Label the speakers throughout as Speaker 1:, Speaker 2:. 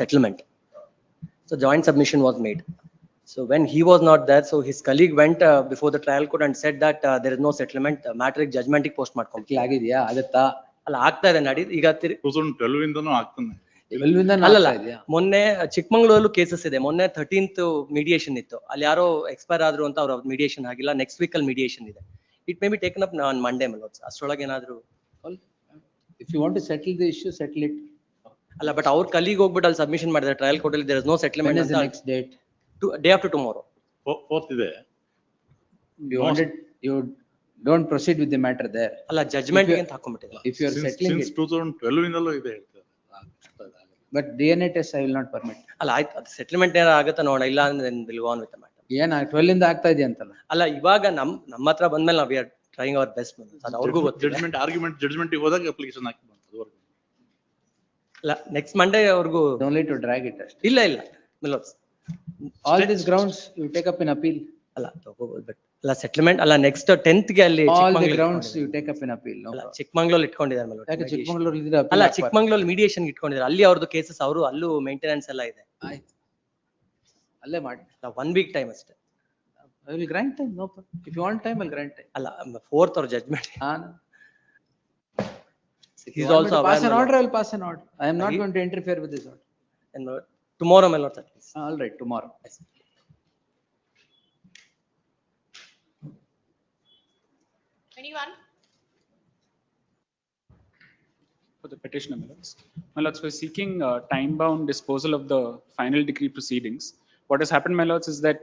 Speaker 1: settlement. So joint submission was made. So when he was not there, so his colleague went before the trial court and said that there is no settlement. Matter judgment post ಮಾಡ್ಕೊಂಡ್ಬಿಟ್ಟು
Speaker 2: ಆಗಿದೆಯಾ ಆಗತ್ತಾ?
Speaker 1: ಅಲ್ಲ ಆಗ್ತಾ ಇದೆ ನಡಿ ಈಗ
Speaker 3: 2012 ಇಂದನೂ ಆಗ್ತಾನೆ.
Speaker 1: ಅಲ್ಲಲ್ಲ ಮೊನ್ನೆ ಚಿಕ್ಕಮಂಗ್ಳೂರಲ್ಲೂ ಕೇಸಸ್ ಇದೆ. ಮೊನ್ನೆ 13th ಮೀಡಿಯೇಷನ್ ಇತ್ತು, ಅಲ್ಲಿ ಯಾರೋ ಎಕ್ಸ್ಪೈರ್ ಆದ್ರು ಅಂತ ಅವ್ರ ಮೀಡಿಯೇಷನ್ ಆಗಿಲ್ಲ. ನೆಕ್ಸ್ಟ್ ವೀಕ್ ಅಲ್ಲಿ ಮೀಡಿಯೇಷನ್ ಇದೆ. It may be taken up on Monday ಮೆಲೋಡ್ಸ್. ಅಷ್ಟೊಳಗೆ ಏನಾದ್ರು
Speaker 2: if you want to settle the issue settle it.
Speaker 1: ಅಲ್ಲ ಬಟ್ ಅವ್ರ ಕಲೀಗ್ ಹೋಗ್ಬಿಟ್ಟು ಅಲ್ಲಿ ಸಬ್ಮಿಷನ್ ಮಾಡಿದ್ರೆ ಟ್ರಯಲ್ ಕೋರ್ಟ್ ಅಲ್ಲಿ ದೇರ್ ಇಸ್ ನೋ ಸೆಟಲ್ಮೆಂಟ್ ಅಂತ.
Speaker 2: Next date
Speaker 1: day after tomorrow.
Speaker 3: 4th ಇದೆ.
Speaker 2: You don't proceed with the matter there.
Speaker 1: ಅಲ್ಲ judgment ಅಂತ ಹಾಕೊಂಡ್ಬಿಟ್ಟಿಲ್ಲ.
Speaker 2: If you are settling
Speaker 3: since 2012 ಇಂದಲೂ ಇದೆ ಹೇಳ್ತಾರೆ.
Speaker 2: but DNA test I will not permit.
Speaker 1: ಅಲ್ಲ ಆಯ್ತು, settlement ಏನಾರ ಆಗುತ್ತಾ ನೋಡೋಣ, ಇಲ್ಲ ಅಂದ್ರೆ will go on with the matter.
Speaker 2: ಏನ 12 ಇಂದ ಆಗ್ತಾ ಇದೆ ಅಂತಲ್ಲ.
Speaker 1: ಅಲ್ಲ ಇವಾಗ ನಮ್ಮ ಹತ್ರ ಬಂದ್ಮೇಲೆ ನಾವು ಆರ್ ಟ್ರೈಯಿಂಗ್ ಅವರ್ ಬೆಸ್ಟ್. ಅದು ಅವ್ರಿಗೂ ಗೊತ್ತಿದೆ.
Speaker 3: ಜಡ್ಜ್ಮೆಂಟ್ ಆರ್ಗ್ಯುಮೆಂಟ್ ಜಡ್ಜ್ಮೆಂಟ್ ಗೆ ಹೋದಾಗ ಅಪ್ಲಿಕೇಶನ್ ಹಾಕಿ ಬಂತು.
Speaker 1: ಅಲ್ಲ ನೆಕ್ಸ್ಟ್ ಮಂಡೇ ಅವ್ರಿಗೂ
Speaker 2: only to drag it ಅಷ್ಟೇ.
Speaker 1: ಇಲ್ಲ ಮೆಲೋಡ್ಸ್
Speaker 2: all these grounds you take up in appeal.
Speaker 1: ಅಲ್ಲ ತಗೋಬಹುದು ಬಟ್ ಅಲ್ಲ ಸೆಟಲ್ಮೆಂಟ್ ಅಲ್ಲ ನೆಕ್ಸ್ಟ್ 10th ಗೆ ಅಲ್ಲಿ
Speaker 2: all the grounds you take up in appeal. no
Speaker 1: ಅಲ್ಲ ಚಿಕ್ಕಮಂಗ್ಳೂರಲ್ಲಿ ಇಟ್ಕೊಂಡಿದ್ದಾರೆ ಮೆಲೋಡ್ಸ್.
Speaker 2: ಯಾಕೆ ಚಿಕ್ಕಮಂಗ್ಳೂರಲ್ಲಿ ಇದ್ರೆ
Speaker 1: ಅಲ್ಲ ಚಿಕ್ಕಮಂಗ್ಳೂರಲ್ಲಿ ಮೀಡಿಯೇಷನ್ ಇಟ್ಕೊಂಡಿದ್ದಾರೆ. ಅಲ್ಲಿ ಅವ್ರದ್ದು ಕೇಸಸ್ ಅವರು ಅಲ್ಲೂ ಮೇಂಟೆನೆನ್ಸ್ ಎಲ್ಲ ಇದೆ.
Speaker 2: ಆಯ್ತು ಅಲ್ಲೇ ಮಾಡಿ.
Speaker 1: 1 week ಟೈಮ್ ಅಷ್ಟೇ.
Speaker 2: I will grant time. no problem. If you want time I'll grant time.
Speaker 1: ಅಲ್ಲ 4th ಅವ್ರ judgment.
Speaker 2: He's also pass an order. I will pass an order. I am not going to interfere with this order.
Speaker 1: And tomorrow ಮೆಲೋಡ್ಸ್ at least.
Speaker 2: All right, tomorrow.
Speaker 4: Anyone?
Speaker 5: For the petitioner, my lords, we're seeking time-bound disposal of the final decree proceedings. What has happened, my lords, is that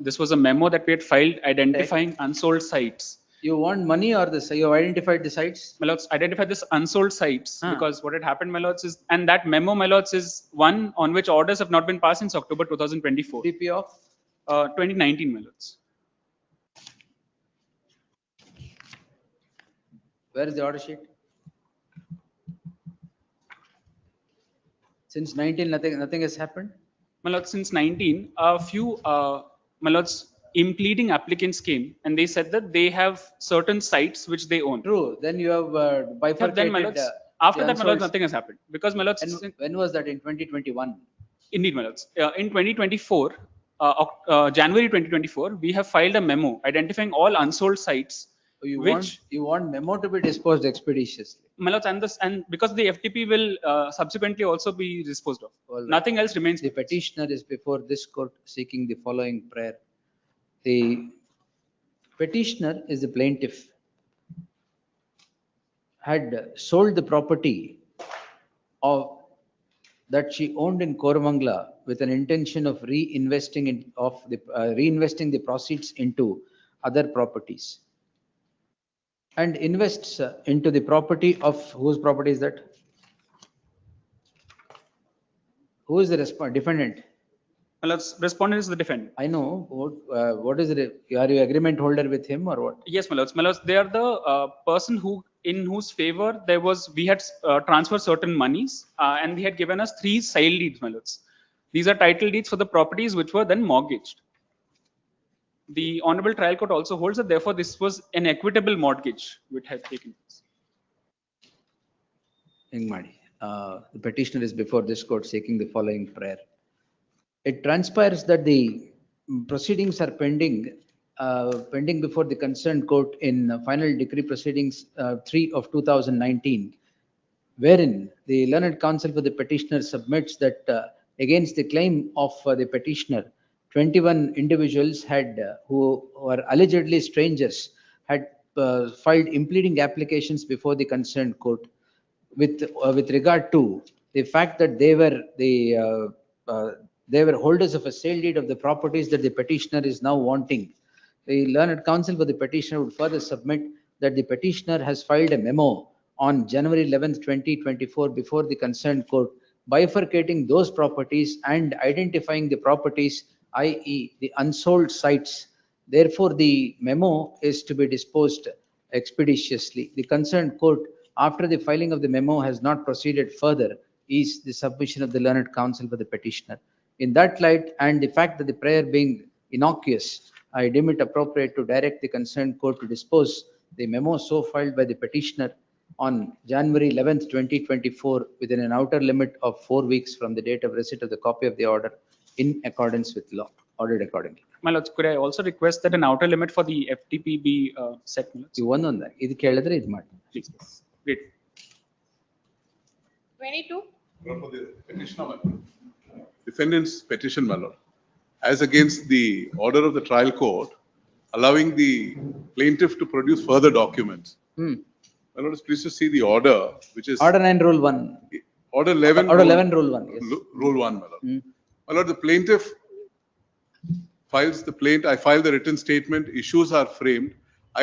Speaker 5: this was a memo that we had filed identifying unsold sites.
Speaker 2: You want money or this? You have identified the sites?
Speaker 5: My lords, identified this unsold sites because what had happened, my lords, is, and that memo, my lords, is one on which orders have not been passed since October 2024.
Speaker 2: DP of
Speaker 5: 2019, my lords.
Speaker 2: Where is the order sheet? Since 19, nothing has happened.
Speaker 5: My lords, since 19, a few, my lords, impleading applicants came and they said that they have certain sites which they own.
Speaker 2: True. Then you have bifurcated.
Speaker 5: Then, my lords, after that, my lords, nothing has happened because, my lords,
Speaker 2: when was that? In 2021.
Speaker 5: Indeed, my lords. In 2024, January 2024, we have filed a memo identifying all unsold sites.
Speaker 2: You want memo to be disposed expeditiously.
Speaker 5: My lords, and because the FTP will subsequently also be disposed of.
Speaker 2: Right.
Speaker 5: Nothing else remains.
Speaker 2: The petitioner is before this court seeking the following prayer. The petitioner is the plaintiff, had sold the property of that she owned in Koramangala with an intention of reinvesting the proceeds into other properties, and invests into the property of whose property is that? Who is the defendant?
Speaker 5: My lords, respondent is the defendant.
Speaker 2: I know. What is it? Are you agreement holder with him or what?
Speaker 5: Yes, my lords. My lords, they are the person in whose favor we had transferred certain monies and he had given us 3 sale deeds, my lords. These are title deeds for the properties which were then mortgaged. The Honorable Trial Court also holds that therefore this was an equitable mortgage which had taken place.
Speaker 2: The petitioner is before this court seeking the following prayer. It transpires that the proceedings are pending before the concerned court in final decree proceedings 3 of 2019, wherein the learned counsel for the petitioner submits that against the claim of the petitioner, 21 individuals who were allegedly strangers had filed impleading applications before the concerned court with regard to the fact that they were holders of a sale deed of the properties that the petitioner is now wanting. The learned counsel for the petitioner would further submit that the petitioner has filed a memo on January 11th, 2024 before the concerned court, bifurcating those properties and identifying the properties, i.e. the unsold sites. Therefore, the memo is to be disposed expeditiously. The concerned court, after the filing of the memo, has not proceeded further, is the submission of the learned counsel for the petitioner. In that light, and the fact that the prayer being innocuous, I deem it appropriate to direct the concerned court to dispose the memo so filed by the petitioner on January 11th, 2024, within an outer limit of 4 weeks from the date of receipt of the copy of the order in accordance with law, ordered accordingly.
Speaker 5: My lords, could I also request that an outer limit for the FTP be set, my lords?
Speaker 2: You one ಇದು ಕೇಳಿದ್ರೆ ಇದು ಮಾಡಿ.
Speaker 5: Please. Great.
Speaker 4: 22.
Speaker 3: For the petitioner, my lord. Defendant's petition, my lord, as against the order of the trial court, allowing the plaintiff to produce further documents. My lord is pleased to see the order, which is
Speaker 2: Order 9, Rule 1.
Speaker 3: order 11.
Speaker 2: Order 11, Rule 1. Yes.
Speaker 3: Rule 1, my lord. My lord, the plaintiff files the I file the written statement, issues are framed.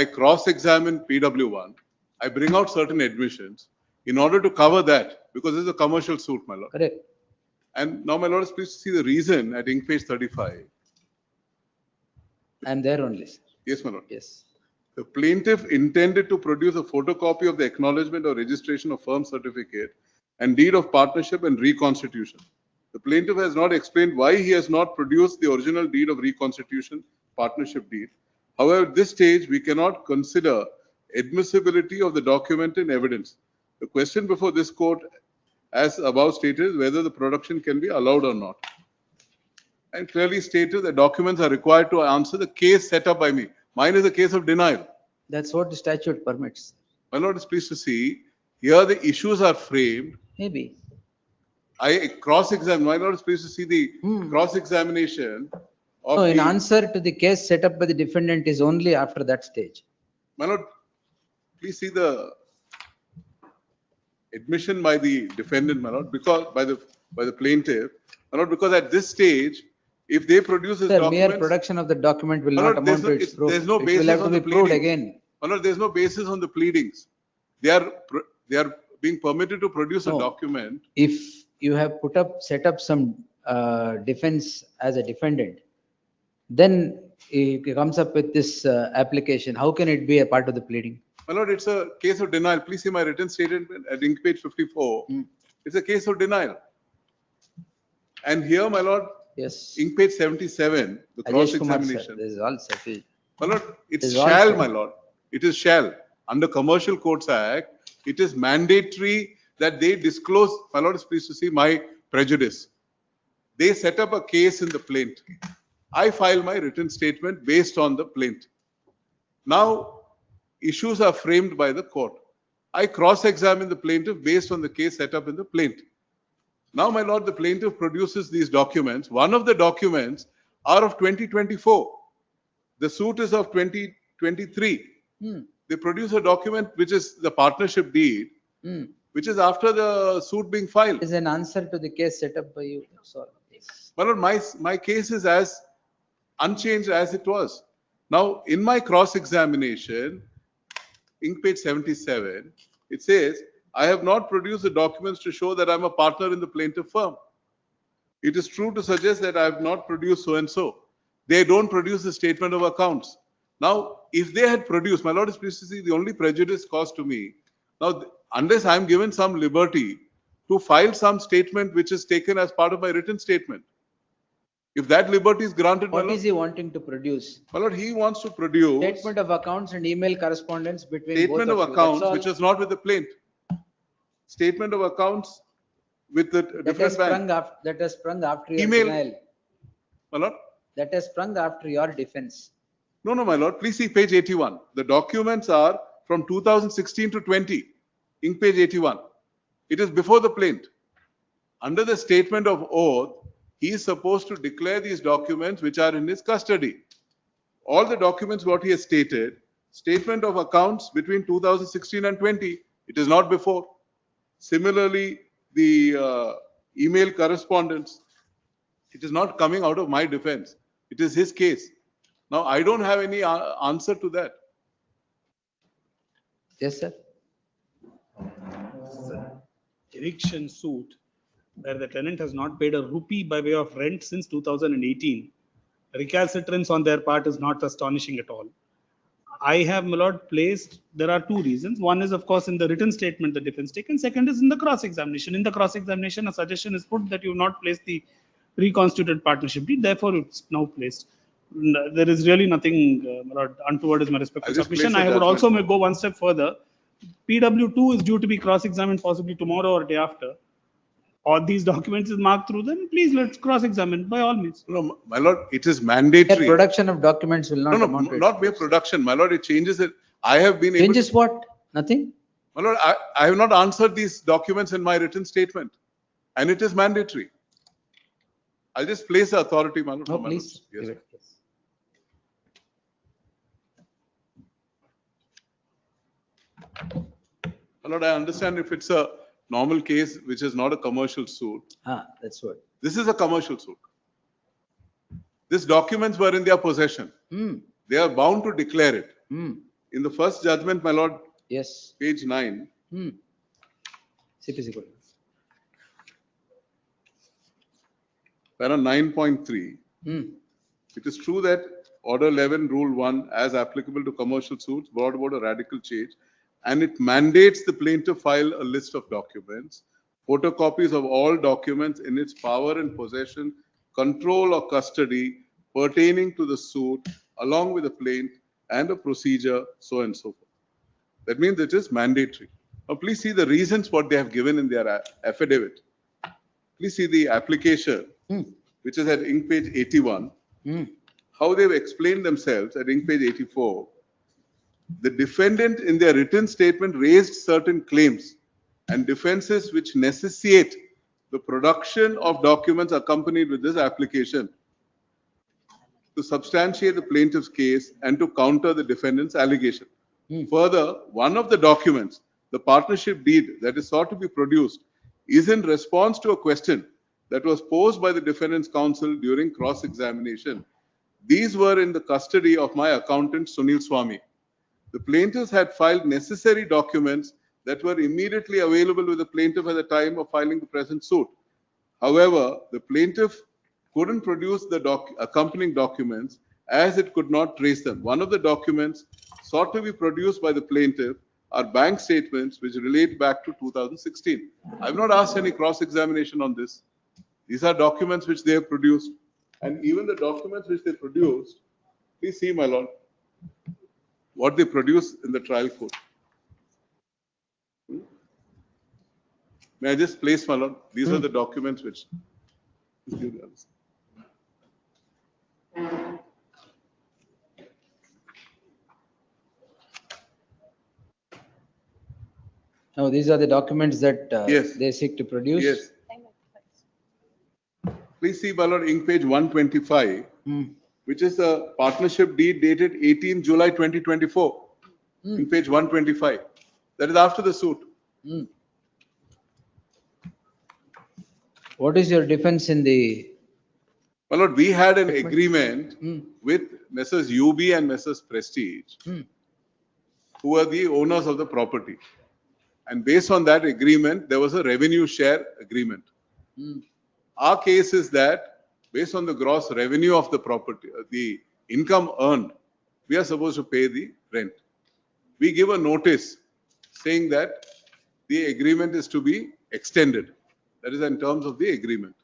Speaker 3: I cross-examine PW1. I bring out certain admissions in order to cover that, because this is a commercial suit, my lord.
Speaker 2: Correct.
Speaker 3: And now, my lord is pleased to see the reason at ink page 35.
Speaker 2: I am there only, sir.
Speaker 3: Yes, my lord.
Speaker 2: Yes.
Speaker 3: The plaintiff intended to produce a photocopy of the acknowledgement or registration of firm certificate and deed of partnership and reconstitution. The plaintiff has not explained why he has not produced the original deed of reconstitution, partnership deed. However, at this stage, we cannot consider admissibility of the document in evidence. The question before this court, as above stated, is whether the production can be allowed or not. And clearly stated that documents are required to answer the case set up by me. Mine is a case of denial.
Speaker 2: That's what the statute permits.
Speaker 3: My lord is pleased to see, here the issues are framed.
Speaker 2: Maybe.
Speaker 3: I cross-examine, my lord is pleased to see the cross-examination of
Speaker 2: No, in
Speaker 3: the-
Speaker 2: answer to the case set up by the defendant is only after that stage.
Speaker 3: My lord, please see the admission by the defendant, my lord, because by the plaintiff, my lord, because at this stage, if they produce this
Speaker 2: Sir, mere
Speaker 3: document,
Speaker 2: production of the document will
Speaker 3: My
Speaker 2: not
Speaker 3: lord, there's
Speaker 2: amount to
Speaker 3: no-
Speaker 2: its proof.
Speaker 3: there's no
Speaker 2: It will
Speaker 3: basis
Speaker 2: have to
Speaker 3: on
Speaker 2: be
Speaker 3: the
Speaker 2: proved
Speaker 3: pleading.
Speaker 2: again.
Speaker 3: my lord, there's no basis on the pleadings. They are being permitted to produce a
Speaker 2: No.
Speaker 3: document.
Speaker 2: If you have set up some defense as a defendant, then it comes up with this application. How can it be a part of the pleading?
Speaker 3: My lord, it's a case of denial. Please see my written statement at ink page 54. It's a case of denial. And here, my lord,
Speaker 2: Yes.
Speaker 3: ink page 77, the
Speaker 2: Ajay Kumar, sir,
Speaker 3: cross-examination.
Speaker 2: this is all settled.
Speaker 3: My lord, it's
Speaker 2: Is all
Speaker 3: shall,
Speaker 2: set.
Speaker 3: my lord. It is shall. Under Commercial Codes Act, it is mandatory that they disclose. My lord is pleased to see my prejudice. They set up a case in the plaint. I file my written statement based on the plaint. Now, issues are framed by the court. I cross-examine the plaintiff based on the case set up in the plaint. Now, my lord, the plaintiff produces these documents. One of the documents are of 2024. The suit is of 2023. They produce a document which is the partnership deed, which is after the suit being filed.
Speaker 2: Is an answer to the case set up by you. That's all. Yes.
Speaker 3: My lord, my case is as unchanged as it was. Now, in my cross-examination, ink page 77, it says, I have not produced the documents to show that I'm a partner in the plaintiff firm. It is true to suggest that I have not produced so and so. They don't produce the statement of accounts. Now, if they had produced, my lord is pleased to see the only prejudice caused to me. Now, unless I'm given some liberty to file some statement which is taken as part of my written statement, if that liberty is granted, my
Speaker 2: What
Speaker 3: lord,
Speaker 2: is he wanting to produce?
Speaker 3: my lord, he wants to produce
Speaker 2: Statement of accounts and email correspondence between both
Speaker 3: statement of
Speaker 2: you. That's
Speaker 3: accounts
Speaker 2: all.
Speaker 3: which is not with the plaint. Statement of accounts with the
Speaker 2: That has
Speaker 3: different
Speaker 2: sprung
Speaker 3: bank.
Speaker 2: that has sprung after your
Speaker 3: Email.
Speaker 2: denial.
Speaker 3: My lord,
Speaker 2: That has sprung after your defense.
Speaker 3: no, my lord, please see page 81. The documents are from 2016 to 20, ink page 81. It is before the plaint. Under the statement of oath, he is supposed to declare these documents which are in his custody. All the documents what he has stated, statement of accounts between 2016 and 20, it is not before. Similarly, the email correspondence, it is not coming out of my defense. It is his case. Now, I don't have any answer to that.
Speaker 2: Yes, sir.
Speaker 6: Eviction suit where the tenant has not paid a rupee by way of rent since 2018. Recalcitrance on their part is not astonishing at all. I have, my lord, placed, there are two reasons. One is, of course, in the written statement the defense taken. Second is in the cross-examination. In the cross-examination, a suggestion is put that you have not placed the reconstituted partnership deed, therefore it's now placed. There is really nothing, my lord, untoward is my respectful
Speaker 3: I'll just
Speaker 6: submission.
Speaker 3: place a
Speaker 6: I would
Speaker 3: judgment.
Speaker 6: also may go one step further. PW2 is due to be cross-examined possibly tomorrow or day after. Or these documents is marked through, then please let's cross-examine by all means.
Speaker 3: No, my lord, it is
Speaker 2: Mere
Speaker 3: mandatory.
Speaker 2: production of documents will not
Speaker 3: No,
Speaker 2: amount to.
Speaker 3: not mere production, my lord, it changes it. I have been able.
Speaker 2: Changes what? Nothing?
Speaker 3: My lord, I have not answered these documents in my written statement, and it is mandatory. I'll just place the authority, my lord.
Speaker 2: No,
Speaker 3: for my
Speaker 2: please.
Speaker 3: notes. Yes.
Speaker 2: Give it.
Speaker 3: My lord, I understand if it's a normal case, which is not a commercial suit.
Speaker 2: That's what.
Speaker 3: This is a commercial suit. These documents were in their possession. They are bound to declare it. In the first judgment, my lord,
Speaker 2: Yes.
Speaker 3: page 9,
Speaker 2: CPC code.
Speaker 3: para 9.3. It is true that Order 11, Rule 1, as applicable to commercial suits, brought about a radical change, and it mandates the plaintiff file a list of documents, photocopies of all documents in its power and possession, control or custody pertaining to the suit, along with a plaint and a procedure, so and so forth. That means it is mandatory. Now, please see the reasons what they have given in their affidavit. Please see the application, which is at ink page 81. How they've explained themselves at ink page 84. The defendant in their written statement raised certain claims and defenses which necessitate the production of documents accompanied with this application to substantiate the plaintiff's case and to counter the defendant's allegation. Further, one of the documents, the partnership deed that is sought to be produced, is in response to a question that was posed by the defendant's counsel during cross-examination. These were in the custody of my accountant, Sunil Swami. The plaintiffs had filed necessary documents that were immediately available with the plaintiff at the time of filing the present suit. However, the plaintiff couldn't produce the accompanying documents as it could not trace them. One of the documents sought to be produced by the plaintiff are bank statements which relate back to 2016. I've not asked any cross-examination on this. These are documents which they have produced. And even the documents which they produced, please see, my lord, what they produced in the trial court. May I just place, my lord? These are the documents which.
Speaker 2: Now, these are the documents that
Speaker 3: Yes.
Speaker 2: they seek to produce.
Speaker 3: Yes. Please see, my lord, ink page 125, which is a partnership deed dated 18 July 2024. In page 125. That is after the suit.
Speaker 2: What is your defense in the?
Speaker 3: My lord, we had an agreement with Messrs. UB and Messrs. Prestige, who are the owners of the property. And based on that agreement, there was a revenue share agreement. Our case is that based on the gross revenue of the property, the income earned, we are supposed to pay the rent. We give a notice saying that the agreement is to be extended. That is in terms of the agreement.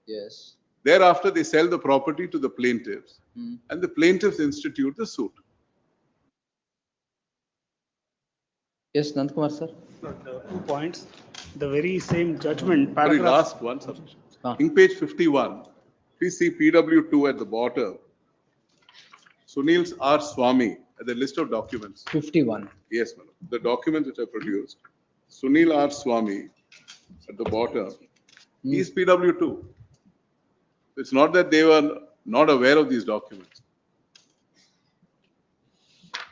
Speaker 2: Yes.
Speaker 3: Thereafter, they sell the property to the plaintiffs and the plaintiffs institute the suit.
Speaker 2: Yes, Nandkumar, sir.
Speaker 6: 2 points. The very same judgment,
Speaker 3: Sorry,
Speaker 6: paragraph.
Speaker 3: last one, sir. In page 51, please see PW2 at the bottom. Sunil R. Swami at the list of documents.
Speaker 2: 51.
Speaker 3: Yes, madam. The documents which are produced. Sunil R. Swami at the bottom. He is PW2. It's not that they were not aware of these documents.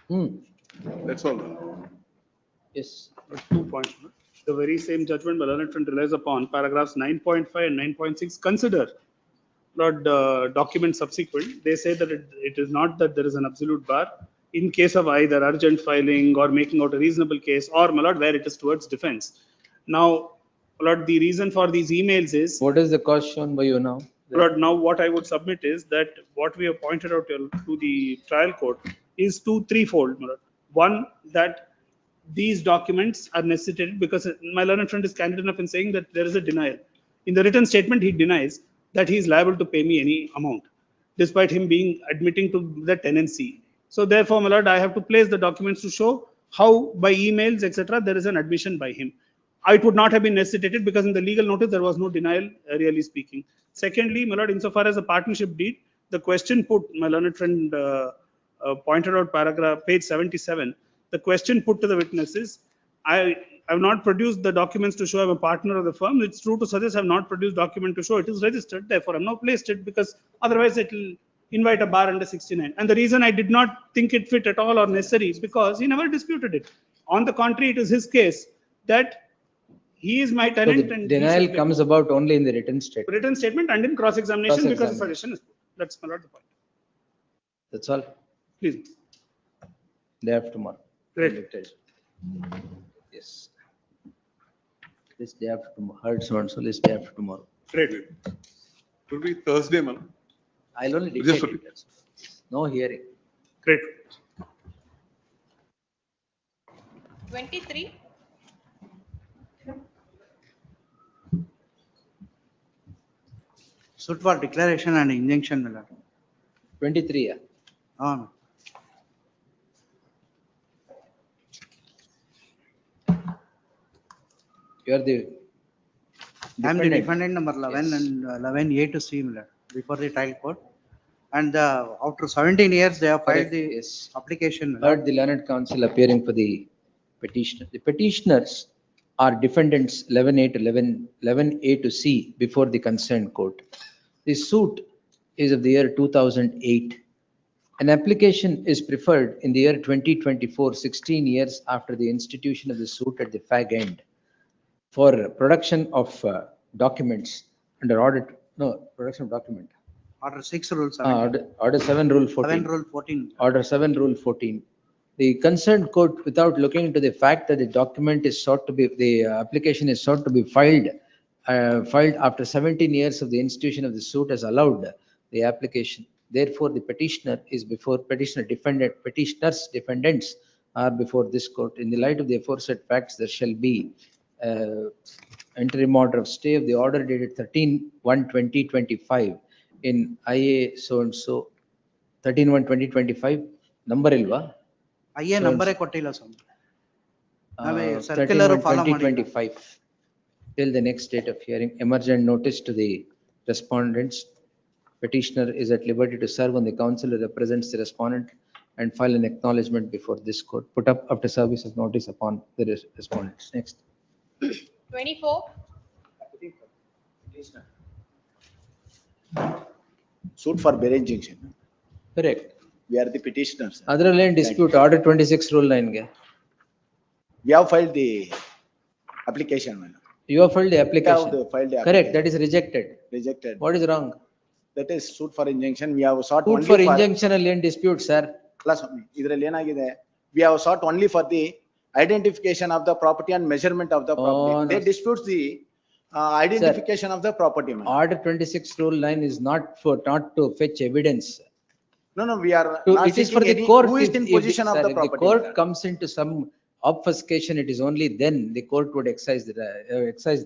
Speaker 3: That's all. Madam.
Speaker 2: Yes.
Speaker 6: 2 points. The very same judgment the learned friend relies upon paragraphs 9.5 and 9.6 consider Lord document subsequent. They say that it is not that there is an absolute bar in case of either urgent filing or making out a reasonable case, or my lord where it is towards defense. Now, my lord, the reason for these emails is
Speaker 2: What is the cause shown by you now?
Speaker 6: Lord, now what I would submit is that what we have pointed out to the trial court is threefold. My lord. One, that these documents are necessitated because my learned friend is candid enough in saying that there is a denial. In the written statement, he denies that he is liable to pay me any amount, despite him being admitting to the tenancy. So therefore, my lord, I have to place the documents to show how by emails, etc., there is an admission by him. It would not have been necessitated because in the legal notice, there was no denial, really speaking. Secondly, my lord, insofar as a partnership deed, the question put, my learned friend pointed out paragraph, page 77, the question put to the witnesses, I have not produced the documents to show I'm a partner of the firm. It's true to suggest I have not produced document to show it is registered. Therefore, I've not placed it because otherwise it will invite a bar under 69. And the reason I did not think it fit at all or necessary is because he never disputed it. On the contrary, it is his case that he is my
Speaker 2: So
Speaker 6: tenant
Speaker 2: the
Speaker 6: and he
Speaker 2: denial
Speaker 6: should be-
Speaker 2: comes about only in the written statement.
Speaker 6: written statement and in cross-examination because the
Speaker 2: Cross-examination.
Speaker 6: suggestion is put. That's my lord the point.
Speaker 2: That's all.
Speaker 6: Please.
Speaker 2: Day after tomorrow.
Speaker 6: Great.
Speaker 2: Yes. This day after tomorrow, heard so and so, this day after tomorrow.
Speaker 6: Great.
Speaker 3: It will be Thursday, man.
Speaker 2: I'll only
Speaker 3: Just
Speaker 2: dictate it. No hearing.
Speaker 6: Great.
Speaker 4: 23.
Speaker 7: Suit for declaration and injunction, my lord.
Speaker 2: 23, yeah.
Speaker 7: On.
Speaker 2: You are the
Speaker 7: I am the
Speaker 2: defendant.
Speaker 7: defendant number 11
Speaker 2: Yes.
Speaker 7: and 11A to C, my lord, before the trial court. And after 17 years, they have filed
Speaker 2: Correct,
Speaker 7: the
Speaker 2: yes.
Speaker 7: application, my lord.
Speaker 2: Heard the learned counsel appearing for the petitioner. The petitioners are defendants 11A to 11A to C before the concerned court. The suit is of the year 2008. An application is preferred in the year 2024, 16 years after the institution of the suit at the fag end, for production of documents under production of document.
Speaker 7: Order 6 rule 7.
Speaker 2: Order 7 Rule 14.
Speaker 7: 7 rule 14.
Speaker 2: Order 7 Rule 14. The concerned court, without looking into the fact that the document is sought to be, the application is sought to be filed after 17 years of the institution of the suit, has allowed the application. Therefore, the petitioner is before petitioners defendants are before this court. In the light of the aforesaid facts, there shall be interim order of stay of the order dated 13/1/2025 in IA so and so 13/1/2025 number ilva
Speaker 7: ಅಯ್ಯೇ ನಂಬರೇ ಕೊಟ್ಟಿಲ್ಲ ಸ್ವಾಮಿ. ನಾವೇ circular follow ಮಾಡಿಲ್ಲ.
Speaker 2: 13/1/2025 till the next date of hearing. Emergent notice to the respondents. Petitioner is at liberty to serve on the counsel who represents the respondent and file an acknowledgement before this court, put up after service of notice upon the respondents. Next.
Speaker 4: 24.
Speaker 8: Suit for bare injunction.
Speaker 2: Correct.
Speaker 8: We are the petitioners.
Speaker 2: Adರಲ್ಲಿ ಏನು dispute order 26 rule 9 ಗೆ.
Speaker 8: We have filed the application. Man.
Speaker 2: You have filed the application.
Speaker 8: We have filed the
Speaker 2: Correct,
Speaker 8: application.
Speaker 2: that is rejected.
Speaker 8: Rejected.
Speaker 2: What is wrong?
Speaker 8: That is suit for injunction. We have sought
Speaker 2: Suit
Speaker 8: only
Speaker 2: for injunction ಅಲ್ಲಿ ಏನು dispute, sir?
Speaker 8: ಇದರಲ್ಲಿ ಏನಾಗಿದೆ? We have sought only for the identification of the property and measurement of the property.
Speaker 2: Oh, no.
Speaker 8: They dispute the identification of the property. Man.
Speaker 2: Order 26 rule 9 is not to fetch evidence.
Speaker 8: No, we are
Speaker 2: To-
Speaker 8: not
Speaker 2: It is for
Speaker 8: seeking
Speaker 2: the
Speaker 8: any
Speaker 2: court.
Speaker 8: who is in
Speaker 2: if
Speaker 8: possession of
Speaker 2: sir,
Speaker 8: the property.
Speaker 2: The court
Speaker 8: man.
Speaker 2: comes into some obfuscation, it is only then the court would excise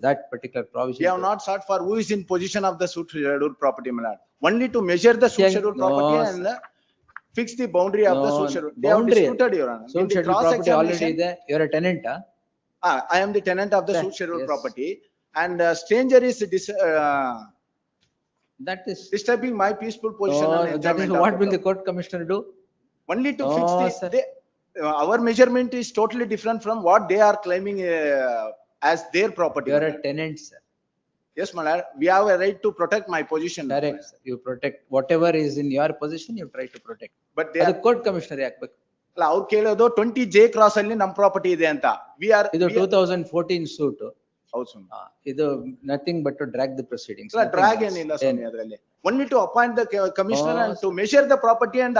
Speaker 2: that particular provision.
Speaker 8: We have not sought for who is in possession of the suit scheduled property, my lord. Only to measure the suit
Speaker 2: Yeah,
Speaker 8: scheduled
Speaker 2: no,
Speaker 8: property and fix the boundary of the
Speaker 2: No,
Speaker 8: suit schedule. They have
Speaker 2: boundary.
Speaker 8: disputed, your honor. In
Speaker 2: Suit
Speaker 8: the
Speaker 2: schedule
Speaker 8: cross
Speaker 2: property already
Speaker 8: examination,
Speaker 2: there. You are a tenant, huh?
Speaker 8: I am the tenant of the
Speaker 2: That-
Speaker 8: suit scheduled
Speaker 2: yes.
Speaker 8: property and stranger is
Speaker 2: That is.
Speaker 8: disturbing my peaceful position
Speaker 2: No,
Speaker 8: and
Speaker 2: that is
Speaker 8: enjoyment of
Speaker 2: what
Speaker 8: the
Speaker 2: will the
Speaker 8: property.
Speaker 2: court commissioner do?
Speaker 8: Only to fix
Speaker 2: No,
Speaker 8: the,
Speaker 2: sir.
Speaker 8: our measurement is totally different from what they are claiming as their property.
Speaker 2: You are
Speaker 8: my
Speaker 2: a
Speaker 8: lord.
Speaker 2: tenant, sir.
Speaker 8: Yes, my lord. We have a right to protect my position. my
Speaker 2: Correct,
Speaker 8: lord.
Speaker 2: sir. You protect whatever is in your position, you try to protect.
Speaker 8: But they
Speaker 2: ಅದು
Speaker 8: are,
Speaker 2: court commissioner ಯಾಕ್ಬೇಕು?
Speaker 8: ಅಲ್ಲ, ಅವ್ರು ಕೇಳೋದು 20J cross ಅಲ್ಲಿ ನಮ್ property ಇದೆ ಅಂತ.
Speaker 2: ಇದು 2014 suit.
Speaker 8: ಹೌದು ಸ್ವಾಮಿ.
Speaker 2: ಇದು nothing but to drag the proceedings.
Speaker 8: ಇಲ್ಲ
Speaker 2: nothing
Speaker 8: ಡ್ರಾಗ್
Speaker 2: else.
Speaker 8: ಏನಿಲ್ಲ ಸ್ವಾಮಿ ಅದರಲ್ಲಿ. Only to appoint the commissioner
Speaker 2: Oh,
Speaker 8: and to measure the property and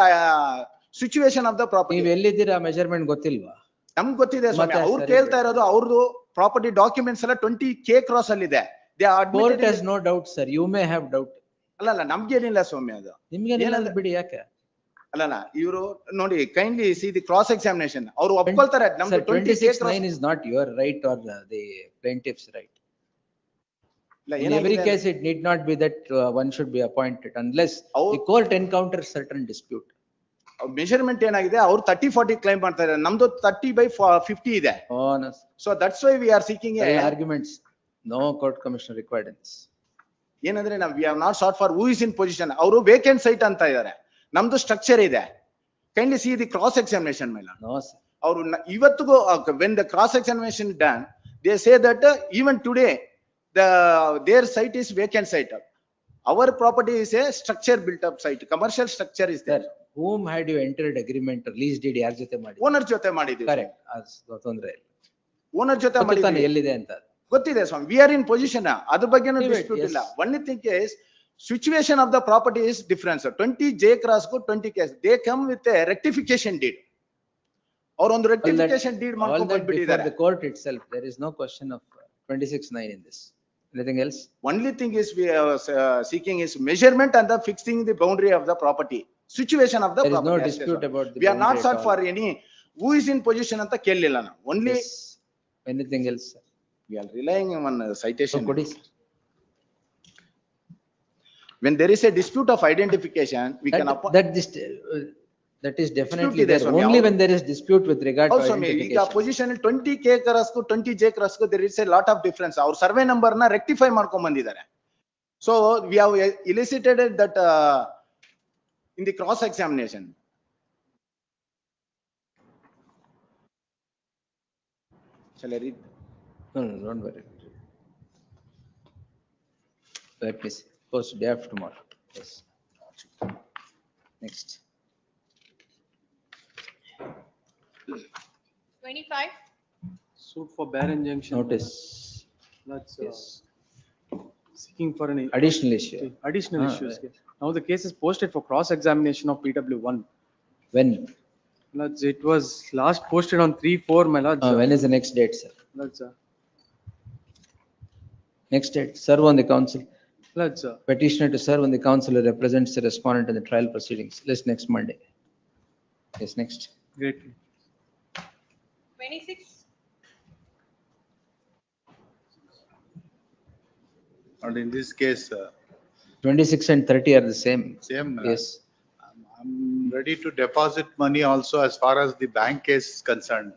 Speaker 8: situation of the property.
Speaker 2: ನೀವ್ ಎಲ್ಲಿದ್ದೀರಾ ಮೆಜರ್ಮೆಂಟ್ ಗೊತ್ತಿಲ್ವಾ?
Speaker 8: ನಮ್ಗೆ ಗೊತ್ತಿದೆ ಸ್ವಾಮಿ.
Speaker 2: ಮತ್ತೆ
Speaker 8: ಅವ್ರು
Speaker 2: ಸರಿ
Speaker 8: ಕೇಳ್ತಾ
Speaker 2: ಬಿಡಿ.
Speaker 8: ಇರೋದು ಅವ್ರದ್ದು ಪ್ರಾಪರ್ಟಿ ಡಾಕ್ಯುಮೆಂಟ್ಸ್ ಎಲ್ಲ 20K ಕ್ರಾಸ್ ಅಲ್ಲಿ ಇದೆ. They are
Speaker 2: Court
Speaker 8: admitted
Speaker 2: has no doubt, sir. You may have doubt.
Speaker 8: ಅಲ್ಲ ನಮ್ಗೇನಿಲ್ಲ ಸ್ವಾಮಿ ಅದು.
Speaker 2: ನಿಮ್ಗೇನಿಲ್ಲ
Speaker 8: ಏನಂದ್ರೆ-
Speaker 2: ಬಿಡಿ ಯಾಕೆ?
Speaker 8: ಅಲ್ಲಲ್ಲ ಇವರು ನೋಡಿ kindly see the cross examination ಅವ್ರು ಒಪ್ಕೊಳ್ತಾರೆ
Speaker 2: Sir,
Speaker 8: ನಮ್ದು 20K
Speaker 2: 26(9) is not your right or the plaintiff's right. In every case, it need not be that one should be appointed unless
Speaker 8: Our-
Speaker 2: the court encounters certain dispute.
Speaker 8: Measurement ಏನಾಗಿದೆ ಅವ್ರು 30-40 claim ಮಾಡ್ತಾ ಇದ್ದಾರೆ, ನಮ್ದು 30/50 ಇದೆ.
Speaker 2: Oh, no.
Speaker 8: So that's why we are seeking
Speaker 2: Arguments. No court commissioner required in this.
Speaker 8: ಏನಂದ್ರೆ ನಾವು we have not sought for who is in position. ಅವರು vacant site ಅಂತ ಇದ್ದಾರೆ, ನಮ್ದು ಸ್ಟ್ರಕ್ಚರ್ ಇದೆ. Kindly see the cross examination ಮೇಲೆ.
Speaker 2: No, sir.
Speaker 8: ಅವರು ಇವತ್ತಿಗೂ when the cross examination done they say that even today their site is vacant site. Our property is a structure built up site, commercial structure is there.
Speaker 2: Sir, whom had you entered agreement or lease deed ಯಾರ್ ಜೊತೆ ಮಾಡಿ?
Speaker 8: Owner ಜೊತೆ ಮಾಡಿದ್ದೀವಿ.
Speaker 2: Correct. ತೊಂದ್ರೆ ಇಲ್ಲ.
Speaker 8: Owner ಜೊತೆ
Speaker 2: ಗೊತ್ತು ತಾನೆ
Speaker 8: ಮಾಡಿದ್ದೀವಿ.
Speaker 2: ಎಲ್ಲಿದೆ ಅಂತ.
Speaker 8: ಗೊತ್ತಿದೆ ಸ್ವಾಮಿ, ವಿ ಆರ್ ಇನ್ ಪೊಸಿಷನ್, ಅದ್ರ ಬಗ್ಗೆನೂ ಡಿಸ್ಪ್ಯೂಟ್ ಇಲ್ಲ. Only thing is situation of the property is difference. 20 J cross ಗೂ 20 case they come with A rectification deed. ಅವರೊಂದು ರೆಕ್ಟಿಫಿಕೇಶನ್ ಡೀಡ್ ಮಾಡ್ಕೊಂಡು ಬಂದ್ಬಿಟ್ಟಿದ್ದಾರೆ.
Speaker 2: The court itself, there is no question of 26(9) in this. Anything else?
Speaker 8: Only thing is we are seeking is measurement and the fixing the boundary of the property, situation of the
Speaker 2: There is
Speaker 8: property.
Speaker 2: no dispute about the
Speaker 8: We are not
Speaker 2: boundary
Speaker 8: sought
Speaker 2: at
Speaker 8: for any who is in position anta kellilla na. Only
Speaker 2: Yes. Anything else? Sir?
Speaker 8: we are relying on
Speaker 2: So,
Speaker 8: citation.
Speaker 2: ಕೊಡಿ sir.
Speaker 8: When there is a dispute of identification, we can appoint.
Speaker 2: That is definitely
Speaker 8: ಇದೆ
Speaker 2: there.
Speaker 8: Swami.
Speaker 2: Only when there is dispute with regard to
Speaker 8: Also, ಈಗ
Speaker 2: identification.
Speaker 8: position 20 K cross ಗೂ 20 J cross ಗೂ there is a lot of difference. Our survey number na rectify ಮಾಡ್ಕೊಂಡು ಬಂದಿದ್ದಾರೆ. So we have elicited that in the cross examination. Shall I read?
Speaker 2: No, don't worry. Let me see. Post day after tomorrow. Yes. Next.
Speaker 4: 25.
Speaker 1: Suit for bare injunction.
Speaker 2: Notice.
Speaker 1: That's
Speaker 2: Yes.
Speaker 1: seeking for an
Speaker 2: Additional issue.
Speaker 1: additional
Speaker 2: Ah,
Speaker 1: issues.
Speaker 2: right.
Speaker 1: Now the case is posted for cross examination of PW1.
Speaker 2: When?
Speaker 1: Lords, it was last posted on 3/4, my lords.
Speaker 2: When is the next date, sir?
Speaker 1: Lords,
Speaker 2: Next date. Serve on the council.
Speaker 1: lords,
Speaker 2: Petitioner to serve on the council who represents the respondent in the trial proceedings. List next Monday. Yes, next.
Speaker 1: great.
Speaker 4: 26.
Speaker 9: And in this case,
Speaker 2: 26 and 30 are the same.
Speaker 9: same.
Speaker 2: Yes.
Speaker 9: I'm ready to deposit money also as far as the bank case is concerned.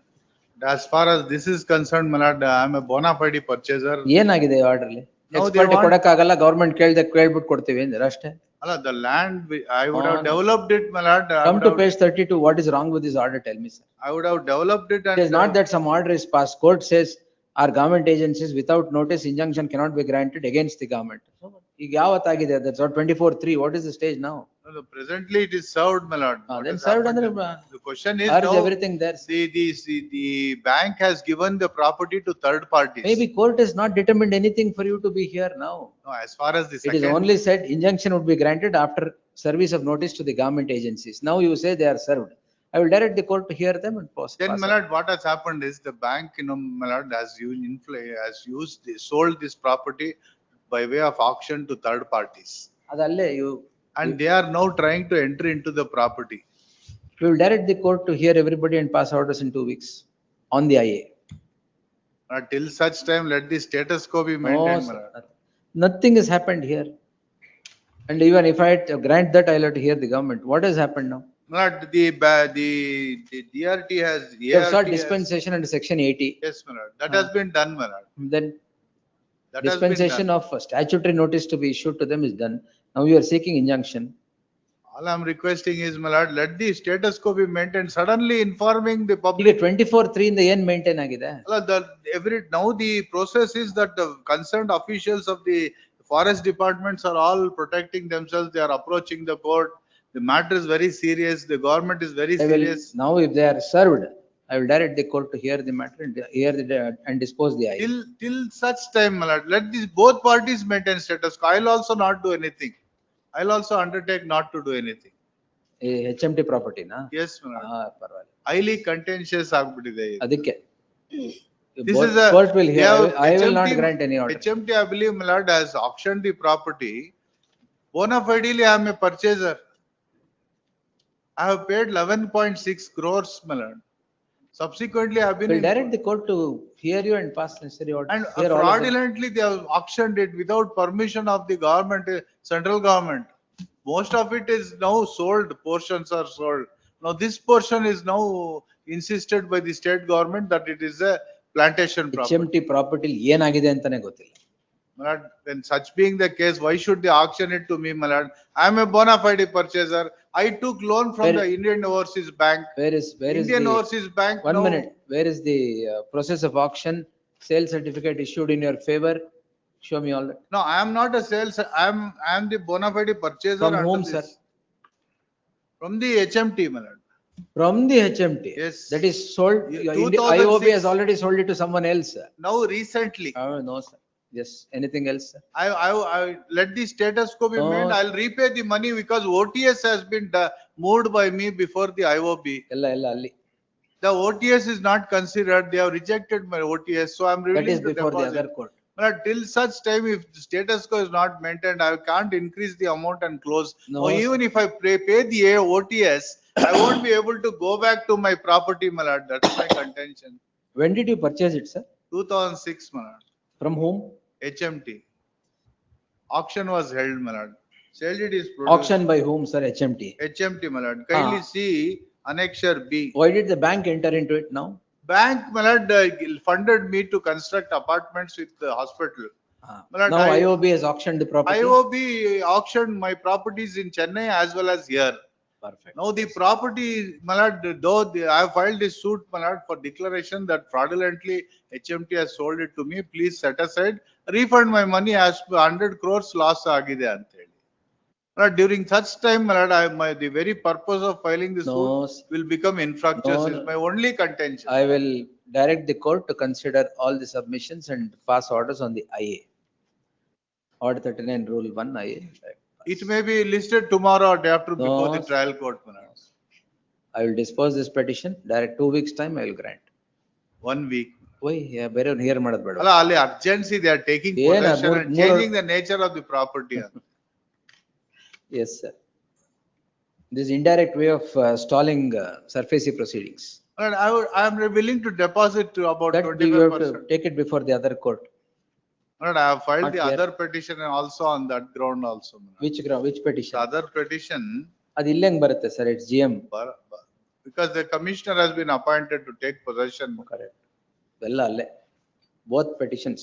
Speaker 9: As far as this is concerned, my lord, I'm a bona fide purchaser.
Speaker 2: ಏನಾಗಿದೆ order ಅಲ್ಲಿ?
Speaker 9: Now they
Speaker 2: expert
Speaker 9: want-
Speaker 2: ಕೊಡಕ್ಕಾಗಲ್ಲ, government ಕೇಳ್ಬಿಟ್ಟು ಕೊಡ್ತೀವಿ ಅಂದ್ರೆ ಅಷ್ಟೇ.
Speaker 9: Allah, the land, I would have
Speaker 2: Oh, no.
Speaker 9: developed it, my lord. I
Speaker 2: Come
Speaker 9: would
Speaker 2: to
Speaker 9: have-
Speaker 2: page 32. What is wrong with this order? Tell me, sir.
Speaker 9: I would have developed it and.
Speaker 2: It is not that some order is passed. Court says our government agencies without notice injunction cannot be granted against the government. ಈಗ ಯಾವತ್ತಾಗಿದೆ? That's what 24(3). What is the stage now?
Speaker 9: No, presently it is served, my lord. What
Speaker 2: Then
Speaker 9: has
Speaker 2: served
Speaker 9: happened?
Speaker 2: ಅಂದ್ರೆ
Speaker 9: The question is
Speaker 2: urge
Speaker 9: now,
Speaker 2: everything there.
Speaker 9: the bank has given the property to third parties.
Speaker 2: Maybe court has not determined anything for you to be here now.
Speaker 9: No, as far as the
Speaker 2: It is
Speaker 9: second.
Speaker 2: only said injunction would be granted after service of notice to the government agencies. Now you say they are served. I will direct the court to hear them and pass.
Speaker 9: Then,
Speaker 2: pass
Speaker 9: my
Speaker 2: on.
Speaker 9: lord, what has happened is the bank, my lord, sold this property by way of auction to third parties.
Speaker 2: ಅದಲ್ಲೇ you,
Speaker 9: And they are now trying to enter into the property.
Speaker 2: we will direct the court to hear everybody and pass orders in 2 weeks on the IA.
Speaker 9: Till such time, let the status quo be
Speaker 2: No,
Speaker 9: maintained, my
Speaker 2: sir.
Speaker 9: lord.
Speaker 2: Nothing has happened here. And even if I grant that, I'll have to hear the government. What has happened now?
Speaker 9: My lord, the DRT has.
Speaker 2: You have sought
Speaker 9: ART has-
Speaker 2: dispensation under section 80.
Speaker 9: Yes, my lord, that has been done, my lord.
Speaker 2: Then
Speaker 9: That has been
Speaker 2: dispensation
Speaker 9: done.
Speaker 2: of statutory notice to be issued to them is done. Now you are seeking injunction.
Speaker 9: All I'm requesting is, my lord, let the status quo be maintained, suddenly informing the
Speaker 2: ಈಗ
Speaker 9: public.
Speaker 2: 24(3) ಇಂದ ಏನ್ maintain ಆಗಿದೆ?
Speaker 9: Now the process is that the concerned officials of the forest departments are all protecting themselves. They are approaching the court. The matter is very serious. The government is very
Speaker 2: I will,
Speaker 9: serious.
Speaker 2: now if they are served, I will direct the court to hear the matter and hear and dispose the IA.
Speaker 9: Till such time, my lord, let these both parties maintain status quo. I'll also not do anything. I'll also undertake not to do anything.
Speaker 2: HMT property na?
Speaker 9: Yes, my lord.
Speaker 2: ಪರವಾಗಿಲ್ಲ.
Speaker 9: Highly contentious ಆಗ್ಬಿಟ್ಟಿದೆ ಇದು.
Speaker 2: ಅದಕ್ಕೆ.
Speaker 9: This
Speaker 2: Both
Speaker 9: is a.
Speaker 2: court will
Speaker 9: they
Speaker 2: hear.
Speaker 9: have
Speaker 2: I will not
Speaker 9: HMT
Speaker 2: grant any order.
Speaker 9: HMT, I believe, my lord, has auctioned the property. Bona fidely, I am a purchaser. I have paid 11.6 crores, my lord. Subsequently, I have been.
Speaker 2: Will
Speaker 9: in-
Speaker 2: direct the court to hear you and pass necessary order.
Speaker 9: And
Speaker 2: Hear all of them.
Speaker 9: fraudulently, they have auctioned it without permission of the government, central government. Most of it is now sold, portions are sold. Now this portion is now insisted by the state government that it is a plantation property.
Speaker 2: HMT property ಏನಾಗಿದೆ ಅಂತಾನೆ ಗೊತ್ತಿಲ್ಲ.
Speaker 9: My lord, then such being the case, why should they auction it to me, my lord? I am a bona fide purchaser. I took loan from
Speaker 2: Where-
Speaker 9: the Indian Overseas Bank.
Speaker 2: Where is
Speaker 9: Indian
Speaker 2: the,
Speaker 9: Overseas Bank.
Speaker 2: one
Speaker 9: now-
Speaker 2: minute, where is the process of auction? Sale certificate issued in your favor? Show me all that.
Speaker 9: No, I am not a sales, I am the bona fide purchaser.
Speaker 2: From
Speaker 9: under
Speaker 2: whom,
Speaker 9: this.
Speaker 2: sir?
Speaker 9: From the HMT, my lord.
Speaker 2: From the HMT?
Speaker 9: Yes.
Speaker 2: That is sold,
Speaker 9: Yeah,
Speaker 2: IOB
Speaker 9: 2006.
Speaker 2: has already sold it to someone else.
Speaker 9: Now recently,
Speaker 2: No, sir. Yes, anything else, sir?
Speaker 9: I let the status quo be
Speaker 2: No.
Speaker 9: made. I'll repay the money because OTS has been moved by me before the IOB.
Speaker 2: ಎಲ್ಲ ಅಲ್ಲಿ.
Speaker 9: The OTS is not considered. They have rejected my OTS, so I'm
Speaker 2: That is
Speaker 9: willing to
Speaker 2: before the
Speaker 9: deposit.
Speaker 2: other court.
Speaker 9: But till such time, if the status quo is not maintained, I can't increase the amount and close.
Speaker 2: No,
Speaker 9: Or even if I pay the OTS, I won't be able to go back to my property, my lord. That's my contention.
Speaker 2: When did you purchase it, sir?
Speaker 9: 2006, my lord.
Speaker 2: From whom?
Speaker 9: HMT. Auction was held, my lord. Sale deed is produced.
Speaker 2: Auction by whom, sir? HMT.
Speaker 9: HMT, my lord. Kindly see Annexure B.
Speaker 2: Why did the bank enter into it now?
Speaker 9: Bank, my lord, funded me to construct apartments with the hospital. My lord,
Speaker 2: Now IOB has auctioned the property?
Speaker 9: IOB auctioned my properties in Chennai as well as here.
Speaker 2: Perfect.
Speaker 9: Now the property, my lord, I have filed this suit, my lord, for declaration that fraudulently HMT has sold it to me. Please set aside, refund my money as per 100 crores loss agide ante heli. My lord, during such time, my lord, the very purpose of filing the
Speaker 2: No,
Speaker 9: suit will become infructuous.
Speaker 2: No,
Speaker 9: Is
Speaker 2: no.
Speaker 9: my only contention.
Speaker 2: I will direct the court to consider all the submissions and pass orders on the IA. Order 39, Rule 1, IA.
Speaker 9: It may be listed tomorrow or day after before the
Speaker 2: No.
Speaker 9: trial court, my lord.
Speaker 2: I will dispose this petition, direct 2 weeks' time, I will grant.
Speaker 9: 1 week.
Speaker 2: Why? ಬೇರೆ hear ಮಾಡದ್ ಬೇಡ.
Speaker 9: ಅಲ್ಲ ಅಲ್ಲಿ urgency, they are taking
Speaker 2: ಏನ
Speaker 9: possession and
Speaker 2: ಮೂರ್-
Speaker 9: changing the nature of the property.
Speaker 2: Yes, sir. This is indirect way of stalling surface proceedings.
Speaker 9: And I am willing to deposit to about
Speaker 2: That you have
Speaker 9: 25%.
Speaker 2: to take it before the other court.
Speaker 9: And I have filed
Speaker 2: Not
Speaker 9: the
Speaker 2: here.
Speaker 9: other petition also on that ground also.
Speaker 2: Which ground, which
Speaker 9: The
Speaker 2: petition?
Speaker 9: other petition,
Speaker 2: ಅದು ಇಲ್ಲೇ ಹೆಂಗ್ ಬರುತ್ತೆ sir, it's GM.
Speaker 9: because the commissioner has been appointed to take possession.
Speaker 2: Correct. ಎಲ್ಲ ಅಲ್ಲೇ. Both petitions.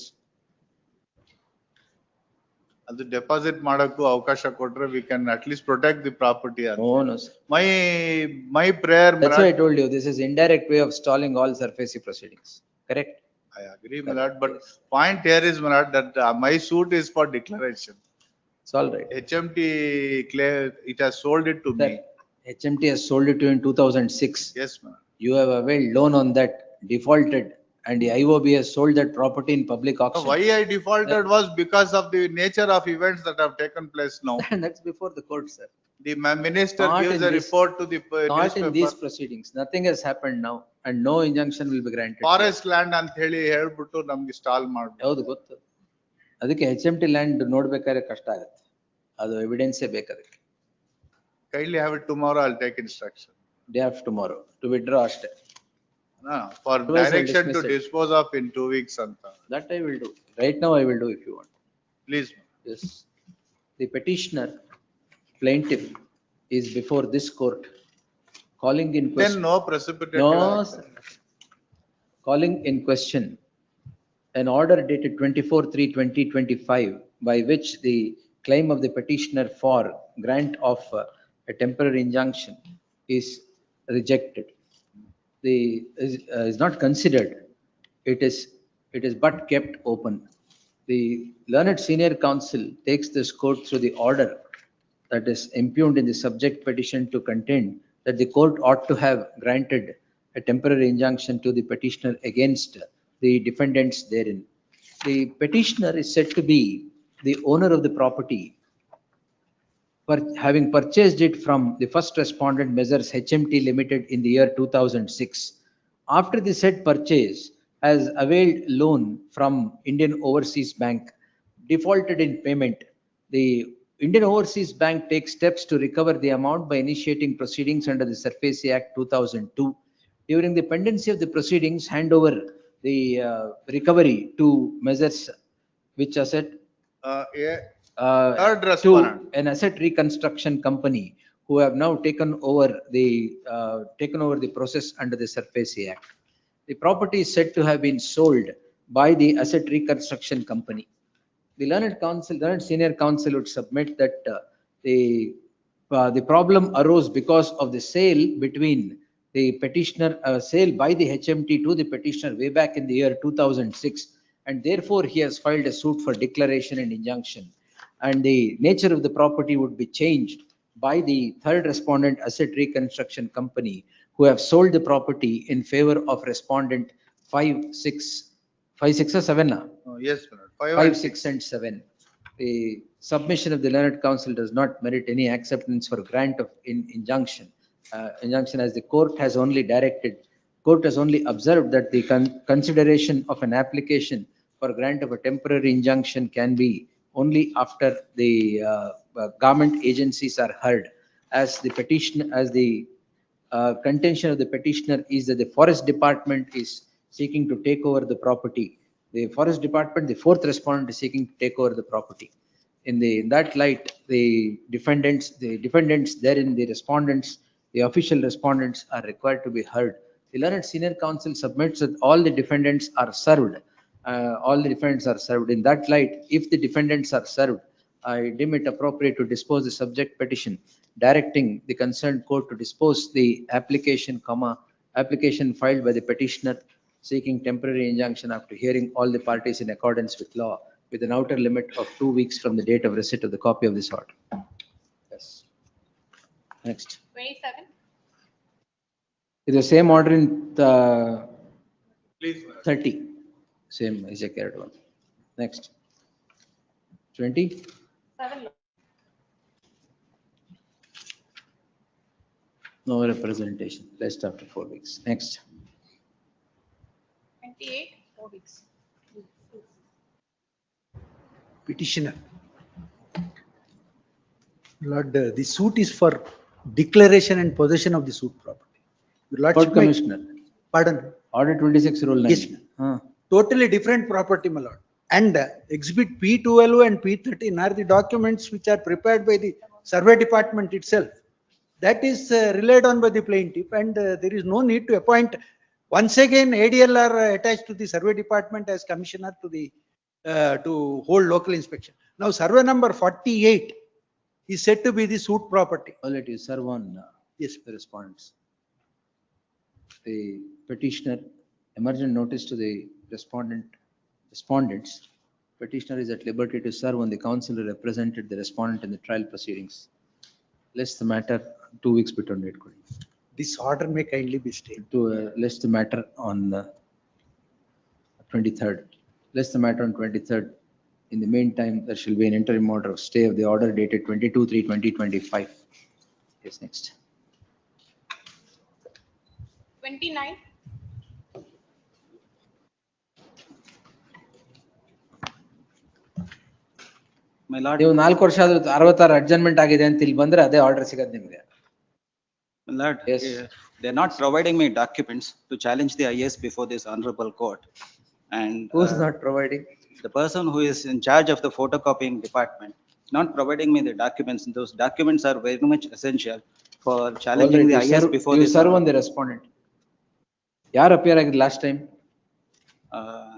Speaker 9: ಅದು deposit ಮಾಡಕ್ಕೂ ಅವಕಾಶ ಕೊಟ್ರೆ we can at least protect the property.
Speaker 2: No, sir.
Speaker 9: My prayer,
Speaker 2: That's why I told you, this is indirect way of stalling all surface proceedings. Correct?
Speaker 9: I agree, my lord, but point here is, my lord, that my suit is for declaration.
Speaker 2: It's all right.
Speaker 9: HMT, it has sold it to
Speaker 2: Sir,
Speaker 9: me.
Speaker 2: HMT has sold it to you in 2006.
Speaker 9: Yes, ma'am.
Speaker 2: You have availed loan on that, defaulted, and the IOB has sold that property in public auction.
Speaker 9: Why I defaulted was because of the nature of events that have taken place now.
Speaker 2: And that's before the court, sir.
Speaker 9: The minister
Speaker 2: Not
Speaker 9: gives
Speaker 2: in
Speaker 9: a
Speaker 2: this-
Speaker 9: report to the
Speaker 2: Not in these
Speaker 9: newspaper.
Speaker 2: proceedings. Nothing has happened now and no injunction will be granted.
Speaker 9: Forest land ಅಂತ ಹೇಳಿ ಹೇಳ್ಬಿಟ್ಟು ನಮ್ಗೆ stall ಮಾಡ್ಬೋದು.
Speaker 2: ಹೌದು ಗೊತ್ತು. ಅದಕ್ಕೆ HMT land ನೋಡ್ಬೇಕಾದ್ರೆ ಕಷ್ಟ ಆಗುತ್ತೆ. ಅದು ಎವಿಡೆನ್ಸೇ ಬೇಕು ಅದಕ್ಕೆ.
Speaker 9: Kindly have it tomorrow, I'll take instruction.
Speaker 2: Day after tomorrow to withdraw ಅಷ್ಟೇ.
Speaker 9: No, for
Speaker 2: Otherwise I'll
Speaker 9: direction to
Speaker 2: dismiss it.
Speaker 9: dispose of in 2 weeks ಅಂತ.
Speaker 2: That I will do. Right now I will do if you want.
Speaker 9: Please.
Speaker 2: Yes. The petitioner, plaintiff is before this court calling in
Speaker 9: Then
Speaker 2: question.
Speaker 9: no precipitated.
Speaker 2: No,
Speaker 9: action.
Speaker 2: sir. Calling in question an order dated 24/3/2025 by which the claim of the petitioner for grant of a temporary injunction is rejected. Is not considered. It is but kept open. The learned senior counsel takes this court through the order that is impugned in the subject petition to contend that the court ought to have granted a temporary injunction to the petitioner against the defendants therein. The petitioner is said to be the owner of the property, having purchased it from the first respondent Messrs HMT Limited in the year 2006. After the said purchase, has availed loan from Indian Overseas Bank, defaulted in payment. The Indian Overseas Bank takes steps to recover the amount by initiating proceedings under the Surface Act 2002. During the pendency of the proceedings, hand over the recovery to Messrs. Which asset?
Speaker 9: Yeah.
Speaker 2: Uh,
Speaker 9: Third
Speaker 2: To
Speaker 9: respondent.
Speaker 2: an asset reconstruction company who have now taken over the process under the SURFACE Act. The property is said to have been sold by the asset reconstruction company. The learned senior counsel would submit that the problem arose because of the sale between the petitioner, sale by the HMT to the petitioner way back in the year 2006, and therefore he has filed a suit for declaration and injunction. And the nature of the property would be changed by the third respondent asset reconstruction company, who have sold the property in favor of respondent 5, 6 or 7 now.
Speaker 9: Oh, yes, my lord.
Speaker 2: 5, 6 and 7. The submission of the learned counsel does not merit any acceptance for grant of injunction. Injunction, as the court has only observed that the consideration of an application for grant of a temporary injunction can be only after the government agencies are heard. As the contention of the petitioner is that the forest department is seeking to take over the property. The forest department, the fourth respondent, is seeking to take over the property. In that light, the defendants therein, the respondents, the official respondents are required to be heard. The learned senior counsel submits that all the defendants are served. In that light, if the defendants are served, I deem it appropriate to dispose the subject petition, directing the concerned court to dispose the application filed by the petitioner seeking temporary injunction after hearing all the parties in accordance with law, with an outer limit of 2 weeks from the date of receipt of the copy of this order. Yes. Next.
Speaker 4: 27.
Speaker 2: It's the same order in
Speaker 9: Please, my lord.
Speaker 2: 30. Same is a carried one. Next. 20.
Speaker 4: 7.
Speaker 2: No representation. Rest after 4 weeks. Next.
Speaker 4: 28. 4 weeks.
Speaker 10: Petitioner. Lord, the suit is for declaration and possession of the suit property. Your
Speaker 2: Court
Speaker 10: Lordship, my-
Speaker 2: Commissioner.
Speaker 10: Pardon,
Speaker 2: Order 26 Rule 9.
Speaker 10: Yes. Totally different property, my lord. And exhibit P12 and P13 are the documents which are prepared by the survey department itself. That is relied on by the plaintiff, and there is no need to appoint. Once again, ADL are attached to the survey department as commissioner to the to hold local inspection. Now, survey number 48 is said to be the suit property.
Speaker 2: All it is serve on
Speaker 10: Yes.
Speaker 2: the respondents. The petitioner, emergent notice to the respondents. Petitioner is at liberty to serve on the counsel who represented the respondent in the trial proceedings. List the matter 2 weeks beyond date.
Speaker 10: This order may kindly be stayed.
Speaker 2: To list the matter on the 23rd. List the matter on 23rd. In the meantime, there shall be an interim order of stay of the order dated 22/3/2025. Yes, next.
Speaker 4: 29.
Speaker 1: My lord,
Speaker 2: ನೀವು 4 ವರ್ಷ ಆದ್ರೂ 66 adjournment ಆಗಿದೆ ಅಂತ ಇಲ್ಲಿ ಬಂದ್ರೆ ಅದೇ order ಸಿಗತ್ತೆ ನಿಮ್ಗೆ.
Speaker 1: my lord,
Speaker 2: Yes.
Speaker 1: they're not providing me documents to challenge the IS before this honorable court. And
Speaker 2: Who's not providing?
Speaker 1: the person who is in charge of the photocopying department, not providing me the documents. Those documents are very much essential for challenging the IS before
Speaker 2: You
Speaker 1: this.
Speaker 2: serve on the respondent. ಯಾರು appear ಆಗಿದ್ದು last time?
Speaker 1: Uh,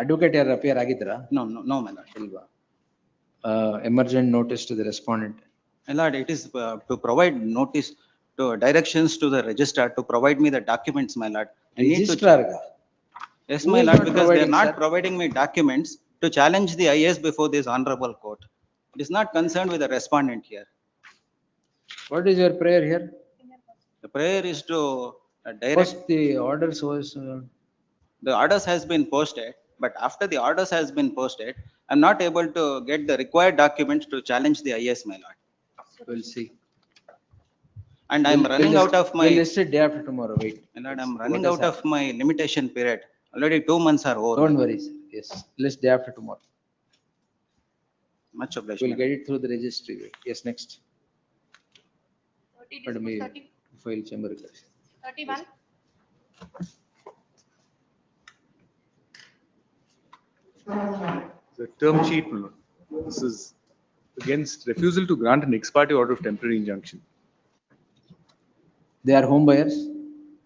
Speaker 2: advocate ಯಾರು appear ಆಗಿದ್ರಾ?
Speaker 1: no, my lord.
Speaker 2: ಇಲ್ವಾ? Emergent notice to the respondent.
Speaker 1: My lord, it is to provide notice to directions to the registrar to provide me the documents, my lord. I need to.
Speaker 2: Registrar ga?
Speaker 1: Yes,
Speaker 2: Who
Speaker 1: my
Speaker 2: is
Speaker 1: lord,
Speaker 2: not
Speaker 1: because they are
Speaker 2: providing,
Speaker 1: not
Speaker 2: sir?
Speaker 1: providing me documents to challenge the IS before this honorable court. It is not concerned with the respondent here.
Speaker 2: What is your prayer here?
Speaker 1: The prayer is to direct,
Speaker 2: First the orders was,
Speaker 1: the orders has been posted, but after the orders has been posted, I'm not able to get the required documents to challenge the IS, my lord.
Speaker 2: we'll see.
Speaker 1: And I'm running out of my,
Speaker 2: We'll list it day after tomorrow, wait.
Speaker 1: my lord, I'm
Speaker 2: What
Speaker 1: running
Speaker 2: has
Speaker 1: out of my limitation period. Already 2 months are over.
Speaker 2: Don't worry, sir. Yes, list day after tomorrow.
Speaker 1: Much obliged.
Speaker 2: We'll
Speaker 1: my lord.
Speaker 2: get it through the registry. Yes, next.
Speaker 4: 30.
Speaker 2: Madam,
Speaker 4: Dispose
Speaker 2: you
Speaker 4: 30.
Speaker 2: file chamber records.
Speaker 4: 31.
Speaker 3: The term sheet, my lord. This is
Speaker 11: against refusal to grant an ex parte order of temporary injunction.
Speaker 2: They are home buyers?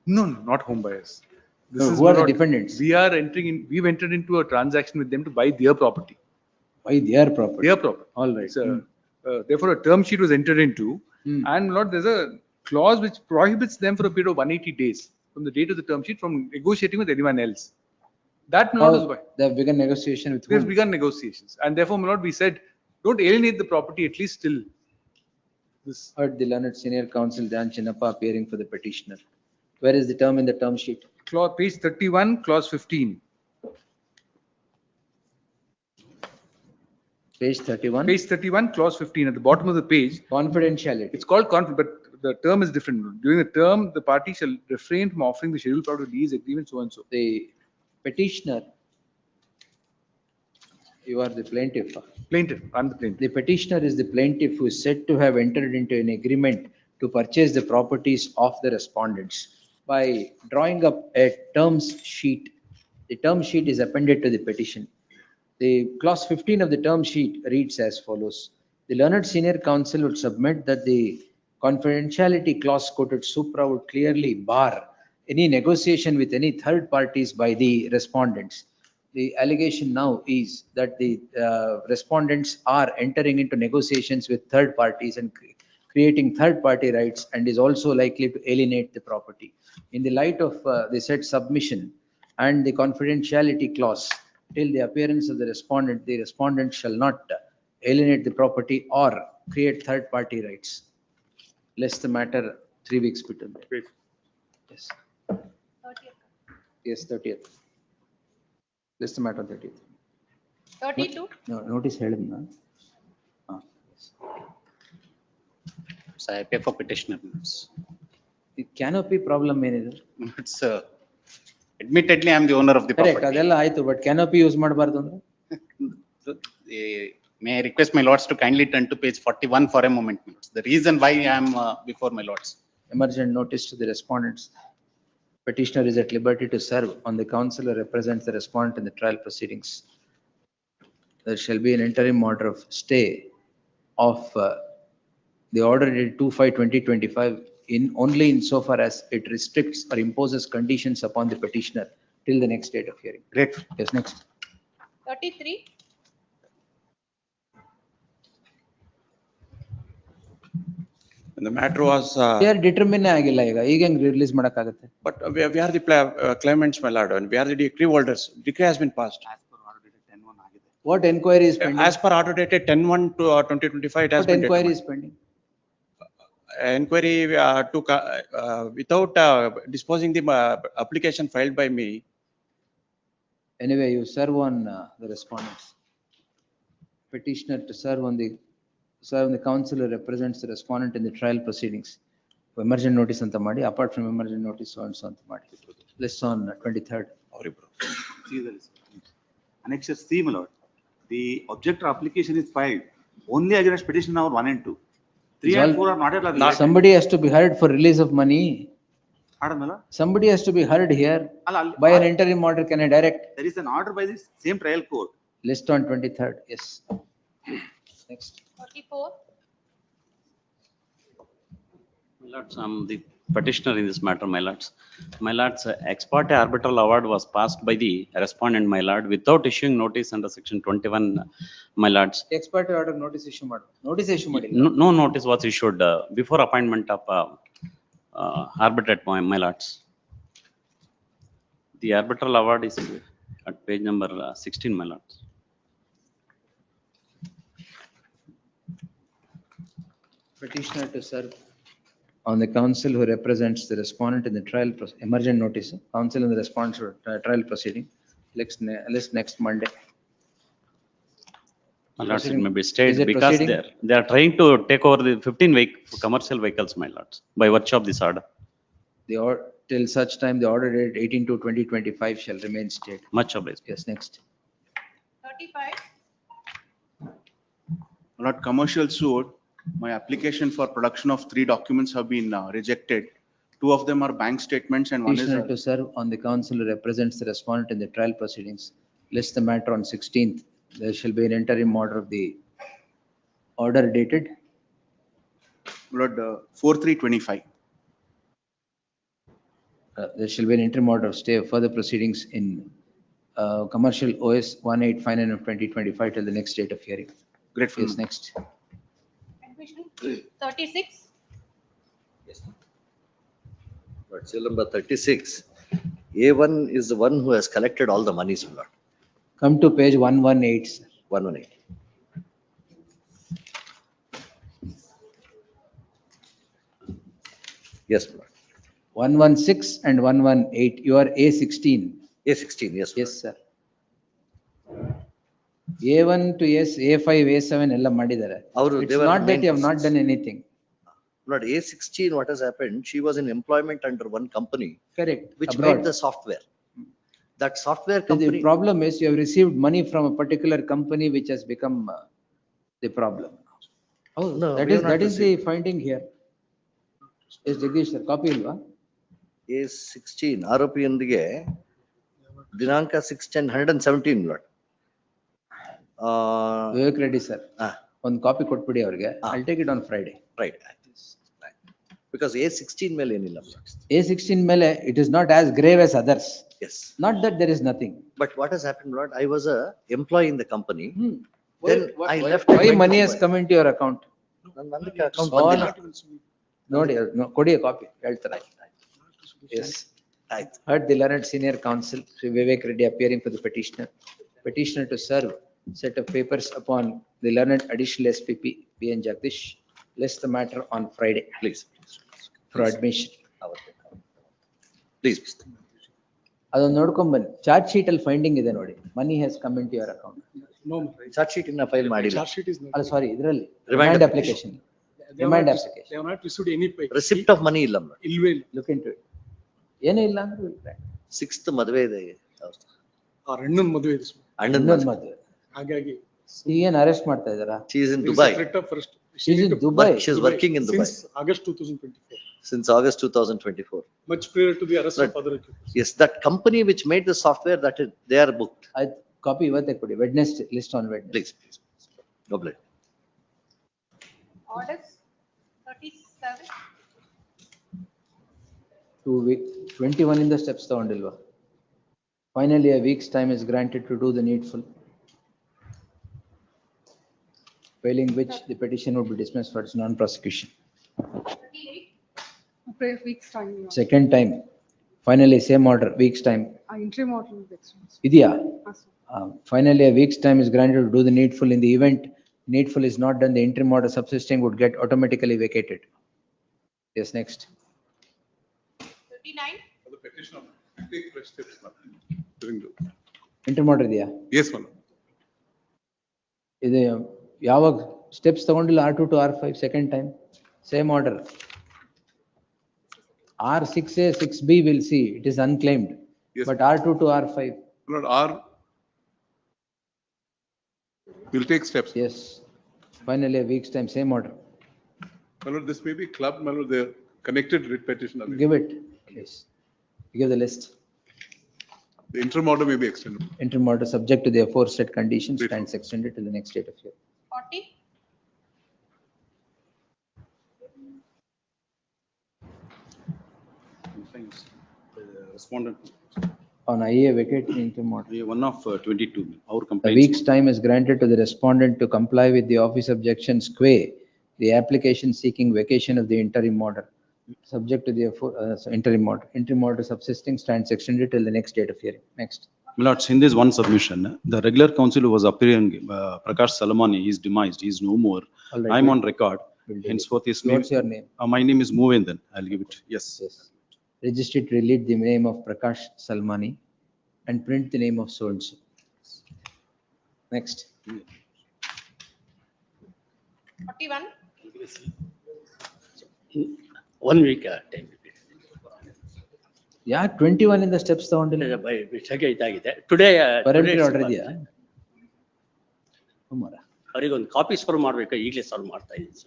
Speaker 11: No, no, not home buyers. This
Speaker 2: No,
Speaker 11: is
Speaker 2: who are the
Speaker 11: not-
Speaker 2: defendants?
Speaker 11: We are entering in, we've entered into a transaction with them to buy their property.
Speaker 2: Why their property?
Speaker 11: Their property.
Speaker 2: All right.
Speaker 11: It's a, therefore, a term sheet was entered into,
Speaker 2: Hmm.
Speaker 11: and Lord, there's a clause which prohibits them for a period of 180 days from the date of the term sheet from negotiating with anyone else. That, my Lord, is why
Speaker 2: They have begun negotiation with
Speaker 11: we've
Speaker 2: whom?
Speaker 11: begun negotiations, and therefore, my Lord, we said, don't alienate the property at least till this.
Speaker 2: Heard the learned senior counsel Dan Chinnappa appearing for the petitioner. Where is the term in the term sheet?
Speaker 11: Clause, page 31, clause 15.
Speaker 2: Page 31.
Speaker 11: Page 31, clause 15, at the bottom of the page.
Speaker 2: Confidentiality.
Speaker 11: It's called conflict, but the term is different. During the term, the party shall refrain from offering the scheduled product lease agreement, so and so.
Speaker 2: The petitioner, you are the plaintiff.
Speaker 11: Plaintiff, I'm the plaintiff.
Speaker 2: The petitioner is the plaintiff who is said to have entered into an agreement to purchase the properties of the respondents. By drawing up a terms sheet, the term sheet is appended to the petition. The clause 15 of the term sheet reads as follows. The learned senior counsel would submit that the confidentiality clause quoted supra would clearly bar any negotiation with any third parties by the respondents. The allegation now is that the respondents are entering into negotiations with third parties and creating third party rights, and is also likely to alienate the property. In the light of the said submission and the confidentiality clause, till the appearance of the respondent shall not alienate the property or create third party rights. Lest the matter 3 weeks be delayed.
Speaker 11: Wait.
Speaker 2: Yes,
Speaker 4: 30th.
Speaker 2: yes, 30th. List the matter 30th.
Speaker 4: 32.
Speaker 2: No, notice ಹೇಳಿದ್ನ?
Speaker 12: So I pay for petitioner minutes.
Speaker 2: The canopy problem ಏನಿದೆ?
Speaker 12: It's admittedly, I'm the owner of the
Speaker 2: Correct,
Speaker 12: property.
Speaker 2: ಅದೆಲ್ಲ ಆಯ್ತು, but canopy use ಮಾಡಬಾರ್ದು ಅಂದ್ರೆ?
Speaker 12: So, may I request my lords to kindly turn to page 41 for a moment. My lords. The reason why I am before my lords.
Speaker 2: Emergent notice to the respondents. Petitioner is at liberty to serve on the counsel who represents the respondent in the trial proceedings. There shall be an interim order of stay of the order dated 2/5/2025 in only insofar as it restricts or imposes conditions upon the petitioner till the next date of hearing.
Speaker 12: Great.
Speaker 2: Yes, next.
Speaker 4: 33.
Speaker 13: The matter was,
Speaker 2: Here determine ಆಗಿಲ್ಲ ಈಗ, ಈಗ ಹೆಂಗ್ release ಮಾಡಕ್ಕಾಗತ್ತೆ?
Speaker 13: but we are the claimants, my lord, and we are the decree holders. Decree has been passed.
Speaker 2: What enquiry is pending?
Speaker 13: As per order dated 10/1 to 2025, it has
Speaker 2: What
Speaker 13: been
Speaker 2: enquiry is
Speaker 13: determined.
Speaker 2: pending?
Speaker 13: Inquiry without disposing the application filed by me.
Speaker 2: Anyway, you serve on the respondents. Petitioner to serve on the counsel who represents the respondent in the trial proceedings. Emergent notice anta ಮಾಡಿ, apart from emergent notice, so and so anta ಮಾಡಿ. List on 23rd.
Speaker 14: See the list. Annexure C, my lord. The objector application is filed only against petition number 1 and 2. 3 and 4 are not yet related.
Speaker 2: Somebody has to be heard for release of money.
Speaker 14: Pardon, my lord?
Speaker 2: Somebody has to be heard here. By an interim order, can I direct?
Speaker 14: There is an order by the same trial court.
Speaker 2: List on 23rd, yes. Next.
Speaker 4: 34.
Speaker 12: My lords, I'm the petitioner in this matter, my lords. My lords, ex parte arbitral award was passed by the respondent, my lord, without issuing notice under section 21, my lords.
Speaker 2: Ex parte order notice issue ಮಾಡು. Notice issue ಮಾಡಿ.
Speaker 12: No notice was issued before appointment of arbitrate, my lords. The arbitral award is at page number 16, my lords.
Speaker 2: Petitioner to serve on the counsel who represents the respondent in the trial, emergent notice, counsel and the respondent for trial proceeding. List next Monday.
Speaker 12: My lords, it
Speaker 2: Proceeding-
Speaker 12: may be
Speaker 2: is
Speaker 12: stayed
Speaker 2: it
Speaker 12: because
Speaker 2: proceeding?
Speaker 12: they are trying to take over the 15 commercial vehicles, my lords, by virtue of this order.
Speaker 2: Till such time, the order dated 18/2/2025 shall remain stayed.
Speaker 12: Much obliged.
Speaker 2: Yes, next.
Speaker 4: 35.
Speaker 15: Lord, commercial suit, my application for production of 3 documents have been rejected. 2 of them are bank statements and one is.
Speaker 2: Petitioner to serve on the counsel who represents the respondent in the trial proceedings. List the matter on 16th. There shall be an interim order of the Order dated
Speaker 15: Lord, 4/3/25.
Speaker 2: There shall be an interim order of stay of further proceedings in commercial OS 1859 of 2025 till the next date of hearing.
Speaker 15: Grateful.
Speaker 2: Yes, next.
Speaker 4: Admission 36.
Speaker 16: But seal number 36, A1 is the one who has collected all the monies, my lord.
Speaker 2: Come to page 118, sir.
Speaker 16: 118. Yes, my lord.
Speaker 2: 116 and 118, you are A16.
Speaker 16: A16, yes.
Speaker 2: Yes, sir. A1 to S, A5, A7 ಎಲ್ಲ ಮಾಡಿದ್ದಾರೆ.
Speaker 16: ಅವರು
Speaker 2: It's
Speaker 16: they were
Speaker 2: not that you have
Speaker 16: main-
Speaker 2: not done anything.
Speaker 16: Lord, A16, what has happened? She was in employment under one company
Speaker 2: Correct.
Speaker 16: which
Speaker 2: Abroad.
Speaker 16: made the software. That software
Speaker 2: The
Speaker 16: company,
Speaker 2: problem is you have received money from a particular company which has become the problem. Oh,
Speaker 16: No,
Speaker 2: that
Speaker 16: we
Speaker 2: is,
Speaker 16: have not
Speaker 2: that is the finding here. Yes, Jagdish sir, copy ilva?
Speaker 16: A16 ಆರೋಪಿಯೊಂದಿಗೆ ದಿನಾಂಕ 6/10/117 lord.
Speaker 2: Vivek Reddy sir, ಒಂದು copy ಕೊಟ್ಬಿಡಿ ಅವ್ರಿಗೆ. I'll take it on Friday.
Speaker 16: Right. Because A16 ಮೇಲೆ ಏನಿಲ್ಲ.
Speaker 2: A16 ಮೇಲೆ it is not as grave as others.
Speaker 16: Yes.
Speaker 2: Not that there is nothing.
Speaker 16: But what has happened, Lord? I was a employee in the company.
Speaker 2: Why,
Speaker 16: Then I left.
Speaker 2: why money has come into your account?
Speaker 16: ನಂದಕ್ಕೆ account
Speaker 2: Oh,
Speaker 16: ಬಂದಿಲ್ಲ.
Speaker 2: ನೋಡಿ, ಕೊಡಿ copy ಹೇಳ್ತಾರೆ. Yes.
Speaker 16: ಆಯ್ತು.
Speaker 2: Heard the learned senior counsel, Sri Vivek Reddy appearing for the petitioner. Petitioner to serve set of papers upon the learned additional SPP B. N. Jagdish. List the matter on Friday
Speaker 16: Please.
Speaker 2: for admission.
Speaker 16: Please.
Speaker 2: ಅದನ್ನ ನೋಡ್ಕೊಂಡ್ ಬನ್ನಿ. Charge sheet ಅಲ್ಲಿ finding ಇದೆ ನೋಡಿ. Money has come into your account.
Speaker 8: No,
Speaker 16: charge sheet ಇನ್ನ file ಮಾಡಿಲ್ಲ.
Speaker 8: charge sheet is not.
Speaker 2: ಅಲ್ಲ ಸಾರಿ, ಇದರಲ್ಲಿ
Speaker 16: Remand
Speaker 2: remind application.
Speaker 8: They have
Speaker 2: Remand
Speaker 8: not-
Speaker 2: application.
Speaker 8: They have not received any pay.
Speaker 16: Receipt of money ಇಲ್ಲ.
Speaker 8: ಇಲ್ವೇ ಇಲ್ಲ.
Speaker 2: Look into it. ಏನೂ ಇಲ್ಲ ಅಂದ್ರೆ
Speaker 16: 6th ಮದುವೆ ಇದೆ.
Speaker 8: ಅವ್ರ ಅಣ್ಣನ ಮದುವೆ ಇದೆ.
Speaker 16: ಅಣ್ಣನ
Speaker 2: ಇನ್ನೊಂದು ಮದುವೆ.
Speaker 8: ಹಾಗಾಗಿ
Speaker 2: ಈಗೇನ್ ಅರೆಸ್ಟ್ ಮಾಡ್ತಾ ಇದಾರಾ?
Speaker 16: She is in
Speaker 8: there is a
Speaker 16: Dubai.
Speaker 8: threat of arrest.
Speaker 2: She is in Dubai.
Speaker 16: She is working in Dubai
Speaker 8: Since August 2024,
Speaker 16: since August 2024.
Speaker 8: much prior to the arrest
Speaker 16: Right.
Speaker 8: of other accused.
Speaker 16: Yes, that company which made the software, that is, they are booked.
Speaker 2: ಆಯ್ತು, copy ಇವತ್ತೇ ಕೊಡಿ. Wednesday, list on Wednesday.
Speaker 16: Please, please. No blame.
Speaker 4: Orders 37.
Speaker 2: 21 ಇಂದ steps ತಗೊಂಡಿಲ್ವಾ? Finally, a week's time is granted to do the needful. Failing which the petition would be dismissed for its non-prosecution.
Speaker 4: 38.
Speaker 17: week's time. Yeah.
Speaker 2: Second time, finally, same order, week's time.
Speaker 17: Interim order is extended.
Speaker 2: Idea.
Speaker 17: Yes, sir.
Speaker 2: Finally, a week's time is granted to do the needful. In the event needful is not done, the interim order subsisting would get automatically vacated. Yes, next.
Speaker 4: 39.
Speaker 3: For the petitioner, take fresh steps, ma'am. During the-
Speaker 2: Interim order ಇದೆಯಾ?
Speaker 3: Yes, ma'am.
Speaker 2: ಇದು ಯಾವಾಗ steps ತಗೊಂಡಿಲ್ಲ? R2 to R5 second time same order. R6A 6B will see it is unclaimed,
Speaker 3: Yes.
Speaker 2: but R2 to R5
Speaker 3: Lord, we'll take steps.
Speaker 2: yes, finally a week's time, same order.
Speaker 3: My lord, this may be club, my lord, they're connected writ petitioner.
Speaker 2: Give it, yes, give the list.
Speaker 3: The interim order may be extended.
Speaker 2: Interim order subject to the aforesaid conditions
Speaker 3: Great.
Speaker 2: stands extended to the next date of hearing.
Speaker 4: 40.
Speaker 12: Respondent,
Speaker 2: On IA vacating interim order.
Speaker 12: one of 22, our
Speaker 2: A
Speaker 12: complaints.
Speaker 2: week's time is granted to the respondent to comply with the office objections qua the application seeking vacation of the interim order, subject to the interim order. Interim order subsisting stands extended till the next date of hearing. Next.
Speaker 12: My lords, in this one submission, the regular counsel who was appearing, Prakash Salamani, is demised, he is no more.
Speaker 2: All right,
Speaker 12: I am
Speaker 2: we'll-
Speaker 12: on record,
Speaker 2: we'll do it.
Speaker 12: henceforth his name.
Speaker 2: What's your name?
Speaker 12: My name is Movendan, I'll give it, yes.
Speaker 2: Yes. Register to delete the name of Prakash Salmani and print the name of so and so. Next.
Speaker 4: 41.
Speaker 18: 1 week time.
Speaker 2: ಯಾ 21 ಇಂದ steps ತಗೊಂಡಿಲ್ಲ?
Speaker 18: By mistake ಇದಾಗಿದೆ. Today.
Speaker 2: ಪರ್ಮಿಟರಿ order ಇದೆಯಾ?
Speaker 18: ಅವರಿಗೆ ಒಂದು copy serve ಮಾಡ್ಬೇಕು, ಈಗಲೇ serve ಮಾಡ್ತಾ ಇದ್ದೀನಿ.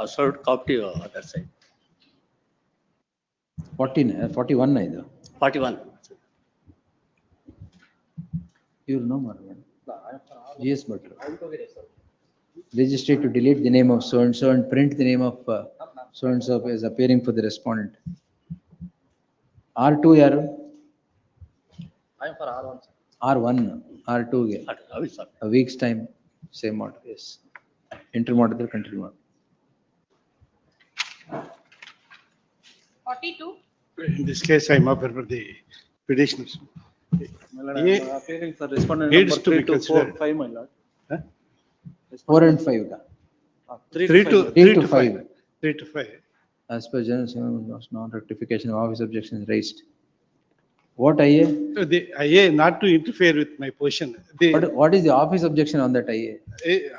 Speaker 18: I've served copy other side.
Speaker 2: 41 ಇದು.
Speaker 18: 41.
Speaker 2: You know, Marwan. GS Butler. Register to delete the name of so and so and print the name of so and so as appearing for the respondent. R2 yaru?
Speaker 18: I am for R1.
Speaker 2: R1, R2 ಗೆ
Speaker 18: Sir.
Speaker 2: a week's time, same order, yes. Enter ಮಾಡಿದ್ರೆ continue ಮಾಡಿ.
Speaker 4: 42.
Speaker 10: In this case, I am up for the petitioners.
Speaker 11: Appearing for respondent
Speaker 10: Needs
Speaker 11: number
Speaker 10: to be
Speaker 11: 3 to 4,
Speaker 10: considered.
Speaker 11: 5, my lord.
Speaker 2: 4 and 5 ga.
Speaker 10: 3 to
Speaker 2: 5.
Speaker 10: 3 to 5.
Speaker 2: As per general was non-rectification of office objections raised. What IA?
Speaker 10: The IA not to interfere with my position. The
Speaker 2: What is the office objection on that IA?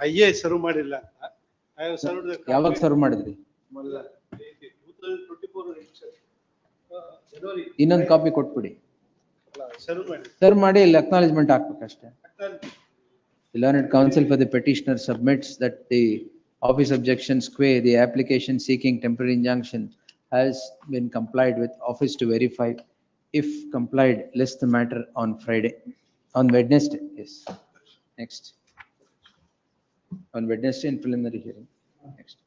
Speaker 10: IA serve ಮಾಡಿಲ್ಲ. I have served the.
Speaker 2: ಯಾವಾಗ serve ಮಾಡಿದ್ರಿ?
Speaker 10: 2024 January.
Speaker 2: ಇನ್ನೊಂದು copy ಕೊಟ್ಬಿಡಿ.
Speaker 10: Serve ಮಾಡಿ.
Speaker 2: Serve ಮಾಡಿ ಇಲ್ಲಿ acknowledgement ಹಾಕ್ಬೇಕಷ್ಟೇ. The learned counsel for the petitioner submits that the office objection sque, the application seeking temporary injunction has been complied with, office to verify. If complied, list the matter on Friday, on Wednesday, yes. Next. On Wednesday in preliminary hearing. Next.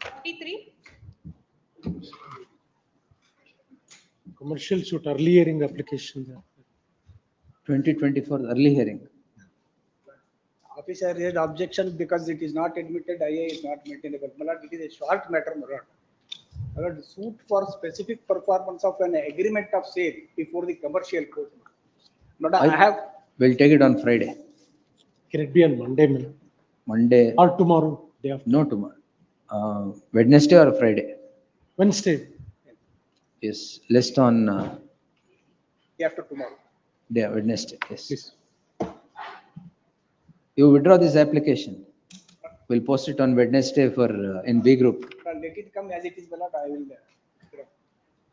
Speaker 4: 43.
Speaker 10: Commercial suit early hearing application.
Speaker 2: 2024 early hearing.
Speaker 19: Officer raised objection because it is not admitted, IA is not maintainable. My lord, it is a short matter, my lord. My lord, suit for specific performance of an agreement of sale before the commercial court. My lord, I have.
Speaker 2: We'll take it on Friday.
Speaker 10: Can it be on Monday, my lord?
Speaker 2: Monday.
Speaker 10: Or tomorrow, day after?
Speaker 2: No, tomorrow. Wednesday or Friday?
Speaker 10: Wednesday.
Speaker 2: Yes, list on
Speaker 19: Day after tomorrow.
Speaker 2: day, Wednesday, yes.
Speaker 10: Yes.
Speaker 2: You withdraw this application. We'll post it on Wednesday for in B group.
Speaker 19: Let it come as it is, my lord, I will.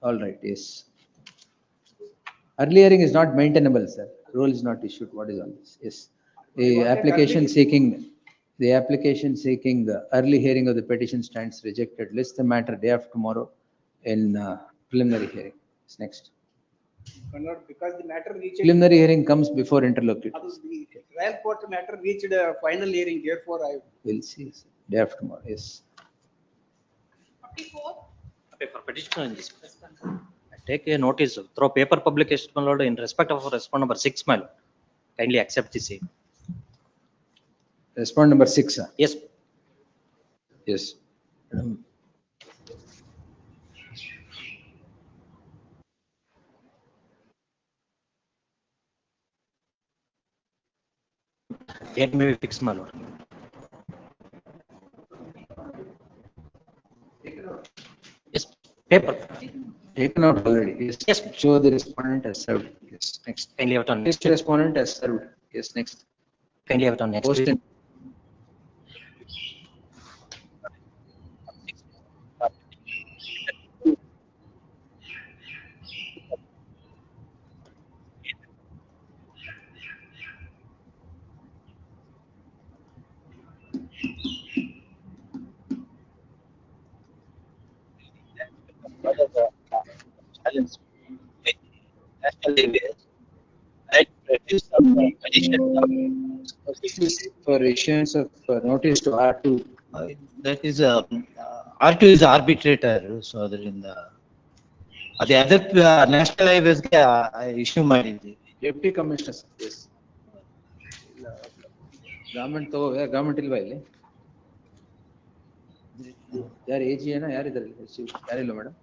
Speaker 2: All right, yes. Early hearing is not maintainable, sir. Rule is not issued. What is all this? Yes. The application seeking the early hearing of the petition stands rejected. List the matter day after tomorrow in preliminary hearing. Next.
Speaker 19: My lord, because the matter reached.
Speaker 2: Preliminary hearing comes before interlocutor.
Speaker 19: The trial court matter reached a final hearing, therefore I.
Speaker 2: We'll see. Day after tomorrow, yes.
Speaker 4: 44.
Speaker 18: Okay, for petitioner in this. I take a notice through paper publication, my lord, in respect of respondent number 6, my lord. Kindly accept the same.
Speaker 2: Respond number 6.
Speaker 18: Yes.
Speaker 2: Yes.
Speaker 18: Date may be fixed, my lord. Yes, paper.
Speaker 2: Taken out already. Yes.
Speaker 18: Yes.
Speaker 2: Show the respondent has served. Yes. Next.
Speaker 18: Kindly have it on
Speaker 2: This
Speaker 18: next.
Speaker 2: respondent has served. Yes. Next.
Speaker 18: Kindly have it on next.
Speaker 2: Post in. For issuance of notice to R2.
Speaker 20: That is, R2 is arbitrator, so ಅದರಿಂದ ಅದೇ ಅದಕ್ಕೆ national ಹೈವೇಸ್ಗೆ issue ಮಾಡಿದ್ವಿ.
Speaker 2: Deputy commissioner. S. Government ಇಲ್ವಾ ಇಲ್ಲಿ? ಯಾರು AG ಏನೋ ಯಾರಿದ್ದಾರೆ? ಯಾರಿಲ್ಲ ಮೇಡಮ್?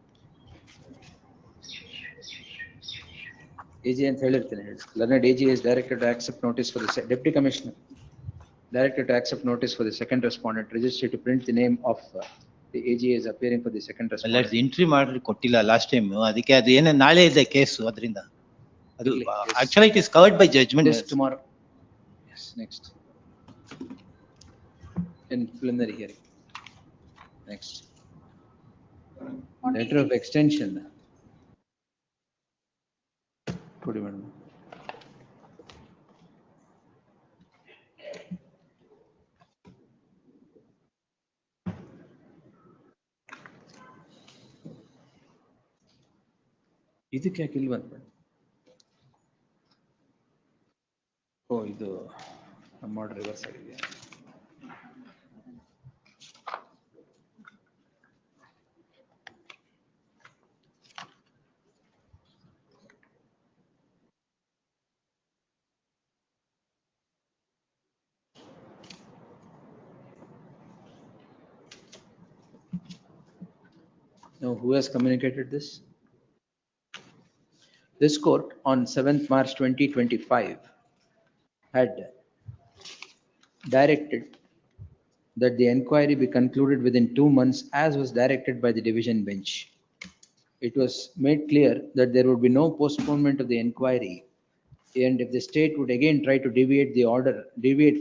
Speaker 2: AG ಅಂತ ಹೇಳಿರ್ತೀನಿ. Learned AG is directed to accept notice for the deputy commissioner. Directed to accept notice for the second respondent. Registered to print the name of the AG is appearing for the second respondent.
Speaker 20: Entry ಮಾಡಿ ಕೊಟ್ಟಿಲ್ಲ last time, ಅದಕ್ಕೆ ಅದು ಏನೇ ನಾಳೆ ಇದೆ case, ಅದರಿಂದ ಅದು actually it is covered by judgment.
Speaker 2: Yes, tomorrow. Yes, next. In preliminary hearing. Next. Letter of extension. ಕೊಡಿ ಮೇಡಮ್. ಇದಕ್ಕೆ ಯಾಕೆ ಇಲ್ಲಿ ಬಂದ್ಬಿಡ? ಓ ಇದು ನಮ್ಮ ರಿವರ್ಸ್ ಆಗಿದೆ. Now, who has communicated this? This court on 7th March 2025 had directed that the inquiry be concluded within 2 months as was directed by the division bench. It was made clear that there would be no postponement of the inquiry, and if the state would again try to deviate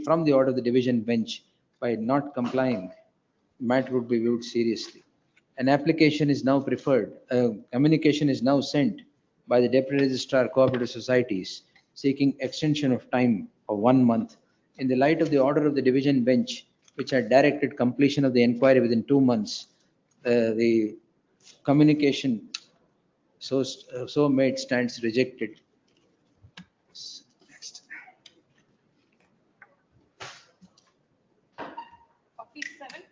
Speaker 2: from the order of the division bench by not complying, matter would be viewed seriously. An application is now preferred, communication is now sent by the Deputy Registrar Cooperative Societies seeking extension of time of 1 month. In the light of the order of the division bench, which had directed completion of the inquiry within 2 months, the communication so made stands rejected. Next.
Speaker 4: 47.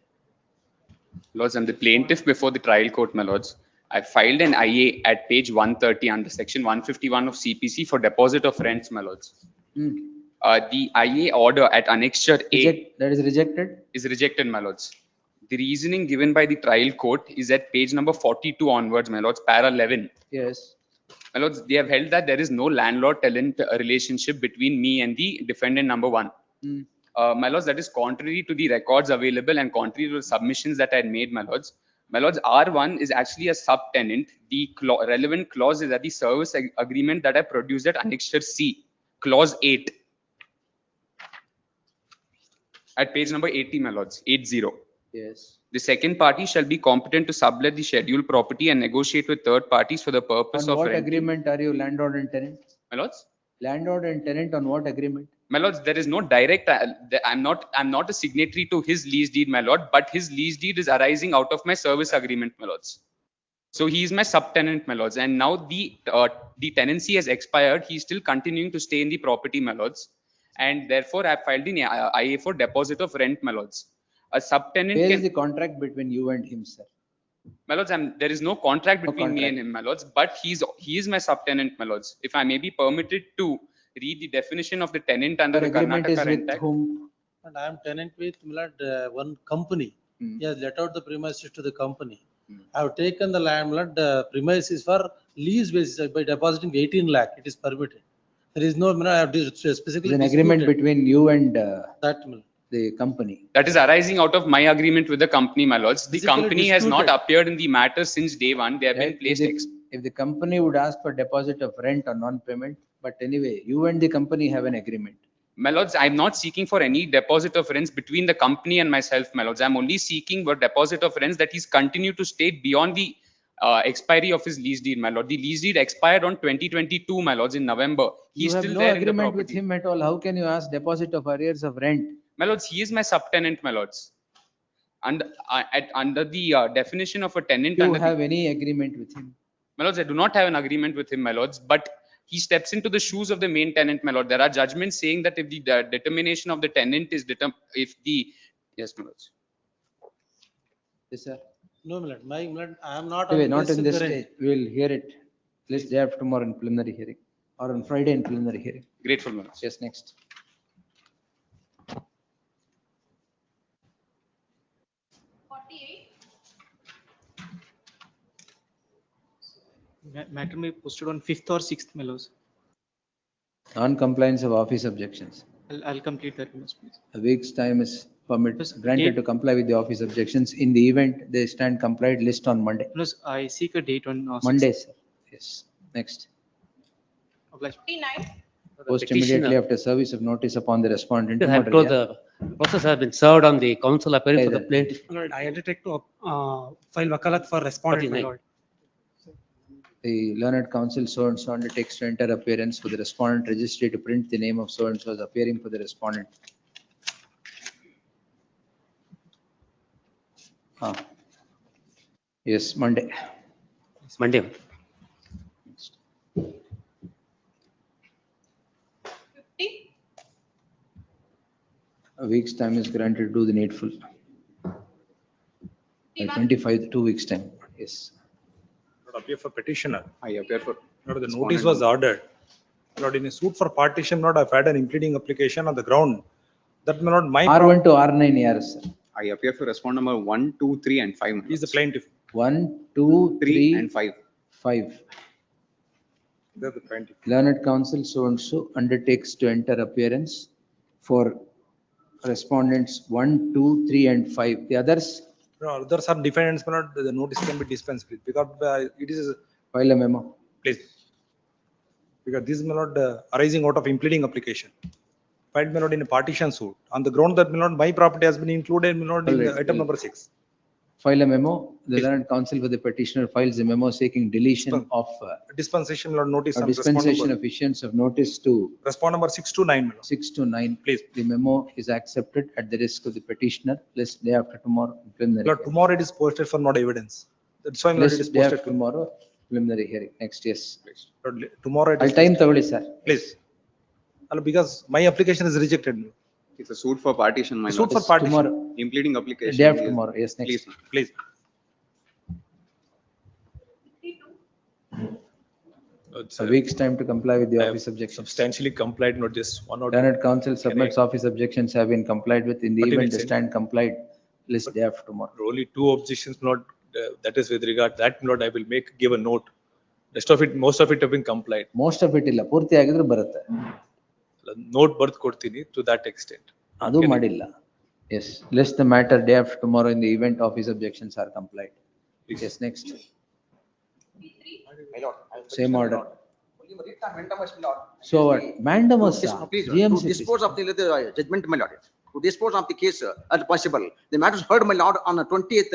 Speaker 5: Lords, I'm the plaintiff before the trial court, my lords. I filed an IA at page 130 under section 151 of CPC for deposit of rents, my lords. The IA order at annexure A
Speaker 2: That is rejected?
Speaker 5: is rejected, my lords. The reasoning given by the trial court is at page number 42 onwards, my lords, para 11.
Speaker 2: Yes.
Speaker 5: My lords, they have held that there is no landlord-tenant relationship between me and the defendant number 1. My lords, that is contrary to the records available and contrary to the submissions that I had made, my lords. My lords, R1 is actually a subtenant. The relevant clause is at the service agreement that I produced at annexure C, clause 8. At page number 80, my lords, 80.
Speaker 2: Yes.
Speaker 5: The second party shall be competent to sublet the scheduled property and negotiate with third parties for the purpose
Speaker 2: On
Speaker 5: of
Speaker 2: what
Speaker 5: renting.
Speaker 2: agreement are you landlord and tenant?
Speaker 5: My lords?
Speaker 2: Landlord and tenant on what agreement?
Speaker 5: My lords, there is no direct, I'm not a signatory to his lease deed, my lord, but his lease deed is arising out of my service agreement, my lords. So he is my subtenant, my lords, and now the tenancy has expired. He is still continuing to stay in the property, my lords, and therefore I have filed in IA for deposit of rent, my lords. A subtenant
Speaker 2: Where
Speaker 5: can,
Speaker 2: is the contract between you and him, sir?
Speaker 5: my lords, there is no contract between me
Speaker 2: contract.
Speaker 5: and him, my lords, but he is my subtenant, my lords. If I may be permitted to read the definition of the tenant under
Speaker 2: Your
Speaker 5: the
Speaker 2: agreement
Speaker 5: Karnataka
Speaker 2: is
Speaker 5: Rent
Speaker 2: with
Speaker 5: Act.
Speaker 2: whom?
Speaker 21: And I am tenant with one company. He has let out the premises to the company. I have taken the landlord premises for lease basis by depositing 18 lakh. It is permitted. There is no, I have specifically
Speaker 2: There's an agreement
Speaker 21: disputed
Speaker 2: between you and
Speaker 21: that.
Speaker 2: the company.
Speaker 5: That is arising out of my agreement with the company, my lords. The
Speaker 21: Physically
Speaker 5: company has not
Speaker 21: disputed.
Speaker 5: appeared in the matter since day one. They have been
Speaker 2: Right?
Speaker 5: placed.
Speaker 2: If the company would ask for deposit of rent or non-payment, but anyway, you and the company have an agreement.
Speaker 5: My lords, I'm not seeking for any deposit of rents between the company and myself, my lords. I'm only seeking for deposit of rents that he's continued to stay beyond the expiry of his lease deed, my lord. The lease deed expired on 2022, my lords, in November.
Speaker 2: You
Speaker 5: He's
Speaker 2: have
Speaker 5: still
Speaker 2: no
Speaker 5: there in the
Speaker 2: agreement with
Speaker 5: property.
Speaker 2: him at all. How can you ask deposit of arrears of rent?
Speaker 5: My lords, he is my subtenant, my lords. And under the definition of a tenant,
Speaker 2: Do you
Speaker 5: under the-
Speaker 2: have any agreement with him?
Speaker 5: My lords, I do not have an agreement with him, my lords, but he steps into the shoes of the main tenant, my lord. There are judgments saying that if the determination of the tenant is yes, my lords.
Speaker 2: Yes, sir.
Speaker 21: No, my lord, I am not.
Speaker 2: Anyway,
Speaker 21: on
Speaker 2: not in this
Speaker 21: parent.
Speaker 2: stage. We will hear it. Let's day after tomorrow in preliminary hearing or on Friday in preliminary hearing.
Speaker 5: Grateful, my lords.
Speaker 2: Yes, next.
Speaker 22: Matter may be posted on 5th or 6th, my lords.
Speaker 2: Non-compliance of office objections.
Speaker 22: I'll complete that, please.
Speaker 2: A week's time is granted
Speaker 22: date-
Speaker 2: to comply with the office objections. In the event they stand complied, list on Monday.
Speaker 22: Plus, I seek a date on.
Speaker 2: Monday, sir. Yes. Next.
Speaker 22: Obliged.
Speaker 4: 49.
Speaker 2: Post immediately after service of notice upon the respondent.
Speaker 23: Have to the process has been served on the counsel appearing for the
Speaker 2: Either.
Speaker 23: plaintiff.
Speaker 24: Lord, I undertake to file wakalat for respondent, my
Speaker 23: 49.
Speaker 24: lord.
Speaker 2: The learned counsel so and so undertakes to enter appearance for the respondent registry to print the name of so and so as appearing for the respondent. Yes, Monday.
Speaker 23: Monday.
Speaker 4: 50.
Speaker 2: A week's time is granted to do the needful. 25, 2 weeks' time, yes.
Speaker 1: Lord, appear for petitioner.
Speaker 6: I appear for.
Speaker 1: Lord, the
Speaker 6: respondent
Speaker 1: notice was ordered. Lord, in a suit for partition, Lord, I've had an impleading application on the ground. That may not my.
Speaker 2: R1 to R9 years, sir.
Speaker 6: I appear for respond number 1, 2, 3 and 5.
Speaker 1: He is the plaintiff.
Speaker 2: 1, 2,
Speaker 6: 3
Speaker 2: 3
Speaker 6: and 5.
Speaker 2: 5.
Speaker 1: They're the plaintiff.
Speaker 2: Learned counsel so and so undertakes to enter appearance for respondents 1, 2, 3 and 5. The others,
Speaker 1: No, others are defendants, my Lord, the notice can be dispensed with because it is,
Speaker 2: file a memo.
Speaker 1: please. Because this is my Lord arising out of impleading application. Filed my Lord in a partition suit on the ground that my Lord my property has been included my Lord in the
Speaker 2: Alright,
Speaker 1: item
Speaker 2: well-
Speaker 1: number 6.
Speaker 2: File a memo. The learned counsel for the petitioner files a memo seeking deletion of
Speaker 1: Dispensation Lord notice
Speaker 2: or
Speaker 1: on respond
Speaker 2: dispensation
Speaker 1: number,
Speaker 2: of issuance of notice to
Speaker 1: respond number 6 to 9, my Lord.
Speaker 2: 6 to 9.
Speaker 1: Please.
Speaker 2: The memo is accepted at the risk of the petitioner. List day after tomorrow. Preliminary
Speaker 1: Lord,
Speaker 2: hearing.
Speaker 1: tomorrow it is posted for not evidence. That's why my Lord it is
Speaker 2: List day
Speaker 1: posted.
Speaker 2: after tomorrow. Preliminary hearing. Next, yes.
Speaker 1: Lord, tomorrow it
Speaker 2: I'll
Speaker 1: is.
Speaker 2: time tagoli, sir.
Speaker 1: Please. Because my application is rejected.
Speaker 6: It's a suit for partition, my
Speaker 1: Suit
Speaker 6: lord.
Speaker 1: for partition.
Speaker 2: Tomorrow.
Speaker 6: Impleading application.
Speaker 2: Day after
Speaker 6: is-
Speaker 2: tomorrow. Yes, next.
Speaker 6: Please.
Speaker 1: Please.
Speaker 2: A week's time to comply with the office objections.
Speaker 1: Substantially complied, not just one or two.
Speaker 2: Learned counsel submits office objections have been complied with. In the
Speaker 1: 30
Speaker 2: event the
Speaker 1: minutes,
Speaker 2: stand complied, list day after tomorrow.
Speaker 1: Only two objections, not, that is with regard, that not I will give a note. Rest of it, most of it have been complied.
Speaker 2: Most of it ಇಲ್ಲ ಪೂರ್ತಿ ಆಗಿದ್ರೆ ಬರುತ್ತೆ.
Speaker 1: Note ಬರ್ದು ಕೊಡ್ತೀನಿ to that extent.
Speaker 2: ಅದು ಮಾಡಿಲ್ಲ. Yes, list the matter day after tomorrow in the event office objections are complied. Yes, next. Same order. So what? Mandamus.
Speaker 7: Please, to dispose of the judgment, my lord, to dispose of the case as possible. The matter is heard, my lord, on the 20th,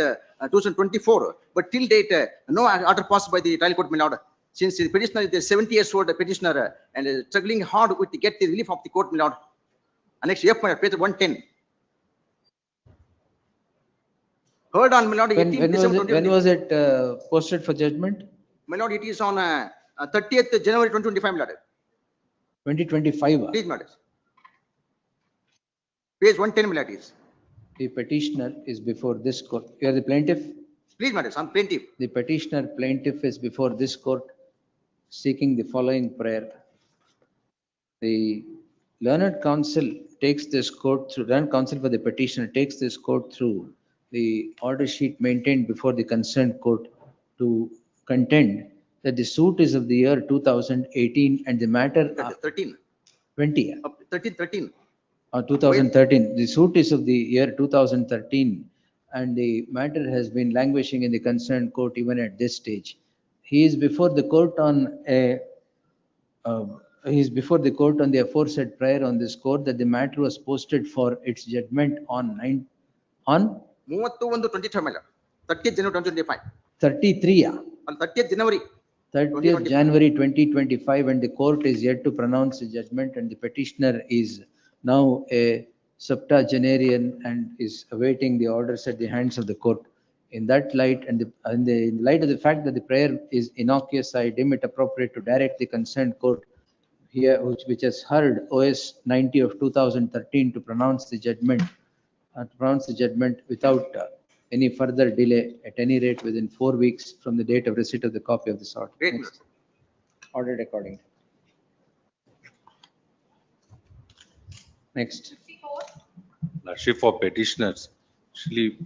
Speaker 7: 2024, but till date, no order passed by the trial court, my lord. Since the petitioner is the 70 years old petitioner and is struggling hard with to get the relief of the court, my lord. Annex F, my lord, page 110. Heard on, my lord, 18 December
Speaker 2: When was it posted for judgment?
Speaker 7: My lord, it is on 30th January 2025, my lord.
Speaker 2: 2025.
Speaker 7: Please, my lord. Page 110, my lord, is.
Speaker 2: The petitioner is before this court. You are the plaintiff?
Speaker 7: Please, my lord, I'm plaintiff.
Speaker 2: The petitioner plaintiff is before this court seeking the following prayer. The learned counsel takes this court through, learned counsel for the petitioner takes this court through the order sheet maintained before the concerned court to contend that the suit is of the year 2018 and the matter
Speaker 7: 13.
Speaker 2: 20.
Speaker 7: 13.
Speaker 2: 2013. The suit is of the year 2013 and the matter has been languishing in the concerned court even at this stage. He is before the court on the aforesaid prayer on this court that the matter was posted for its judgment on
Speaker 7: 31/23, my lord. 30th January 2025.
Speaker 2: 33.
Speaker 7: On 30th January.
Speaker 2: 30th January 2025 and the court is yet to pronounce the judgment and the petitioner is now a septuagenarian and is awaiting the orders at the hands of the court. In that light and in light of the fact that the prayer is innocuous, I deem it appropriate to direct the concerned court here, which has heard OS 90 of 2013 to pronounce the judgment without any further delay, at any rate within 4 weeks from the date of receipt of the copy of this order.
Speaker 7: Great.
Speaker 2: Next. Ordered accordingly. Next.
Speaker 9: Lordship for petitioners, actually,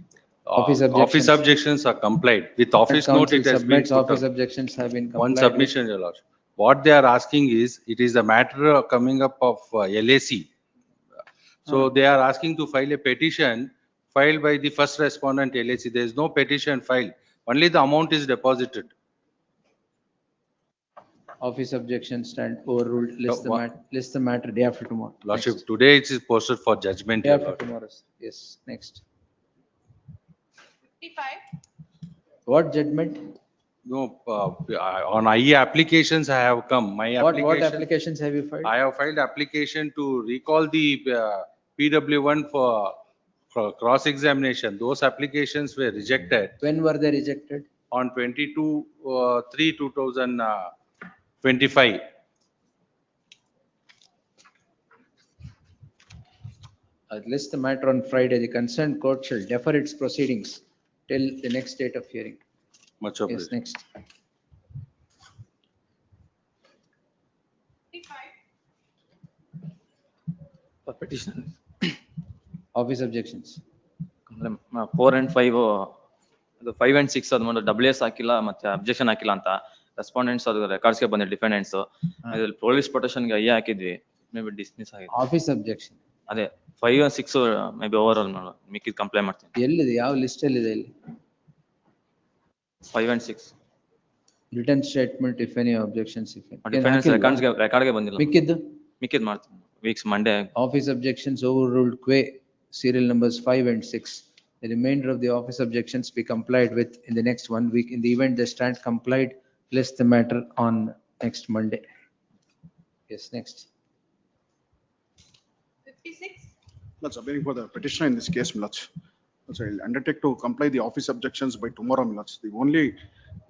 Speaker 2: Office objections.
Speaker 9: are complied. With office
Speaker 2: Counsel
Speaker 9: note, it has been
Speaker 2: submits
Speaker 9: put
Speaker 2: office
Speaker 9: up.
Speaker 2: objections have been
Speaker 9: One
Speaker 2: complied with.
Speaker 9: submission, Your Lordship. What they are asking is, it is a matter coming up of LAC. So they are asking to file a petition filed by the first respondent LAC. There is no petition filed. Only the amount is deposited.
Speaker 2: Office objections stand overruled. List the matter day after tomorrow.
Speaker 9: Lordship,
Speaker 2: Next.
Speaker 9: today it is posted for judgment.
Speaker 2: Day
Speaker 9: Your
Speaker 2: after
Speaker 9: Lord.
Speaker 2: tomorrow. Yes, next.
Speaker 4: 55.
Speaker 2: What judgment?
Speaker 9: No, on IE applications I have come. My
Speaker 2: What
Speaker 9: application,
Speaker 2: applications have you filed?
Speaker 9: I have filed application to recall the PW1 for cross-examination. Those applications were rejected
Speaker 2: When were they rejected?
Speaker 9: on 22/3/2025.
Speaker 2: List the matter on Friday. The concerned court shall defer its proceedings till the next date of hearing.
Speaker 9: Much
Speaker 2: Yes,
Speaker 9: appreciated.
Speaker 2: next.
Speaker 4: 55.
Speaker 22: For petitioner.
Speaker 2: Office objections.
Speaker 8: 4 and 5 ಅದು 5 and 6 ಅದು ಒಂದು WS ಹಾಕಿಲ್ಲ ಮತ್ತೆ objection ಹಾಕಿಲ್ಲ ಅಂತ respondents ಅದು records ಗೆ ಬಂದ ಡಿಫೆಂಡೆಂಟ್ಸ್ ಅದ್ರಲ್ಲಿ ಪೊಲೀಸ್ ಪ್ರೊಟೆಕ್ಷನ್ ಗೆ ಅಯ್ಯ ಹಾಕಿದ್ವಿ ಮೇ ಬಿ ಡಿಸ್ಮಿಸ್ ಆಗಿದೆ.
Speaker 2: Office objection.
Speaker 8: ಅದೇ 5 and 6 may be over all ಮಿಕ್ಕಿದ್ ಕಂಪ್ಲೇಂಟ್ ಮಾಡ್ತೀನಿ.
Speaker 2: ಎಲ್ಲಿದೆ? ಯಾವ ಲಿಸ್ಟ್ ಅಲ್ಲಿ ಇದೆ ಇಲ್ಲಿ?
Speaker 8: 5 and 6
Speaker 2: Written statement if any objections if any.
Speaker 8: Defendants record ಗೆ ಬಂದಿಲ್ಲ.
Speaker 2: ಮಿಕ್ಕಿದ್ದು
Speaker 8: ಮಾಡ್ತೀನಿ weeks Monday.
Speaker 2: Office objections overruled qua serial numbers 5 and 6. The remainder of the office objections be complied with in the next 1 week. In the event they stand complied, list the matter on next Monday. Yes, next.
Speaker 4: 56.
Speaker 13: That's appearing for the petitioner in this case, Milach. So I'll undertake to comply the office objections by tomorrow, Milach. The only,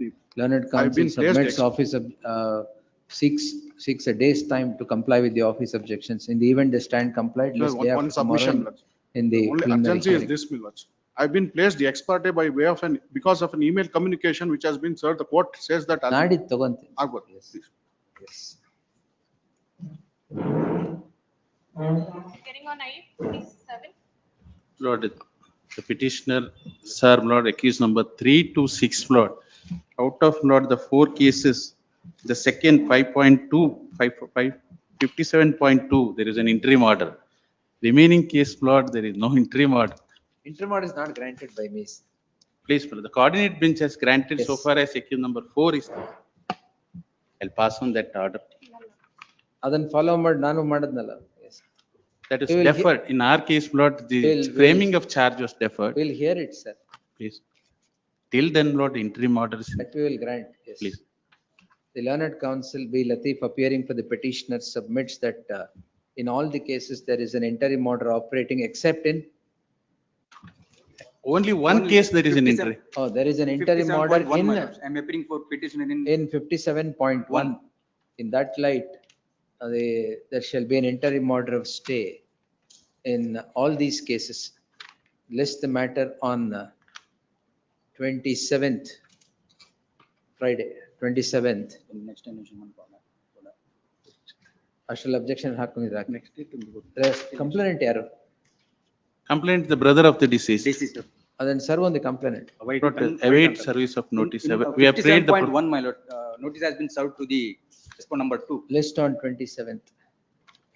Speaker 13: the,
Speaker 2: Learned
Speaker 13: I've
Speaker 2: counsel
Speaker 13: been placed
Speaker 2: submits office of, seeks a day's time to comply with the office objections. In the event they stand complied, list day
Speaker 13: one
Speaker 2: after tomorrow
Speaker 13: submission,
Speaker 2: in-
Speaker 13: Milach.
Speaker 2: in the
Speaker 13: The only
Speaker 2: preliminary
Speaker 13: urgency is
Speaker 2: hearing.
Speaker 13: this, Milach. I've been placed the ex parte by way of because of an email communication which has been served. The court says that.
Speaker 2: ನಾಡಿದ್ದು ತಗೊಂತೀನಿ.
Speaker 13: ಆಗ್ಬೋದು, please.
Speaker 4: Getting on I-57.
Speaker 9: Lord, the petitioner, sir, Lord, accused number 3 to 6, Lord. Out of, Lord, the 4 cases, the second 5.2, 57.2, there is an interim order. Remaining case, Lord, there is no interim order.
Speaker 2: Interim order is not granted by me.
Speaker 9: Please, Lord, the coordinate bench has granted so
Speaker 2: Yes.
Speaker 9: far as accused number 4 is there. I'll pass on that order.
Speaker 2: ಅದನ್ನ follow ಮಾಡಿ ನಾನು ಮಾಡದ್ನಲ್ಲ. Yes.
Speaker 9: That is
Speaker 2: We will hear-
Speaker 9: deferred. In our case, Lord, the
Speaker 2: We'll-
Speaker 9: framing of charge was deferred.
Speaker 2: We'll hear it, sir.
Speaker 9: Please. Till then, Lord, interim orders.
Speaker 2: That we will grant, yes.
Speaker 9: Please.
Speaker 2: The learned counsel B. Latif appearing for the petitioner submits that in all the cases, there is an interim order operating except in,
Speaker 9: Only one case there is an interim.
Speaker 2: oh, there is an interim order
Speaker 6: 57.1,
Speaker 2: in,
Speaker 6: my lords. I'm appearing for petitioner
Speaker 2: in 57.1. In that light, there shall be an interim order of stay in all these cases. List the matter on 27th, Friday, 27th.
Speaker 6: next time you should
Speaker 2: ಅಷ್ಟೆಲ್ಲ objection ಹಾಕೊಂಡಿದ್ರೆ complaint ಯಾರು?
Speaker 9: Complaint, the brother of the deceased.
Speaker 2: ಅದನ್ನ serve ಒಂದು complaint.
Speaker 9: Await service of notice. We have prayed the.
Speaker 6: 57.1, my lord. Notice has been served to the respondent number 2.
Speaker 2: List on 27th.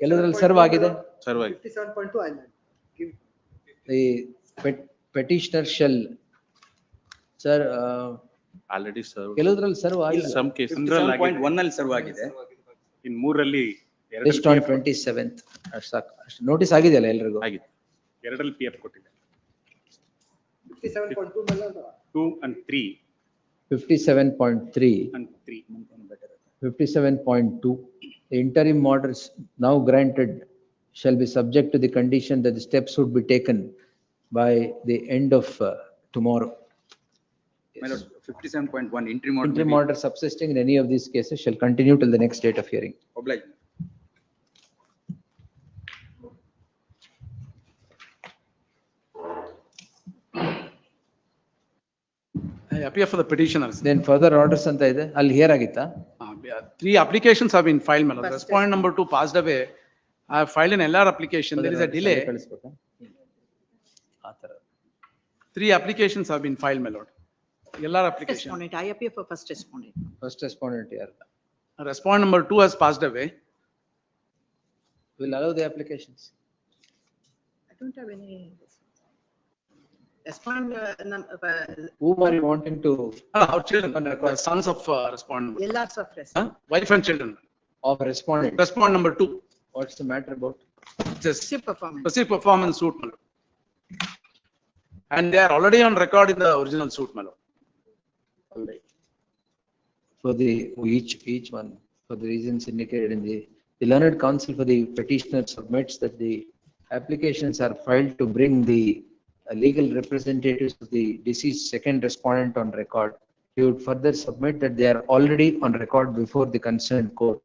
Speaker 2: ಕೆಲವರಲ್ಲಿ serve ಆಗಿದೆ.
Speaker 9: Survive.
Speaker 10: 57.2, I give.
Speaker 2: The petitioner shall, sir,
Speaker 9: Already served.
Speaker 2: ಕೆಲವರಲ್ಲಿ serve ಆಗಿದೆ.
Speaker 9: Some cases.
Speaker 6: 57.1 ಅಲ್ಲಿ serve ಆಗಿದೆ.
Speaker 9: In ಮೂರಲ್ಲಿ.
Speaker 2: List on 27th. ಅಷ್ಟು ಸಾಕು. ಅಷ್ಟು ನೋಟಿಸ್ ಆಗಿದೆಯಲ್ಲ ಎಲ್ರಿಗೂ?
Speaker 9: ಆಗಿದೆ. ಎರಡರಲ್ಲಿ PF ಕೊಟ್ಟಿದೆ.
Speaker 10: 57.2, my lord.
Speaker 9: 2 and 3
Speaker 2: 57.3.
Speaker 9: and 3.
Speaker 2: 57.2. The interim orders now granted shall be subject to the condition that the steps would be taken by the end of tomorrow.
Speaker 6: My lord, 57.1 interim order.
Speaker 2: Interim order subsisting in any of these cases shall continue till the next date of hearing.
Speaker 6: Oblige.
Speaker 14: I appear for the petitioners.
Speaker 2: Then further orders ಅಂತ ಇದೆ, ಅಲ್ಲಿ hear ಆಗಿತ್ತಾ?
Speaker 14: 3 applications have been filed, my lord. Respondent number 2 passed away. I have filed an LR application. There is a delay.
Speaker 2: ಕಳಿಸ್ಬೇಕಾ? ಆ ಥರ.
Speaker 14: 3 applications have been filed, my lord. LR application.
Speaker 17: Respondent, I appear for first respondent.
Speaker 2: First respondent ಯಾರು?
Speaker 14: Respondent number 2 has passed away.
Speaker 2: Will allow the applications.
Speaker 17: I don't have any. Respondent,
Speaker 2: Whom are you wanting to?
Speaker 14: Our children, the sons of respondent.
Speaker 17: LRs of respondent.
Speaker 14: Wife and children.
Speaker 2: Of respondent.
Speaker 14: Respondent number 2.
Speaker 2: What's the matter about?
Speaker 14: Just
Speaker 17: Passive performance.
Speaker 14: passive performance suit, my lord. And they are already on record in the original suit, my lord.
Speaker 2: For the, each one, for the reasons indicated in the learned counsel for the petitioner submits that the applications are filed to bring the legal representatives of the deceased second respondent on record. He would further submit that they are already on record before the concerned court.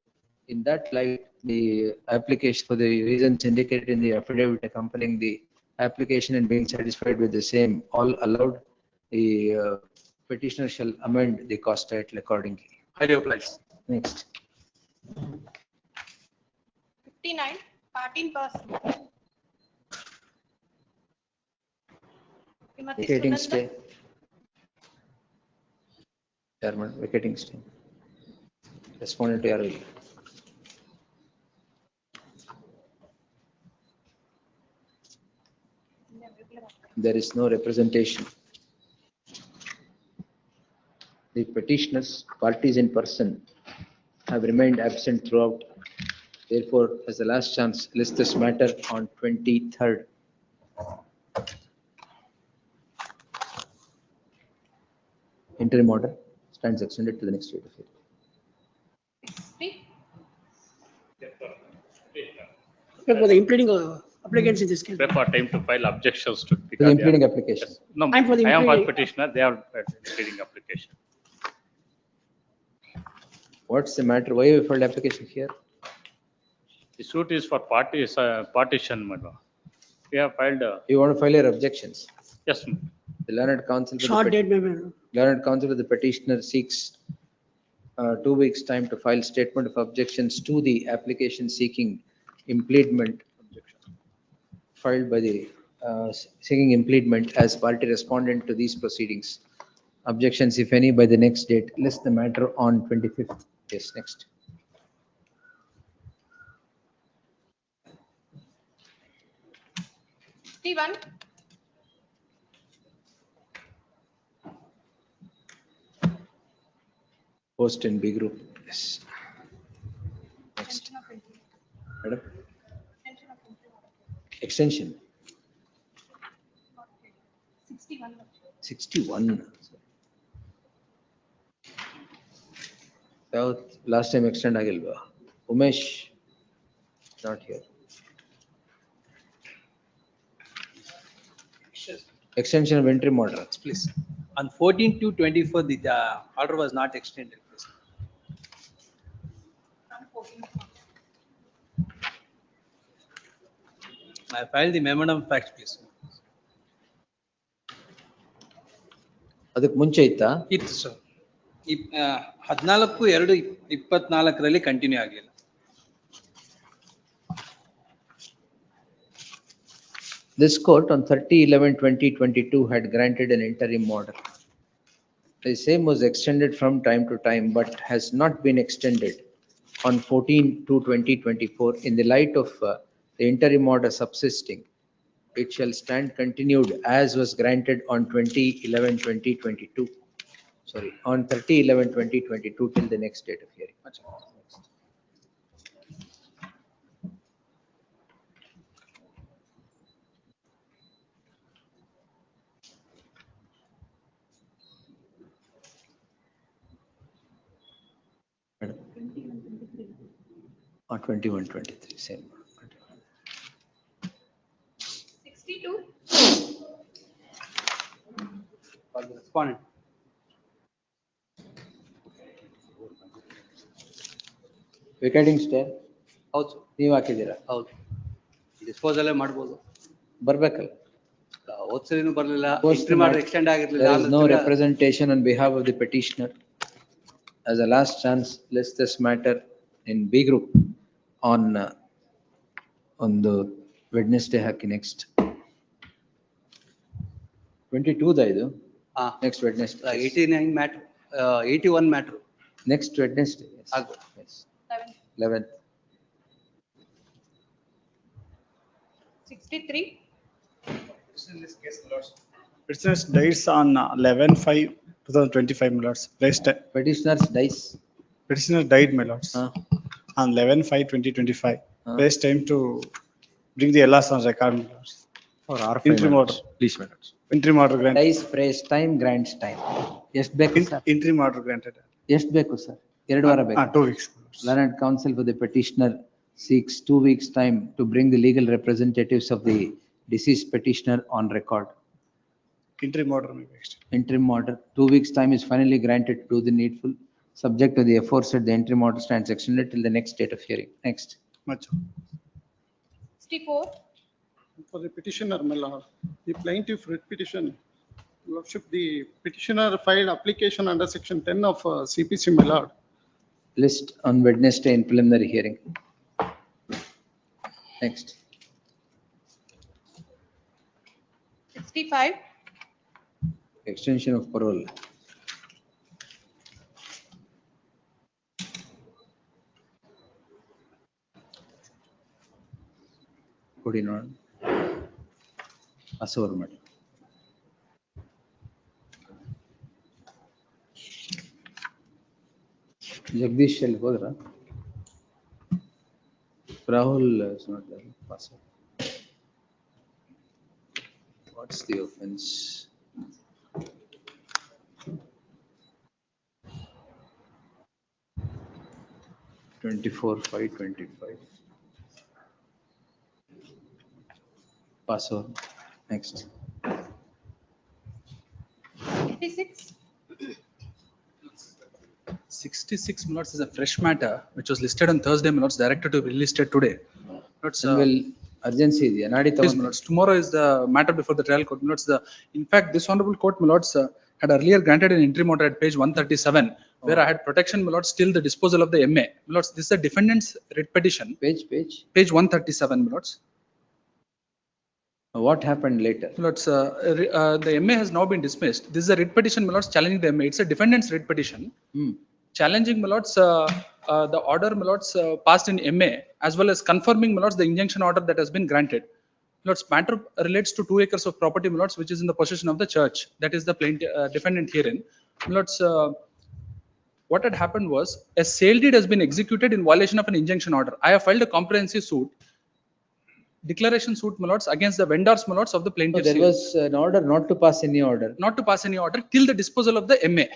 Speaker 2: In that light, the application for the reasons indicated in the affidavit accompanying the application and being satisfied with the same, all allowed, the petitioner shall amend the cost title accordingly.
Speaker 14: Highly obliged.
Speaker 2: Next.
Speaker 4: 59, party in person. Srimati
Speaker 2: Vacating
Speaker 4: Sunanda.
Speaker 2: stay. Chairman, vacating stay. Respondent to RL. There is no representation. The petitioners, parties in person, have remained absent throughout. Therefore, as the last chance, list this matter on 23rd. Interim order stands extended to the next date of hearing.
Speaker 4: Speak.
Speaker 3: For the impleading applicants in this case.
Speaker 12: For time to file objections to.
Speaker 2: To the impleading application.
Speaker 12: No,
Speaker 3: I'm for the
Speaker 12: I am for
Speaker 3: impleading-
Speaker 12: petitioner, they are impleading application.
Speaker 2: What's the matter? Why have you filed application here?
Speaker 12: The suit is for partition, madam. We have filed,
Speaker 2: You want to file your objections?
Speaker 12: yes, ma'am.
Speaker 2: The learned counsel. with the
Speaker 3: Short
Speaker 2: pet-
Speaker 3: date, maybe.
Speaker 2: Learned counsel with the petitioner seeks 2 weeks' time to file statement of objections to the application seeking impleadment filed by the seeking impleadment as party respondent to these proceedings. Objections, if any, by the next date. List the matter on 25th. Yes, next.
Speaker 4: T1.
Speaker 2: Post in B group. Yes. Next. Madam, extension 61. Last time extend agilva. Umesh, not here. Extension of interim order.
Speaker 15: Please. On 14 to 24, the order was not extended. Please. I filed the memorandum of facts, please.
Speaker 2: ಅದಕ್ಕೆ ಮುಂಚೆ ಇತ್ತಾ?
Speaker 15: ಇತ್ತು sir. 14/2/24 continue ಆಗಲಿಲ್ಲ.
Speaker 2: This court on 30/11/2022 had granted an interim order. The same was extended from time to time, but has not been extended on 14/2/2024. In the light of the interim order subsisting, it shall stand continued as was granted on 20/11/2022. Sorry, on 30/11/2022 till the next date of hearing. Madam. On 21/23, same.
Speaker 4: 62.
Speaker 15: For the respondent.
Speaker 2: Vacating stay
Speaker 15: ಹೌದು sir.
Speaker 2: ನೀವು ಹಾಕಿದ್ದೀರಾ?
Speaker 15: ಹೌದು. Disposal ಮಾಡ್ಬೋದು.
Speaker 2: ಬರ್ಬೇಕಲ್ಲ.
Speaker 15: ಹೋದ್ಸರಿನೂ ಬರಲಿಲ್ಲ.
Speaker 2: Post
Speaker 15: entry ಮಾಡಿ extend
Speaker 2: There is no
Speaker 15: ಆಗಿರ್ಲಿಲ್ಲ.
Speaker 2: representation on behalf of the petitioner. As a last chance, list this matter in B group on the Wednesday hockey next. 22 da ಇದು? Next Wednesday.
Speaker 15: 89 matter 81 matter.
Speaker 2: Next Wednesday. Yes.
Speaker 15: ಆಗ್ಬೋದು.
Speaker 2: Yes. 11th.
Speaker 4: 63.
Speaker 16: Petitioners dies on 11/5/2025, my lords. Place time.
Speaker 2: Petitioners dies.
Speaker 16: Petitioner died, my lords. On 11/5/2025. Place time to bring the LS on record, my lords.
Speaker 2: For R5.
Speaker 16: Interim order.
Speaker 2: Please, my lords.
Speaker 16: Interim order granted.
Speaker 2: Dies phrase time, grants time. ಎಷ್ಟು ಬೇಕು sir?
Speaker 16: Interim order granted.
Speaker 2: ಎಷ್ಟು ಬೇಕು sir? 2 ವಾರ ಬೇಕು.
Speaker 16: 2 weeks.
Speaker 2: Learned counsel for the petitioner seeks 2 weeks' time to bring the legal representatives of the deceased petitioner on record.
Speaker 16: Interim order may be extended.
Speaker 2: Interim order, 2 weeks' time is finally granted to do the needful. Subject to the aforesaid, the entry order stands extended till the next date of hearing. Next.
Speaker 16: Much.
Speaker 4: 64,
Speaker 11: For the petitioner, my lord, the plaintiff writ petition, lordship, the petitioner filed application under section 10 of CPC, my lord.
Speaker 2: List on Wednesday in preliminary hearing. Next.
Speaker 4: 65,
Speaker 2: Extension of parole. Putting on. Asoverman. Jagdish shall go there. Rahul is not there. Pass it. What's the offense? Twenty-four, 525. Pass on. Next.
Speaker 4: 66,
Speaker 14: 66 minutes is a fresh matter which was listed on Thursday minutes, directed to be listed today. Minutes,
Speaker 2: Well, urgency ಇದೆಯಾ ನಾಡಿ
Speaker 14: please,
Speaker 2: ತಗೊಂಡು
Speaker 14: minutes. Tomorrow is the matter before the trial court. Minutes, in fact, this honorable court, minutes, had earlier granted an interim order at page 137, where I had protection, minutes, till the disposal of the MA. Minutes, this is the defendant's writ petition, page 137, minutes.
Speaker 2: What happened later?
Speaker 14: Minutes, the MA has now been dismissed. This is a writ petition, minutes, challenging the MA. It's a defendant's writ petition. Challenging, minutes, the order, minutes, passed in MA, as well as confirming, minutes, the injunction order that has been granted. Minutes, matter relates to 2 acres of property, minutes, which is in the possession of the church. That is the plaintiff, defendant herein. Minutes, what had happened was a sale deed has been executed in violation of an injunction order. I have filed a comprehensive suit, declaration suit, minutes, against the vendors, minutes, of the
Speaker 2: So
Speaker 14: plaintiff.
Speaker 2: there was an order not to pass any order.
Speaker 14: Not to pass any order till the disposal of the MA.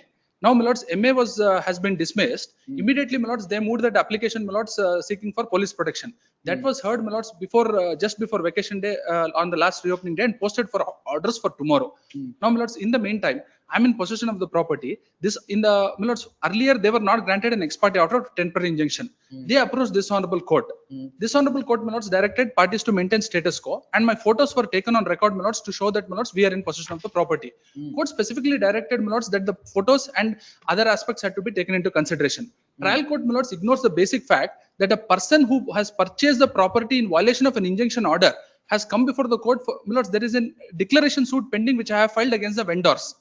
Speaker 14: Now, my lords, MA was, has been dismissed. Immediately, my lords, they moved that application, my lords, seeking for police protection. That was heard, my lords, before, just before vacation day, on the last reopening day, and posted for orders for tomorrow. Now, my lords, in the meantime, I'm in possession of the property. This, in the, my lords, earlier they were not granted an ex parte order of temporary injunction. They approached this honorable court. This honorable court, my lords, directed parties to maintain status quo, and my photos were taken on record, my lords, to show that, my lords, we are in possession of the property. Court specifically directed, my lords, that the photos and other aspects had to be taken into consideration. Trial court, my lords, ignores the basic fact that a person who has purchased the property in violation of an injunction order has come before the court for, my lords, there is a declaration suit pending which I have filed against the vendors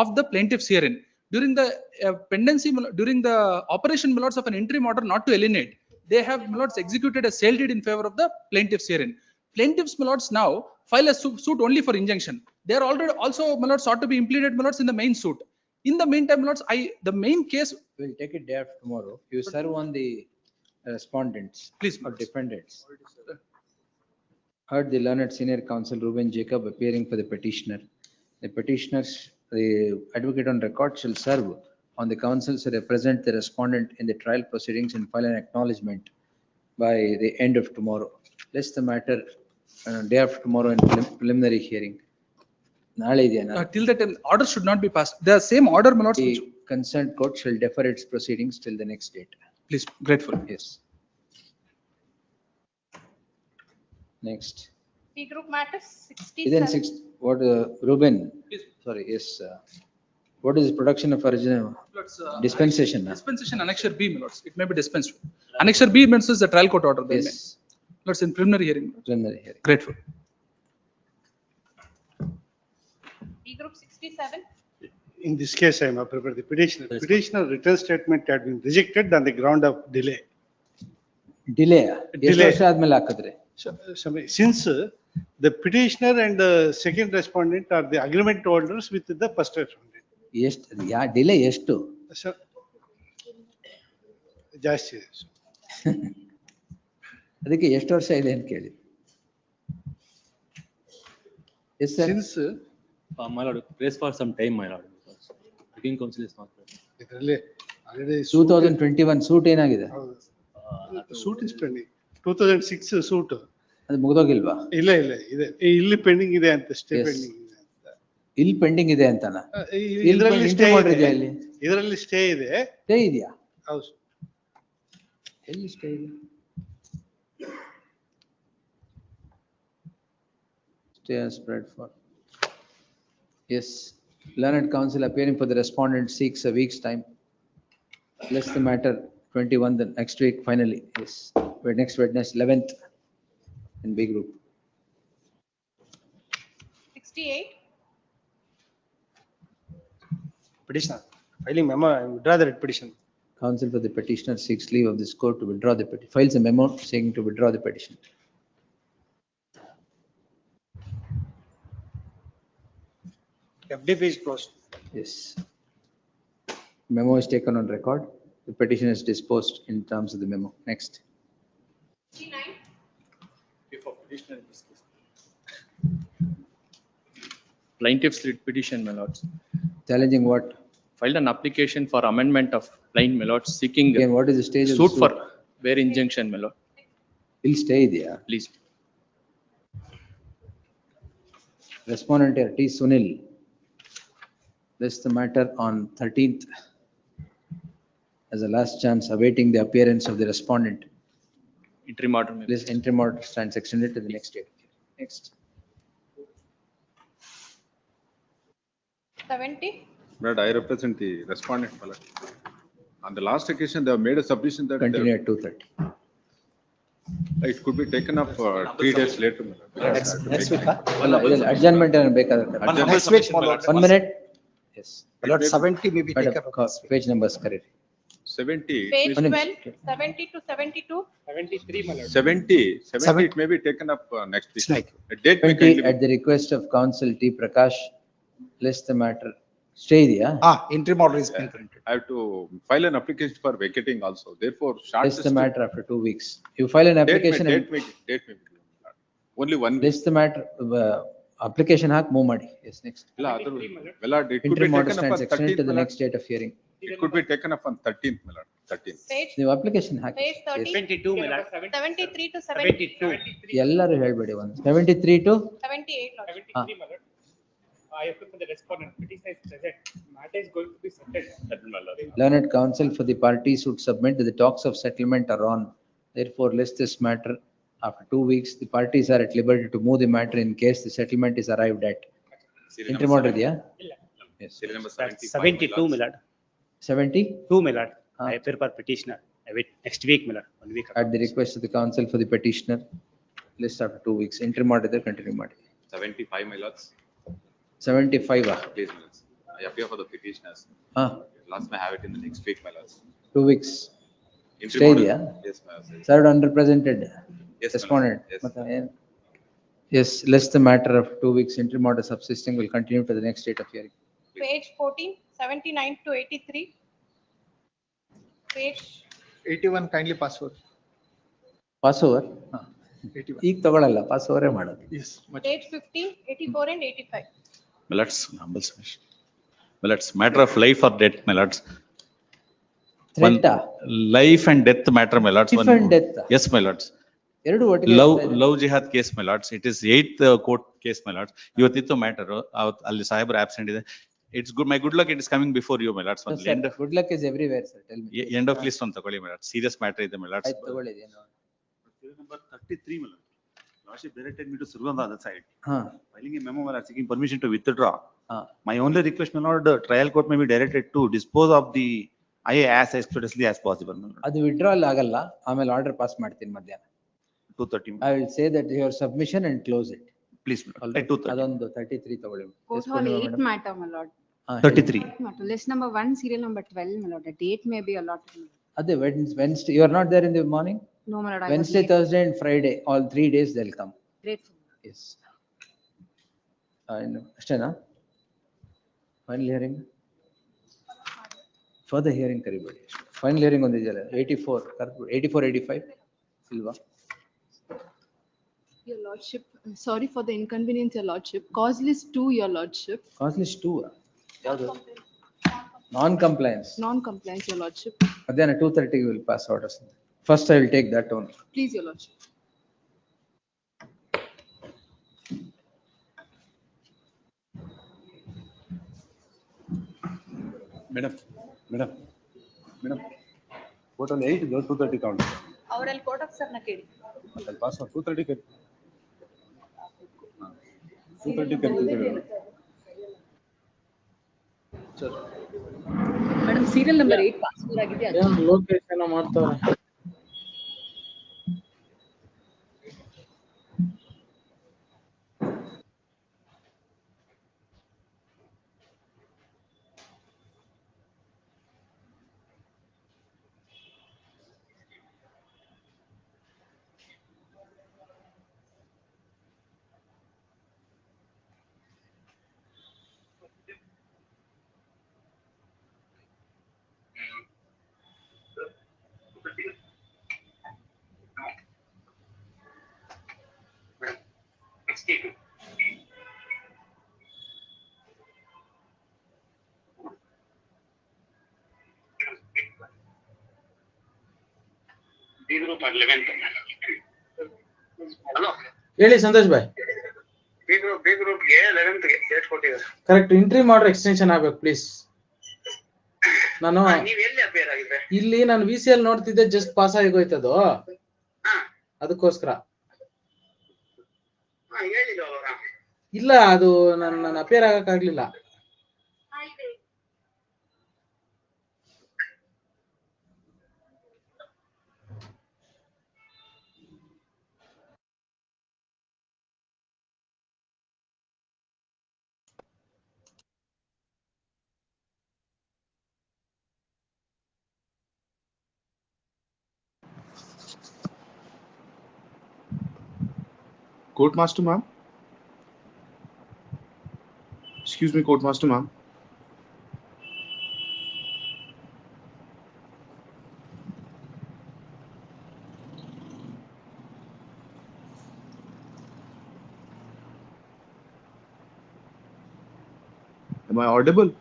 Speaker 14: of the plaintiffs herein. During the pendency, during the operation, my lords, of an interim order not to alienate, they have, my lords, executed a sale deed in favor of the plaintiffs herein. Plaintiffs, my lords, now file a suit only for injunction. They are already also, my lords, sought to be implemented, my lords, in the main suit. In the meantime, my lords, the main case.
Speaker 2: We'll take it day after tomorrow. You serve on the respondents.
Speaker 14: Please,
Speaker 2: or defendants. Heard the learned senior counsel Reuben Jacob appearing for the petitioner. The petitioners, the advocate on record shall serve on the counsel to represent the respondent in the trial proceedings and file an acknowledgement by the end of tomorrow. Lest the matter day after tomorrow in preliminary hearing.
Speaker 14: Till that time, order should not be passed. The same order, my lords,
Speaker 2: The
Speaker 14: which,
Speaker 2: concerned court shall defer its proceedings till the next date.
Speaker 14: please, grateful.
Speaker 2: Yes. Next.
Speaker 4: P group matters,
Speaker 2: Then
Speaker 4: 67.
Speaker 2: what, Ruben, sorry, yes. What is production of original dispensation?
Speaker 14: Dispensation, annexure B, my lords, it may be dispensed. Annexure B means is the trial court order.
Speaker 2: Yes.
Speaker 14: Lords, in preliminary hearing.
Speaker 2: Preliminary hearing.
Speaker 14: Grateful.
Speaker 4: P group 67,
Speaker 16: In this case, I am a prepared the petitioner. Petitioner return statement had been rejected on the ground of delay.
Speaker 2: Delay.
Speaker 16: Delay.
Speaker 2: Delay.
Speaker 16: Since the petitioner and the second respondent are the agreement holders with the first respondent.
Speaker 2: Delay ಎಷ್ಟು?
Speaker 16: ಜಾಸ್ತಿ ಇದೆ.
Speaker 2: ಅದಕ್ಕೆ ಎಷ್ಟು ವರ್ಷ ಇದೆ ಅಂತ ಕೇಳಿ. Yes, sir.
Speaker 16: Since
Speaker 8: My lord, praise for some time, my lord. Litigant counsel is not present.
Speaker 16: ಇದರಲ್ಲಿ already
Speaker 2: 2021 ಸೂಟ್ ಏನಾಗಿದೆ?
Speaker 16: suit is pending. 2006 suit.
Speaker 2: ಅದು ಮುಗ್ದೋಗಿಲ್ವಾ?
Speaker 16: ಇಲ್ಲ ಇಲ್ಲ ಇದೆ ಇಲ್ಲಿ ಪೆಂಡಿಂಗ್ ಇದೆ ಅಂತ ಸ್ಟೇ ಪೆಂಡಿಂಗ್ ಇದೆ ಅಂತ.
Speaker 2: ಇಲ್ಲಿ ಪೆಂಡಿಂಗ್ ಇದೆ ಅಂತನಾ?
Speaker 10: ಇದರಲ್ಲಿ
Speaker 2: entry
Speaker 10: ಸ್ಟೇ
Speaker 2: ಮಾಡಿದ್ಯಾ
Speaker 10: ಇದೆ.
Speaker 2: ಇಲ್ಲಿ?
Speaker 10: ಇದರಲ್ಲಿ ಸ್ಟೇ ಇದೆ.
Speaker 2: ಸ್ಟೇ ಇದೆಯಾ?
Speaker 10: ಹೌದು.
Speaker 2: ಎಲ್ಲಿ ಸ್ಟೇ ಇದೆ? Stay as spread for. Yes, learned counsel appearing for the respondent seeks a week's time. Less the matter 21 the next week finally. Yes, next witness 11th in B group.
Speaker 4: 68.
Speaker 24: Petitioner, filing memo, withdraw the writ petition.
Speaker 2: Counsel for the petitioner seeks leave of this court to withdraw the petition. Files a memo seeking to withdraw the petition.
Speaker 24: FDP is closed.
Speaker 2: Yes. Memo is taken on record. The petition is disposed in terms of the memo. Next.
Speaker 4: 69.
Speaker 12: Before petitioner in this case. Plaintiff's writ petition, my lords.
Speaker 2: Challenging what?
Speaker 12: Filed an application for amendment of plaint, my lords, seeking
Speaker 2: Again, what is the stage of the
Speaker 12: suit for
Speaker 2: suit?
Speaker 12: bare injunction, my lord.
Speaker 2: Will stay there.
Speaker 12: Please.
Speaker 2: Respondent here, T. Sunil. This the matter on 13th. As a last chance awaiting the appearance of the respondent.
Speaker 12: Interim order, my lord.
Speaker 2: This interim order stands extended to the next date. Next.
Speaker 4: 70.
Speaker 18: But I represent the respondent, my lord. On the last occasion, they have made a submission that
Speaker 2: Continue at 2:30.
Speaker 18: it could be taken up 3 days later. my lord.
Speaker 10: Next week,
Speaker 2: ಅಲ್ಲ, ಇದ್ರಲ್ಲಿ adjournment ಏನು ಬೇಕಾದ್ರೆ?
Speaker 10: next week, my lord.
Speaker 2: 1 minute. Yes.
Speaker 10: My lord, 70 may be
Speaker 2: Madam,
Speaker 10: taken up.
Speaker 2: page numbers correct.
Speaker 18: 70,
Speaker 4: Page
Speaker 2: One
Speaker 4: 12,
Speaker 2: minute.
Speaker 4: 70 to 72.
Speaker 24: 73, my lord.
Speaker 18: 70, it may be taken up next week.
Speaker 10: It's like-
Speaker 18: A date may
Speaker 2: 20
Speaker 18: kindly
Speaker 2: at the request of counsel T. Prakash, list the matter. Stay ಇದೆಯಾ?
Speaker 10: Interim order is being printed.
Speaker 18: I have to file an application for vacating also. Therefore, short.
Speaker 2: List the matter after 2 weeks. You file an application
Speaker 18: Date
Speaker 2: and
Speaker 18: may be given, my lord. Only 1 week.
Speaker 2: list the matter, application hockey move ಮಾಡಿ. Yes, next.
Speaker 18: ಇಲ್ಲ, ಅದು, my lord, it could be
Speaker 2: Interim order
Speaker 18: taken up on
Speaker 2: stands extended
Speaker 18: 13th,
Speaker 2: to the
Speaker 18: my
Speaker 2: next date of hearing.
Speaker 18: lord. It could be taken up on 13th, my lord, 13th.
Speaker 4: Page,
Speaker 2: ನೀವು application hockey.
Speaker 4: page 30.
Speaker 24: 72, my lord.
Speaker 4: 73 to 72.
Speaker 24: 72.
Speaker 2: ಎಲ್ಲರೂ ಹೇಳ್ಬೇಡಿ ಒಂದು. 73 to?
Speaker 4: 78, Lord.
Speaker 24: 73, my lord. I have for the respondent, petitioner is present. Matter is going to be settled.
Speaker 12: Settled, my lord.
Speaker 2: Learned counsel for the parties would submit that the talks of settlement are on. Therefore, list this matter after 2 weeks. The parties are at liberty to move the matter in case the settlement is arrived at. Interim order ಇದೆಯಾ? Yes.
Speaker 18: Serial number
Speaker 24: That's
Speaker 18: 75,
Speaker 24: 72, my lord.
Speaker 2: 72
Speaker 24: my lord. I appear for petitioner. I wait next week, my lord. 1 week.
Speaker 2: at the request of the counsel for the petitioner. List after 2 weeks. Interim order there, continue ಮಾಡಿ.
Speaker 18: 75, my lords.
Speaker 2: 75
Speaker 18: Please, my lords. I appear for the petitioners. Last may have it in the next week, my lords.
Speaker 2: 2 weeks.
Speaker 18: Interim
Speaker 2: Stay
Speaker 18: order.
Speaker 2: ಇದೆಯಾ?
Speaker 18: Yes, my lords.
Speaker 2: Served unrepresented.
Speaker 18: Yes, my lord.
Speaker 2: Respondent.
Speaker 18: Yes.
Speaker 2: ಮತ್ತೆ ಏನು? Yes, list the matter of 2 weeks. Interim order subsisting will continue to the next date of hearing.
Speaker 4: Page 14, 79 to 83. Page
Speaker 10: 81 kindly pass over.
Speaker 2: Pass over?
Speaker 10: 81.
Speaker 2: ಈಗ ತಗೊಳಲ್ಲ, pass ಓವರೇ ಮಾಡೋದು.
Speaker 10: Yes.
Speaker 4: page 50, 84 and 85.
Speaker 19: My lords, humble submission. My lords, matter of life or death, my lords. One
Speaker 2: Threat ಆ?
Speaker 19: life and death matter, my lords.
Speaker 2: Life
Speaker 19: One-
Speaker 2: and death ಆ?
Speaker 19: Yes, my lords.
Speaker 2: ಎರಡು ಒಟ್ಟಿಗೆ
Speaker 19: Love jihad case, my lords. It is 8th court case, my lords. ಇವತ್ತಿತ್ತು matter, ಅಲ್ಲಿ ಸಾಹೇಬ್ರು absent ಇದೆ. It's good, my good luck, it is coming before you, my lords.
Speaker 2: No,
Speaker 19: One
Speaker 2: sir,
Speaker 19: end of,
Speaker 2: good luck is everywhere, sir. Tell me.
Speaker 19: end of list ಒಂದು ತಗೊಳ್ಳಿ, my lords. Serious matter ಇದೆ, my lords.
Speaker 2: ಆಯ್ತು ತಗೊಳ್ಳಿ ಏನು?
Speaker 19: Serial number 33, my lord. Lordship directed me to serve on the other side.
Speaker 2: ಹಾ.
Speaker 19: Filing a memo, my lord, seeking permission to withdraw.
Speaker 2: ಹಾ.
Speaker 19: My only request, my lord, the trial court may be directed to dispose of the IA as expeditiously as possible, my lord.
Speaker 2: ಅದು withdrawal ಆಗಲ್ಲ, ಆಮೇಲೆ order pass ಮಾಡ್ತೀನಿ ಮಧ್ಯಾಹ್ನ.
Speaker 19: 2:30.
Speaker 2: I will say that your submission and close it.
Speaker 19: Please, my
Speaker 2: All
Speaker 19: lord.
Speaker 2: right.
Speaker 19: 2:30.
Speaker 2: ಅದೊಂದು 33 ತಗೊಳ್ಳಿ.
Speaker 20: Court
Speaker 2: Yes,
Speaker 20: Hall
Speaker 2: Purnima
Speaker 20: 8
Speaker 2: madam.
Speaker 20: matter, my lord.
Speaker 2: ಹಾ,
Speaker 19: 33.
Speaker 20: Matter, list number 1, serial number 12, my lord. The date may be allotted.
Speaker 2: ಅದೇ Wednesday, you are not there in the morning?
Speaker 20: No, my lord. I was
Speaker 2: Wednesday,
Speaker 20: late.
Speaker 2: Thursday and Friday, all 3 days they'll come.
Speaker 20: Grateful.
Speaker 2: Yes. ಇನ್ನು ಅಷ್ಟೇನಾ? Final hearing? Further hearing ಕರಿಬೇಡಿ. Final hearing ಒಂದಿದೆಯಲ್ಲ, 84, 85 ಇಲ್ವಾ?
Speaker 21: Your lordship, sorry for the inconvenience, your lordship. Cause list 2, your lordship.
Speaker 2: Cause list 2 ಯಾವುದು? Non-compliance.
Speaker 21: Non-compliance, your lordship.
Speaker 2: ಮಧ್ಯಾಹ್ನ 2:30 will pass orders. First I will take that one.
Speaker 21: Please, your lordship.
Speaker 9: Madam, madam, madam. Total 8 is 230 count.
Speaker 17: ಅವರಲ್ಲಿ court ಆಫೀಸರ್ನ ಕೇಳಿ.
Speaker 9: I'll pass for 230. 230.
Speaker 17: Madam serial number 8 password ಆಗಿದೆ ಅದು.
Speaker 22: ಲೋಕೇಶ್ ಏನೋ ಮಾಡ್ತಾವ್ರೆ. ಹೇಳಿ Santosh Bhai. Correct entry ಮಾಡ್ರೆ extension ಆಗ್ಬೇಕು ಪ್ಲೀಸ್. ನಾನು ಇಲ್ಲಿ ನಾನು VCL ನೋಡ್ತಿದ್ದೆ, ಜಸ್ಟ್ ಪಾಸ್ ಆಗಿ ಹೋಯ್ತದು, ಅದಕ್ಕೋಸ್ಕರ. ಇಲ್ಲ ಅದು ನನ್ನ ಅಪೇರ್ ಆಗಕ್ ಆಗ್ಲಿಲ್ಲ.
Speaker 13: Court master ma'am. Excuse me, court master ma'am. Am I audible?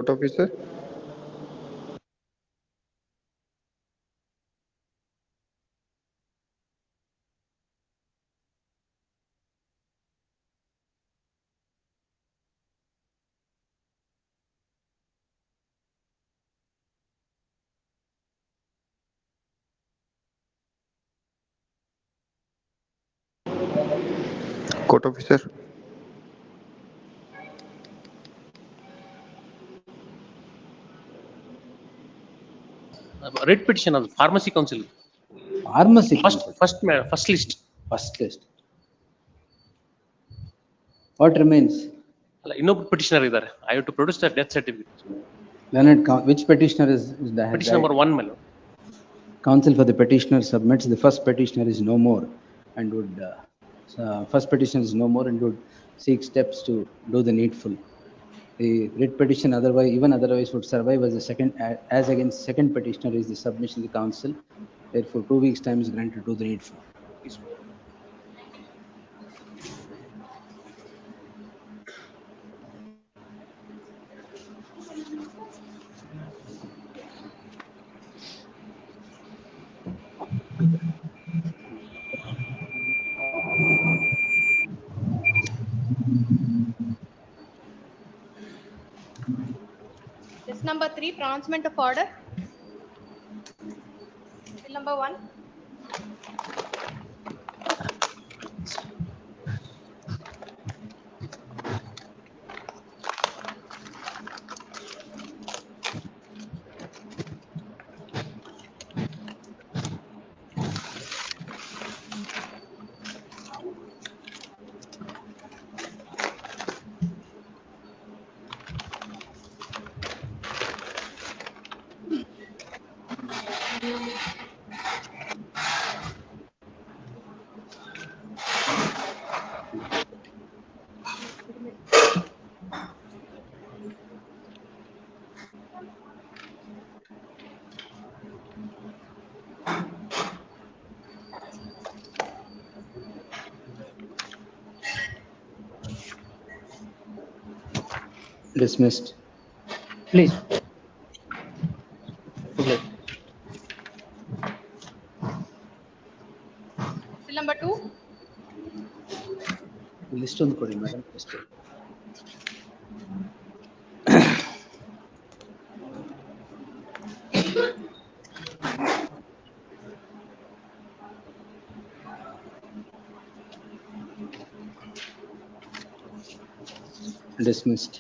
Speaker 1: officer. Court officer.
Speaker 5: Writ petition of pharmacy council.
Speaker 2: Pharmacy.
Speaker 5: First list.
Speaker 2: First list. What remains?
Speaker 5: ಅಲ್ಲ, ಇನ್ನೊಬ್ಬ petitioner ಇದ್ದಾರೆ. I have to produce the death certificate.
Speaker 2: Learned, which petitioner is the
Speaker 5: Petition number 1, my lord.
Speaker 2: Counsel for the petitioner submits the first petitioner is no more and would first petitioner is no more and would seek steps to do the needful. The writ petition otherwise would survive as the second as against second petitioner is the submission to the council. Therefore, 2 weeks time is granted to do the needful.
Speaker 4: List number 3, pronouncement of order. Bill number 1.
Speaker 2: Dismissed. Please.
Speaker 4: Bill number 2.
Speaker 2: List on the madam. List. Dismissed.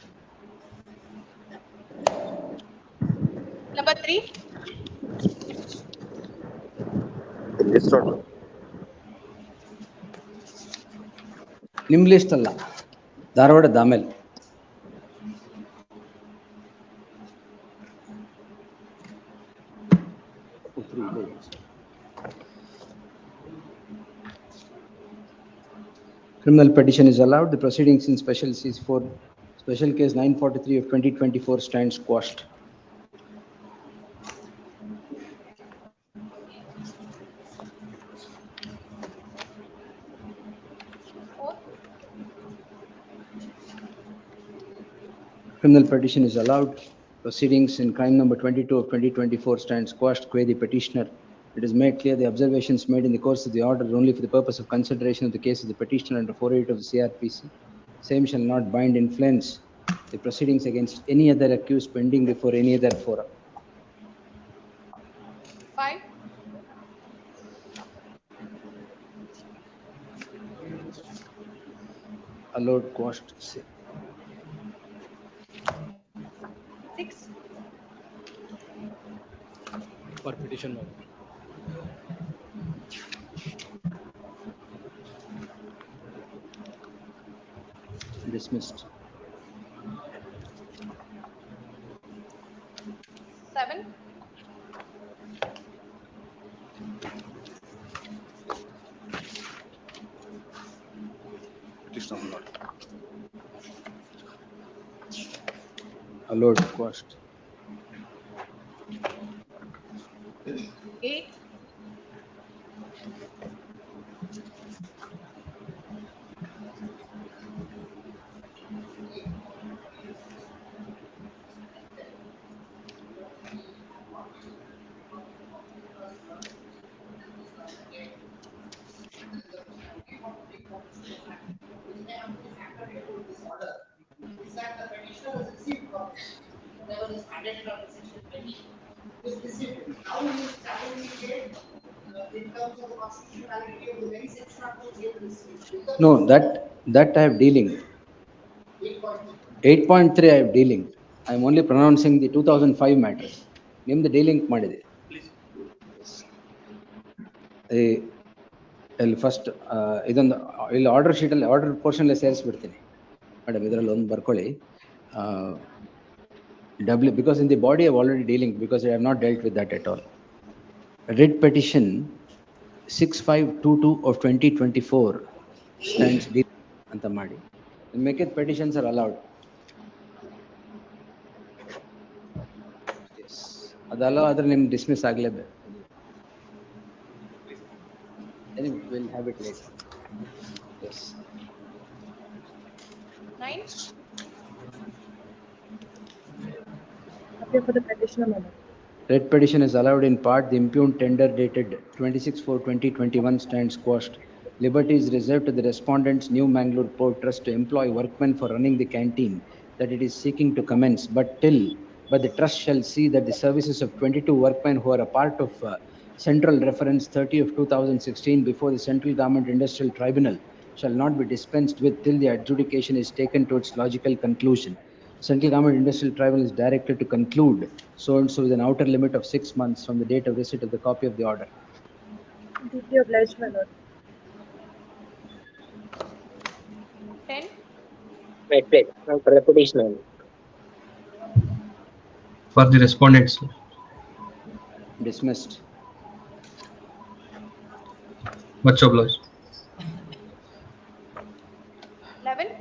Speaker 4: Number 3.
Speaker 1: Yes, sir.
Speaker 2: ನಿಮ್ list ಅಲ್ಲ, Dharwad ದಾಮೇಲ್. Criminal petition is allowed. The proceedings in special C4, special case 943 of 2024 stands quashed. Criminal petition is allowed. Proceedings in crime number 22 of 2024 stands quashed qua the petitioner. It is made clear the observations made in the course of the order are only for the purpose of consideration of the case of the petitioner under 48 of the CRPC. Same shall not bind, influence the proceedings against any other accused pending before any other forum.
Speaker 4: 5.
Speaker 2: Allowed, quashed.
Speaker 4: 6.
Speaker 5: For petition.
Speaker 2: Dismissed.
Speaker 4: 7.
Speaker 13: Petition of Lord.
Speaker 2: Allowed, quashed.
Speaker 4: 8. mandated under section 20. Is this it? Now he is challenging it in terms of the constitutionality of the very section of which he has received.
Speaker 2: No, that I have dealing. 8.3 I have dealing. I am only pronouncing the 2005 matters. Name the dealing ಮಾಡಿದೆ. ಇಲ್ಲಿ first ಇದೊಂದು ಇಲ್ಲಿ order ಶೀಟಲ್ಲಿ order ಪೋರ್ಷನ್ಲೆ ಸೇರಿಸ್ಬಿಡ್ತೀನಿ madam, ಇದರಲ್ಲಿ ಒಂದು ಬರ್ಕೊಳ್ಳಿ. because in the body I have already dealing, because I have not dealt with that at all. Writ petition 6522 of 2024 stands dealing ಅಂತ ಮಾಡಿ. Make it petitions are allowed. Yes. ಅದಲ್ಲ ಆದ್ರೆ ನಿಮ್ಗೆ dismiss ಆಗಲೇಬೇಕು. Anyway, we'll have it later. Yes.
Speaker 4: 9.
Speaker 17: For the petitioner, madam.
Speaker 2: Writ petition is allowed in part. The impugned tender dated 26/4/2021 stands quashed. Liberty is reserved to the respondent's New Mangalore Port Trust to employ workmen for running the canteen that it is seeking to commence, but the trust shall see that the services of 22 workmen who are a part of Central Reference 30 of 2016 before the Central Government Industrial Tribunal shall not be dispensed with till the adjudication is taken to its logical conclusion. Central Government Industrial Tribunal is directed to conclude so and so with an outer limit of 6 months from the date of receipt of the copy of the order.
Speaker 17: Deeply obliged, my lord.
Speaker 4: 10.
Speaker 3: Wait, for the petitioner.
Speaker 5: For the respondents.
Speaker 2: Dismissed.
Speaker 5: Much obliged.
Speaker 4: 11.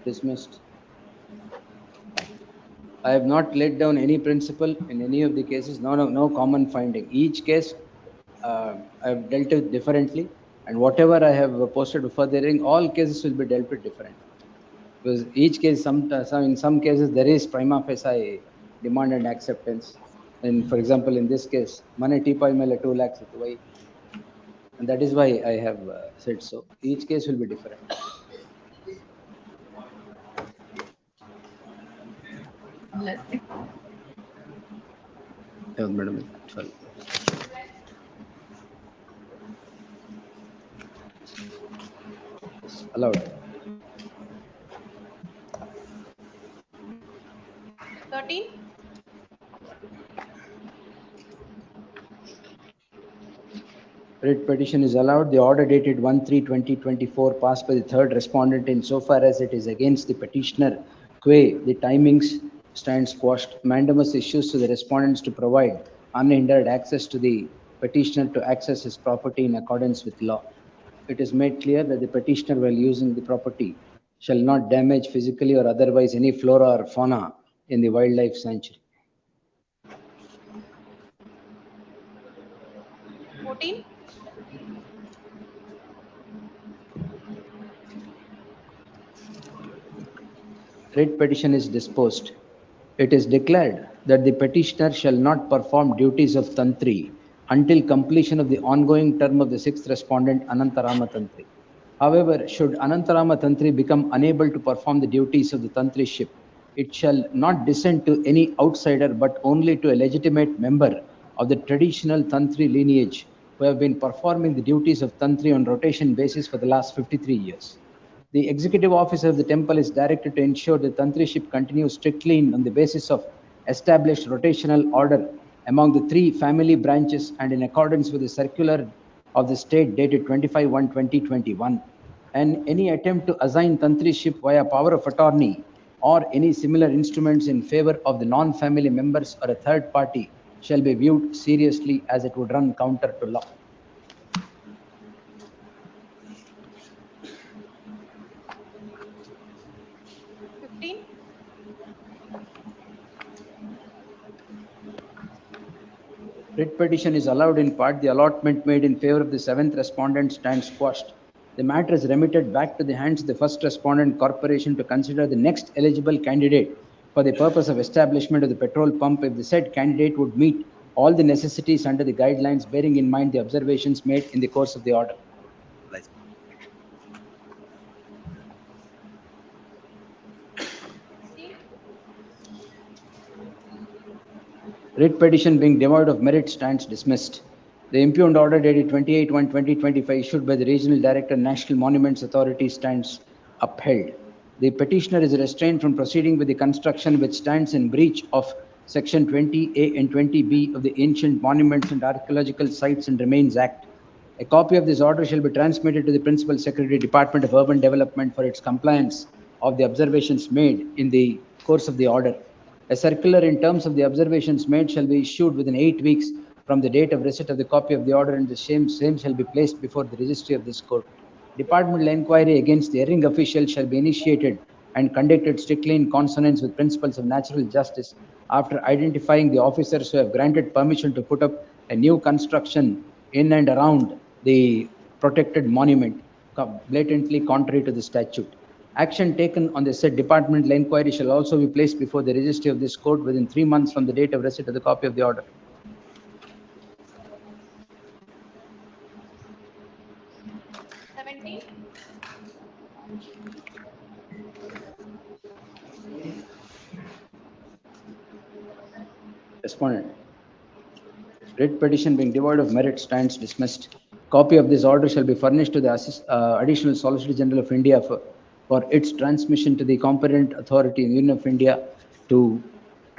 Speaker 2: Dismissed. I have not laid down any principle in any of the cases. No common finding. Each case I have dealt with differently, and whatever I have posted before the hearing, all cases will be dealt with differently. Because each case, in some cases, there is prima facie demand and acceptance. And for example, in this case, money tipai mele 2 lakhs iತ್ತು, why? And that is why I have said so. Each case will be different. Madam, 12. Allowed.
Speaker 4: 13.
Speaker 2: Writ petition is allowed. The order dated 1/3/2024 passed by the third respondent insofar as it is against the petitioner, the timings stands quashed. Mandamus issues to the respondents to provide unhindered access to the petitioner to access his property in accordance with law. It is made clear that the petitioner, while using the property, shall not damage physically or otherwise any flora or fauna in the wildlife sanctuary.
Speaker 4: 14.
Speaker 2: Writ petition is disposed. It is declared that the petitioner shall not perform duties of Tantri until completion of the ongoing term of the sixth respondent, Anantarama Tantri. However, should Anantarama Tantri become unable to perform the duties of the Tantriship, it shall not descend to any outsider but only to a legitimate member of the traditional Tantri lineage who have been performing the duties of Tantri on rotation basis for the last 53 years. The executive officer of the temple is directed to ensure the Tantriship continues strictly on the basis of established rotational order among the 3 family branches and in accordance with the circular of the state dated 25/1/2021. And any attempt to assign Tantriship via power of attorney or any similar instruments in favor of the non-family members or a third party shall be viewed seriously as it would run counter to law. Writ petition is allowed in part. The allotment made in favor of the 7th respondent stands quashed. The matter is remitted back to the hands of the first respondent corporation to consider the next eligible candidate for the purpose of establishment of the petrol pump if the said candidate would meet all the necessities under the guidelines, bearing in mind the observations made in the course of the order. Writ petition being devoid of merit stands dismissed. The impugned order dated 28/1/2025 issued by the Regional Director, National Monuments Authority stands upheld. The petitioner is restrained from proceeding with the construction which stands in breach of Section 20A and 20B of the Ancient Monuments and Archaeological Sites and Remains Act. A copy of this order shall be transmitted to the Principal Secretary, Department of Urban Development, for its compliance of the observations made in the course of the order. A circular in terms of the observations made shall be issued within 8 weeks from the date of receipt of the copy of the order, and the same shall be placed before the registry of this court. Departmental inquiry against the erring official shall be initiated and conducted strictly in consonance with principles of natural justice after identifying the officers who have granted permission to put up a new construction in and around the protected monument, blatantly contrary to the statute. Action taken on the said departmental inquiry shall also be placed before the registry of this court within 3 months from the date of receipt of the copy of the order. Respondent. Writ petition being devoid of merit stands dismissed. Copy of this order shall be furnished to the Additional Solicitor General of India for its transmission to the competent authority in the Union of India to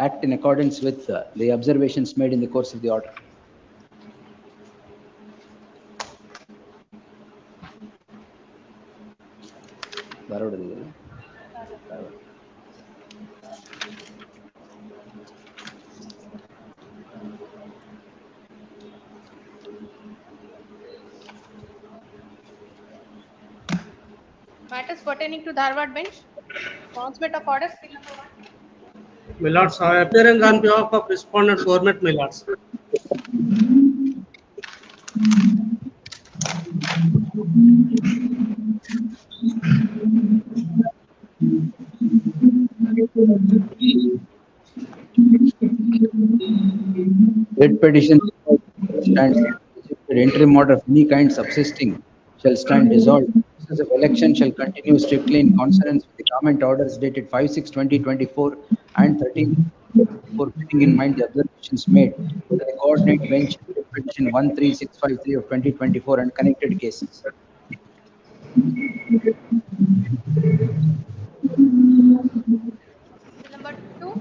Speaker 2: act in accordance with the observations made in the course of the order.
Speaker 4: Matters pertaining to Dharwad bench. Announcement of orders.
Speaker 6: My lords, I appearing on behalf of respondent government, my lords.
Speaker 2: Writ petition stands interim order of any kind subsisting shall stand dissolved. The process of election shall continue strictly in consonance with the government orders dated 5/6/2024 and 13/4, keeping in mind the observations made by the coordinate bench writ petition 13653 of 2024 and connected cases.
Speaker 4: Number 2.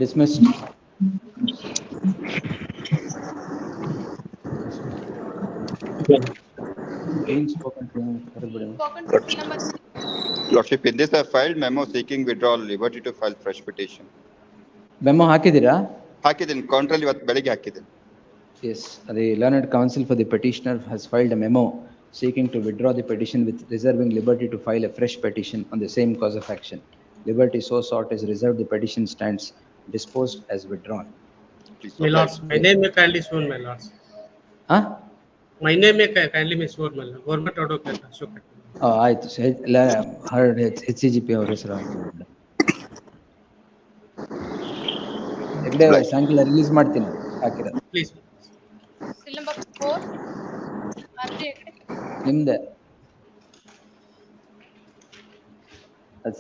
Speaker 2: Dismissed. Being spoken to.
Speaker 4: Spoken to bill number 3.
Speaker 1: Lordship, in this I filed memo seeking withdrawal liberty to file fresh petition.
Speaker 2: Memo ಹಾಕಿದ್ದೀರಾ?
Speaker 1: ಹಾಕಿದ್ದೀನಿ, ಕೌಂಟ್ರಲ್ಲಿ ಇವತ್ತು ಬೆಳಿಗ್ಗೆ ಹಾಕಿದ್ದೀನಿ.
Speaker 2: Yes, the learned counsel for the petitioner has filed a memo seeking to withdraw the petition with reserving liberty to file a fresh petition on the same cause of action. Liberty so sought is reserved. The petition stands disposed as withdrawn.
Speaker 6: My lords, my name may kindly sworn, my lords.
Speaker 2: Huh?
Speaker 6: My name may kindly be sworn, my lord. Government advocate Ashok.
Speaker 2: ಆಯ್ತು, HCGP ಅವರ ಹೆಸರು ಹೆಗ್ಡೆ ಸಾಯಂಕಾಲ release ಮಾಡ್ತೀನಿ ಹಾಕಿರೋದು.
Speaker 6: Please.
Speaker 4: Bill number 4.
Speaker 2: ನಿಮ್ದೆ ಅದು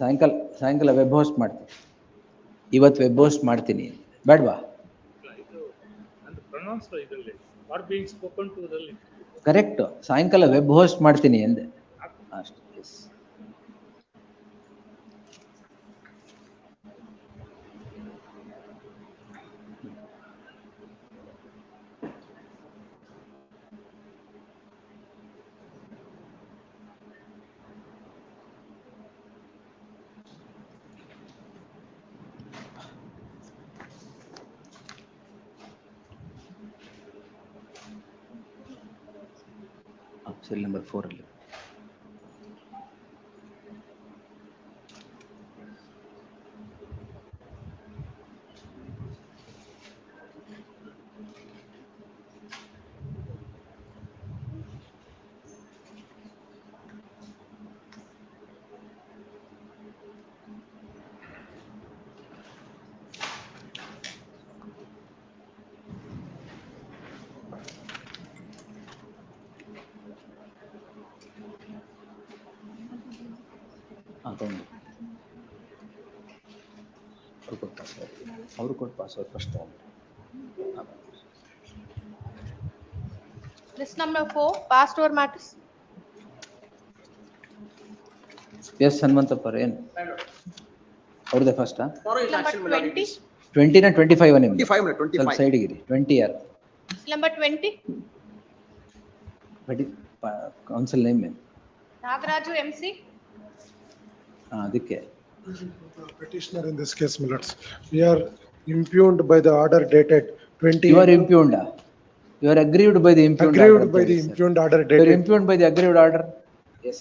Speaker 2: ಸಾಯಂಕಾಲ web host ಮಾಡ್ತೀನಿ. ಇವತ್ತು ವೆಬ್ ಹೋಸ್ಟ್ ಮಾಡ್ತೀನಿ, ಬೇಡವಾ? ಕರೆಕ್ಟ್, ಸಾಯಂಕಾಲ ವೆಬ್ ಹೋಸ್ಟ್ ಮಾಡ್ತೀನಿ ಎಂದೆ ಅಷ್ಟೇ. Cell number 4 ಅಲ್ಲಿ ತಗೊಂಡು ಅವ್ರು ಕೊಟ್ಟು ಪಾಸ್ ಅವ್ರು first.
Speaker 7: List number 4, passed over matters.
Speaker 2: S ಹನುಮಂತಪ್ಪರ್ ಏನು ಅವ್ರದ್ದೇ ಫಸ್ಟಾ?
Speaker 7: Number 20.
Speaker 2: 20 ನ 25 ನಿಮ್ದು?
Speaker 11: 25 minute, 25.
Speaker 2: ಸ್ವಲ್ಪ ಸೈಡ್ಗಿರಿ. 20 ಯಾರು?
Speaker 7: Number 20,
Speaker 2: ಬಡಿ ಕೌನ್ಸಿಲ್ ನೇಮ್ ಏನು?
Speaker 7: Nagaraju MC.
Speaker 2: ಅದಕ್ಕೆ
Speaker 15: Petitioner in this case, my lords, we are impugned by the order dated 20.
Speaker 2: You are impugned. You are aggrieved by the impugned order.
Speaker 15: Aggrieved by the impugned order
Speaker 2: You are
Speaker 15: dated.
Speaker 2: impugned by the aggrieved order. Yes.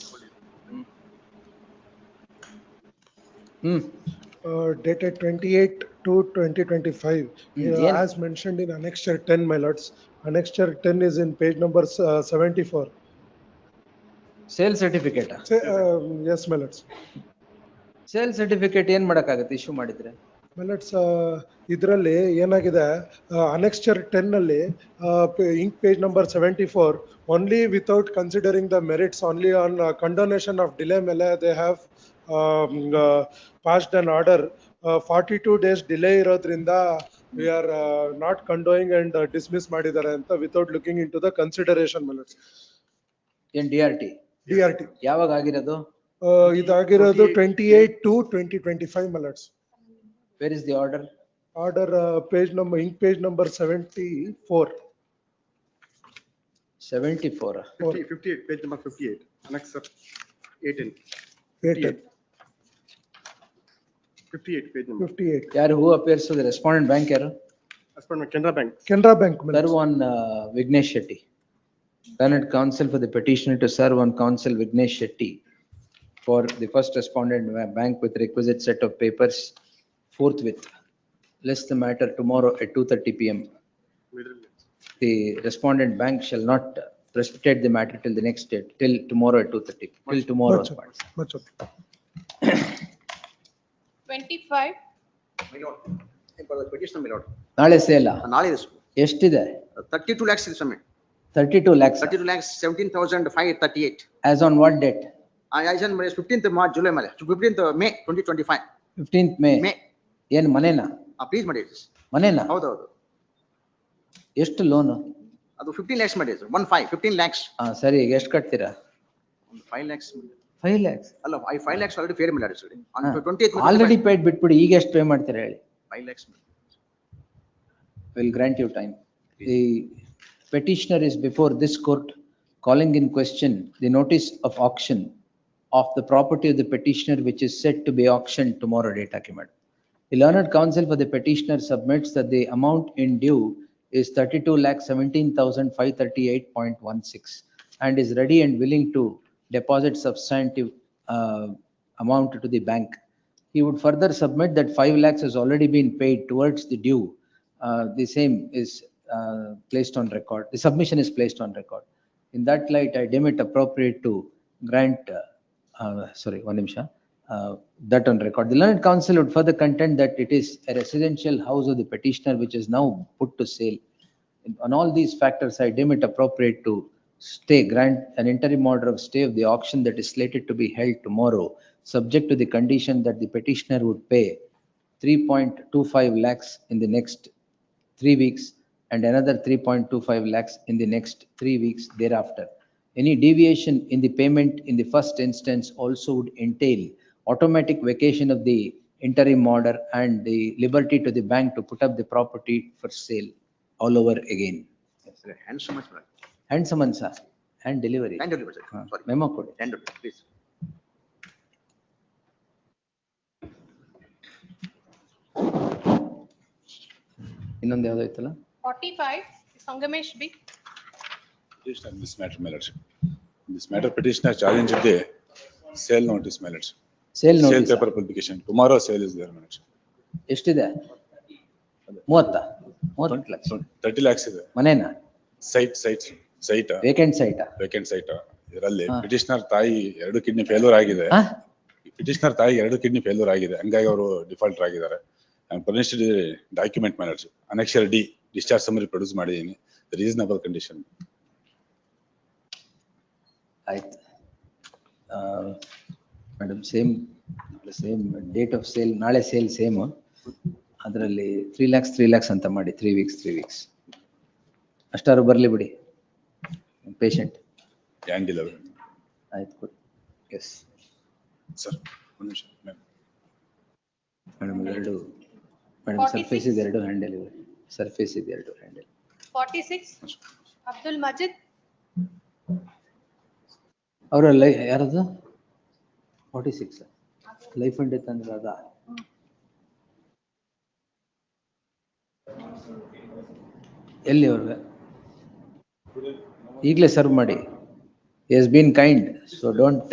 Speaker 15: Dated 28/2/2025.
Speaker 2: Yeah.
Speaker 15: As mentioned in annexure 10, my lords. Annexure 10 is in page number 74.
Speaker 2: Sale certificate.
Speaker 15: Yes, my lords.
Speaker 2: Sale certificate ಏನ್ ಮಾಡಕ್ಕಾಗತ್ತೆ issue ಮಾಡಿದ್ರೆ?
Speaker 15: My lords, ಇದರಲ್ಲಿ ಏನಾಗಿದೆ annexure 10 ನಲ್ಲಿ ink page number 74, only without considering the merits, only on condonation of delay ಮೇಲೆ they have passed an order. 42 days delay ಇರೋದ್ರಿಂದ we are not condoning and dismiss ಮಾಡಿದ್ದಾರೆ ಅಂತ without looking into the consideration, my lords.
Speaker 2: ಏನ್ DRT?
Speaker 15: DRT.
Speaker 2: ಯಾವಾಗ ಆಗಿರೋದು?
Speaker 15: ಇದಾಗಿರೋದು 28/2/2025, my lords.
Speaker 2: Where is the order?
Speaker 15: Order page number, ink page number 74.
Speaker 2: 74.
Speaker 11: 58, page number 58, annexure 18. 58, page number.
Speaker 15: 58.
Speaker 2: ಯಾರು who appears to the respondent bank ಯಾರು?
Speaker 11: As per my Canara Bank.
Speaker 15: Canara Bank, my
Speaker 2: Serve
Speaker 15: lords.
Speaker 2: on Vignesh Shetty. Learned counsel for the petitioner to serve on counsel Vignesh Shetty for the first respondent bank with requisite set of papers forthwith. List the matter tomorrow at 2:30 PM. The respondent bank shall not precipitate the matter till the next date, till tomorrow at 2:30, till tomorrow.
Speaker 15: Much okay.
Speaker 7: 25,
Speaker 11: My lord, for the petitioner, my lord.
Speaker 2: ನಾಳೆ sale
Speaker 11: ನಾಳೆ ಇದೆ sir.
Speaker 2: ಎಷ್ಟಿದೆ?
Speaker 11: 32 lakhs is submit.
Speaker 2: 32 lakhs.
Speaker 11: 32 lakhs, 17,538.
Speaker 2: As on what date?
Speaker 11: As on 15th March, July, 15th May 2025.
Speaker 2: 15th May.
Speaker 11: May.
Speaker 2: ಏನ್ ಮನೇನಾ?
Speaker 11: Please ಮಾಡಿ.
Speaker 2: ಮನೇನಾ?
Speaker 11: ಹೌದೌದು.
Speaker 2: ಎಷ್ಟು loan?
Speaker 11: ಅದು 15 lakhs ಮಾಡಿ sir. 15 lakhs.
Speaker 2: ಸರಿ, ಈಗ ಎಷ್ಟು ಕಟ್ತೀರಾ?
Speaker 11: 5 lakhs.
Speaker 2: 5 lakhs.
Speaker 11: ಅಲ್ಲ, 5 lakhs already paid ಮಾಡಿ sir. On 28th.
Speaker 2: Already paid ಬಿಟ್ಬಿಡಿ, ಈಗ ಎಷ್ಟು ಪೇ ಮಾಡ್ತೀರಾ ಹೇಳಿ?
Speaker 11: 5 lakhs.
Speaker 2: Will grant you time. The petitioner is before this court calling in question the notice of auction of the property of the petitioner which is set to be auctioned tomorrow date document. The learned counsel for the petitioner submits that the amount in due is 32,17,538.16 and is ready and willing to deposit substantive amount to the bank. He would further submit that 5 lakhs has already been paid towards the due. The same is placed on record. The submission is placed on record. In that light, I deem it appropriate to grant, one nimisha, that on record. The learned counsel would further contend that it is a residential house of the petitioner which is now put to sale. On all these factors, I deem it appropriate to grant an interim order of stay of the auction that is slated to be held tomorrow, subject to the condition that the petitioner would pay 3.25 lakhs in the next 3 weeks and another 3.25 lakhs in the next 3 weeks thereafter. Any deviation in the payment in the first instance also would entail automatic vacation of the interim order and the liberty to the bank to put up the property for sale all over again.
Speaker 11: Handsome much, sir.
Speaker 2: Hand summons, sir. Hand delivery.
Speaker 11: Hand delivery, sir. Sorry.
Speaker 2: Memo code.
Speaker 11: Hand delivery, please.
Speaker 2: ಇನ್ನೊಂದು ಯಾವ್ದು ಐತಲ್ಲ?
Speaker 7: 45, Sangamesh B.
Speaker 18: Petitioner in this matter, my lordship. In this matter, petitioner challenged the sale notice, my lordship.
Speaker 2: Sale
Speaker 18: Sale
Speaker 2: notice.
Speaker 18: paper publication. Tomorrow sale is there, my lordship.
Speaker 2: ಎಷ್ಟಿದೆ? 30 lakh.
Speaker 18: 30 lakhs ಇದೆ.
Speaker 2: ಮನೇನಾ?
Speaker 18: Site
Speaker 2: vacant ಸೈಟಾ?
Speaker 18: Vacant site. ಇದರಲ್ಲಿ petitioner ತಾಯಿ 2 kidney failure ಆಗಿದೆ. petitioner ತಾಯಿ 2 kidney failure ಆಗಿದೆ. ಹಂಗಾಗಿ ಅವರು ಡಿಫಾಲ್ಟರ್ ಆಗಿದ್ದಾರೆ. Furnished document, my lordship. Annexure D discharge summary produce ಮಾಡಿದೀನಿ. Reasonable condition.
Speaker 2: ಆಯ್ತು. Madam, same date of sale, ನಾಳೆ ಸೇಲ್ ಸೇಮ್. ಅದರಲ್ಲಿ 3 lakhs ಅಂತ ಮಾಡಿ 3 weeks 3 weeks ಅಷ್ಟಾರು ಬರ್ಲಿ ಬಿಡಿ ಪೇಷಂಟ್
Speaker 18: ಕ್ಯಾಂಡಿಲ್
Speaker 2: ಆಯ್ತು ಕೊಡಿ ಎಸ್
Speaker 18: ಸರ್ ಒಂದು ನಿಮಿಷ
Speaker 2: ಮೇಡಮ್ ಎರಡು ಮೇಡಮ್ ಸರ್ಫೇಸ್ ಇದೆ ಎರಡು ಹ್ಯಾಂಡಲ್ ಇವೆ ಸರ್ಫೇಸ್ ಇದೆ ಎರಡು ಹ್ಯಾಂಡಲ್
Speaker 7: 46 Abdul Majid.
Speaker 2: ಅವರಲ್ಲ ಯಾರದು 46 ಲೈಫ್ ಅಂಡ್ ಡೆತ್ ಅಂದ್ರೆ ಅದ ಎಲ್ಲಿ ಅವ್ರಿಗೆ ಈಗಲೇ ಸರ್ವ್ ಮಾಡಿ he has been kind so don't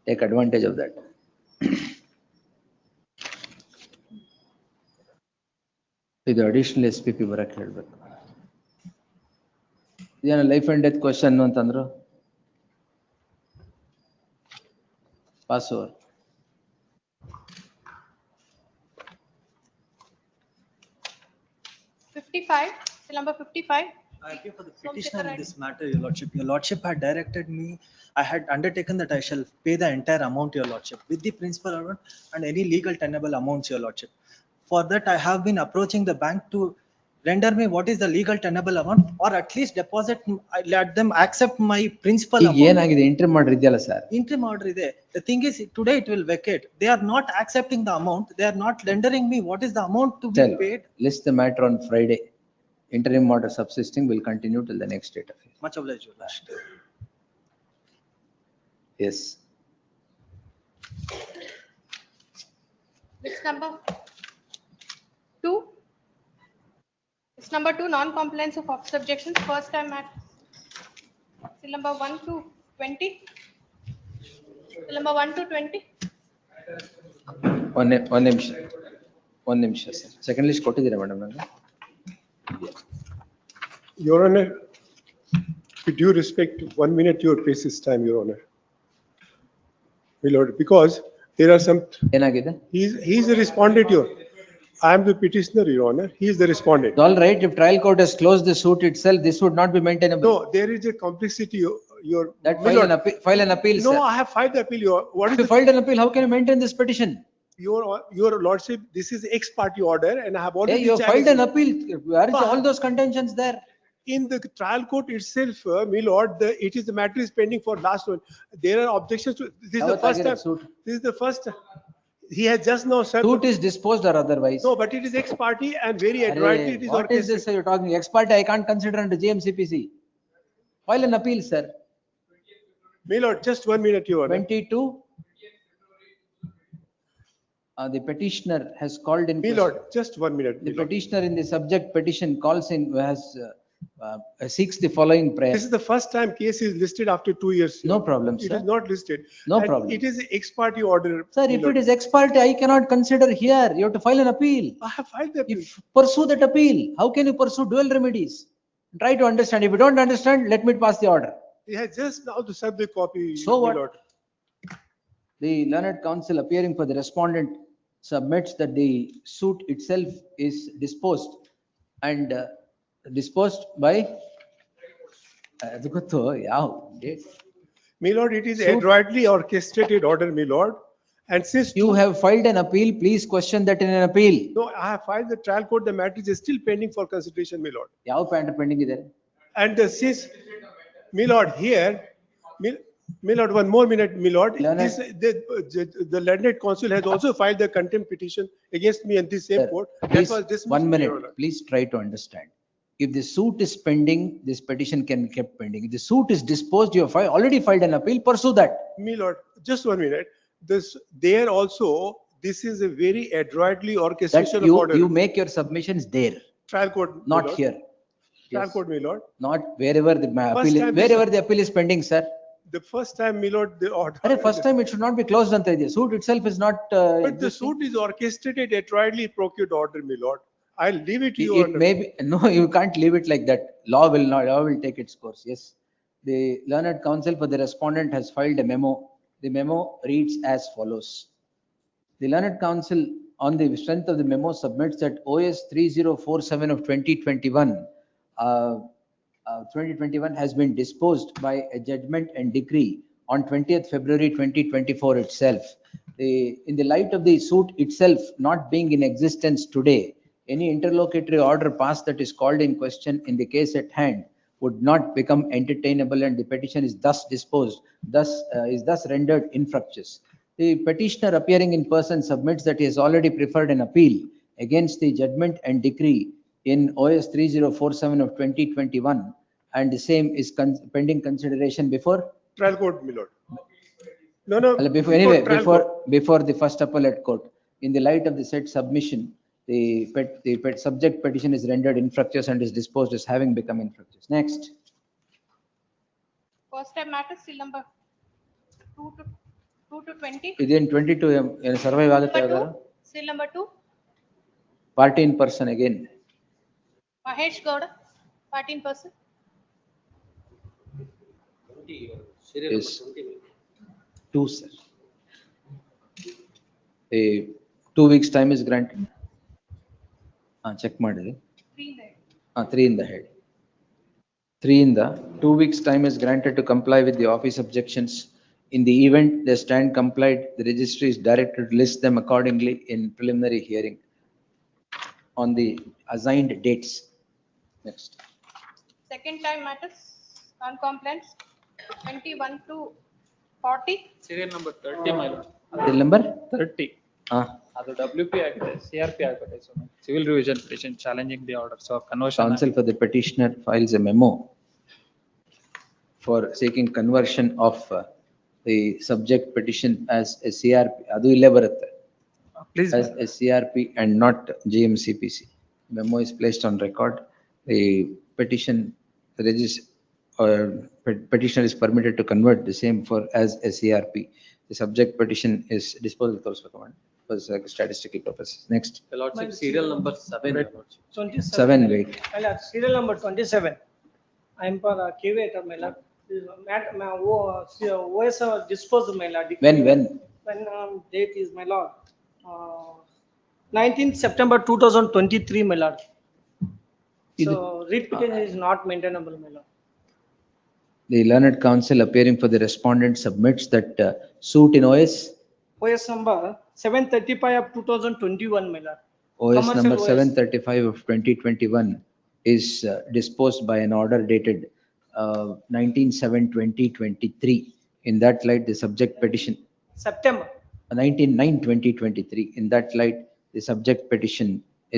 Speaker 2: take advantage of that. ಇದು ಅಡಿಷನಲ್ SPP ಬರಕ್ಕೆ ಹೇಳ್ಬೇಕು. ಇದೇನ ಲೈಫ್ ಅಂಡ್ ಡೆತ್ ಕ್ವಶನ್ ಅಂತಂದ್ರು pass over.
Speaker 7: Number 55.
Speaker 8: I appear for the petitioner in this matter, Your Lordship. Your Lordship had directed me, I had undertaken that I shall pay the entire amount, Your Lordship, with the principal amount and any legal tenable amounts, Your Lordship. For that, I have been approaching the bank to render me what is the legal tenable amount, or at least deposit, let them accept my principal
Speaker 2: ಈಗ
Speaker 8: amount.
Speaker 2: ಏನಾಗಿದೆ inter ಮಾಡ್ರಿ ಇದೆಯಲ್ಲ sir.
Speaker 8: Interim order ಇದೆ. The thing is, today it will vacate. They are not accepting the amount. They are not rendering me what is the amount to be paid.
Speaker 2: List the matter on Friday. Interim order subsisting will continue till the next date of it.
Speaker 8: Much obliged, Your Lordship.
Speaker 2: Yes.
Speaker 7: List number 2. List number 2, non-compliance of office objections, first time matter. Till number 1 to 20. Till number 1 to 20.
Speaker 2: one ನಿಮಿಷ sir. Second list ಕೊಟ್ಟಿದ್ದೀರಾ madam ನನಗೆ?
Speaker 15: Your Honor, with due respect, 1 minute your basis time, Your Honor. My Lord, because there are some.
Speaker 2: ಏನಾಗಿದೆ?
Speaker 15: He is the respondent, Your. I am the petitioner, Your Honor. He is the respondent.
Speaker 2: All right, if trial court has closed the suit itself, this would not be maintainable.
Speaker 15: No, there is a complexity, Your.
Speaker 2: That
Speaker 15: My Lord.
Speaker 2: file an appeal,
Speaker 15: No,
Speaker 2: sir.
Speaker 15: I have filed the appeal, Your. What
Speaker 2: If
Speaker 15: is
Speaker 2: you
Speaker 15: the,
Speaker 2: filed an appeal, how can you maintain this petition?
Speaker 15: Your Lordship, this is ex parte order and I have
Speaker 2: Hey,
Speaker 15: already.
Speaker 2: you have filed an appeal. Where is
Speaker 15: But-
Speaker 2: all those contentions there?
Speaker 15: In the trial court itself, my lord, it is the matter is pending for last one. There are objections to, this is the first time. This is the first, he has just now said.
Speaker 2: Suit is disposed or otherwise.
Speaker 15: No, but it is ex parte and very adroitly it is
Speaker 2: What is this you're talking? Ex parte I can't consider under GMCPC. File an appeal, sir.
Speaker 15: My lord, just 1 minute, Your Honor.
Speaker 2: 22. The petitioner has called in.
Speaker 15: My lord, just 1 minute.
Speaker 2: The petitioner in the subject petition calls in, seeks the following prayer.
Speaker 15: This is the first time case is listed after 2 years.
Speaker 2: No problem,
Speaker 15: It
Speaker 2: sir.
Speaker 15: is not listed.
Speaker 2: No
Speaker 15: And
Speaker 2: problem.
Speaker 15: It is ex parte order.
Speaker 2: Sir,
Speaker 15: my
Speaker 2: if
Speaker 15: lord.
Speaker 2: it is ex parte, I cannot consider here. You have to file an appeal.
Speaker 15: I have filed the appeal.
Speaker 2: Pursue that appeal. How can you pursue dual remedies? Try to understand. If you don't understand, let me pass the order.
Speaker 15: He has just now to serve the copy.
Speaker 2: So
Speaker 15: my
Speaker 2: what?
Speaker 15: lord.
Speaker 2: The learned counsel appearing for the respondent submits that the suit itself is disposed and disposed by ಅದು ಗೊತ್ತು ಯಾವ date?
Speaker 15: My lord, it is
Speaker 2: Suit-
Speaker 15: adroitly orchestrated order, my lord. And since
Speaker 2: You have filed an appeal, please question that in an appeal.
Speaker 15: no, I have filed the trial court, the matter is still pending for consideration, my lord.
Speaker 2: ಯಾವ pant pending ಇದೆ?
Speaker 15: And since, my lord, here, my lord, 1 more minute, my lord.
Speaker 2: Learned-
Speaker 15: The learned counsel has also filed the contempt petition against me in this same
Speaker 2: Sir,
Speaker 15: court. That
Speaker 2: please,
Speaker 15: was dismissed.
Speaker 2: 1
Speaker 15: my
Speaker 2: minute,
Speaker 15: lord.
Speaker 2: please try to understand. If the suit is pending, this petition can be kept pending. If the suit is disposed, you have already filed an appeal, pursue that.
Speaker 15: My lord, just 1 minute. This, there also, this is a very adroitly
Speaker 2: That
Speaker 15: orchestration of
Speaker 2: you
Speaker 15: order.
Speaker 2: make your submissions there,
Speaker 15: Trial court. my
Speaker 2: not
Speaker 15: lord.
Speaker 2: here.
Speaker 15: Trial
Speaker 2: Yes.
Speaker 15: court, my lord.
Speaker 2: Not wherever the
Speaker 15: First
Speaker 2: appeal,
Speaker 15: time this-
Speaker 2: wherever the appeal is pending, sir.
Speaker 15: The first time, my lord, the order.
Speaker 2: First time it should not be closed ಅಂತ ಇದೆ. Suit itself is not.
Speaker 15: But the suit is orchestrated, adroitly procured order, my lord. I'll leave it to you.
Speaker 2: It
Speaker 15: Honor.
Speaker 2: may be, no, you can't leave it like that. Law will take its course. Yes. The learned counsel for the respondent has filed a memo. The memo reads as follows. The learned counsel on the strength of the memo submits that OS 3047 of 2021 has been disposed by a judgment and decree on 20th February 2024 itself. In the light of the suit itself not being in existence today, any interlocutory order passed that is called in question in the case at hand would not become entertainable, and the petition is thus disposed, is thus rendered infructuous. The petitioner appearing in person submits that he has already preferred an appeal against the judgment and decree in OS 3047 of 2021, and the same is pending consideration before
Speaker 15: Trial court, my lord. No.
Speaker 2: before the first appellate court. In the light of the said submission, the subject petition is rendered infructuous and is disposed as having become infructuous. Next.
Speaker 7: First time matter, seal number 2 to 20.
Speaker 2: Within 22, survive
Speaker 7: Number 2, seal number 2.
Speaker 2: Party in person again.
Speaker 7: Mahesh Gowda, party in person.
Speaker 2: Yes. 2, sir. A 2 weeks time is granted. Check ಮಾಡಿ. 3 in the head. 3 in the 2 weeks time is granted to comply with the office objections. In the event they stand complied, the registry is directed to list them accordingly in preliminary hearing on the assigned dates. Next.
Speaker 7: Second time matters, non-compliance, 21 to 40.
Speaker 24: Serial number 30, my lord.
Speaker 2: Serial number
Speaker 24: 30. ಅದು WP ಆಗಿದೆ, CRP ಆಗಿದೆ. So civil revision petition challenging the order. So conversion.
Speaker 2: Counsel for the petitioner files a memo for seeking conversion of the subject petition as a CRP. ಅದು ಇಲ್ಲೇ ಬರುತ್ತೆ.
Speaker 24: Please.
Speaker 2: As a CRP and not GMCPC. Memo is placed on record. The petition petitioner is permitted to convert the same as a CRP. The subject petition is disposed of also command for statistical purposes. Next.
Speaker 24: The lordship, serial number 7.
Speaker 2: 7, wait.
Speaker 6: Serial number 27. I am for caveator, my lord. OS disposed, my lord.
Speaker 2: When?
Speaker 6: When date is, my lord. 19th September 2023, my lord. So writ petition is not maintainable, my lord.
Speaker 2: The learned counsel appearing for the respondent submits that suit in OS
Speaker 6: number 735 of 2021, my lord.
Speaker 2: OS number 735 of 2021 is disposed by an order dated 19/7/2023. In that light, the subject petition.
Speaker 6: September.
Speaker 2: 19/9/2023. In that light, the subject petition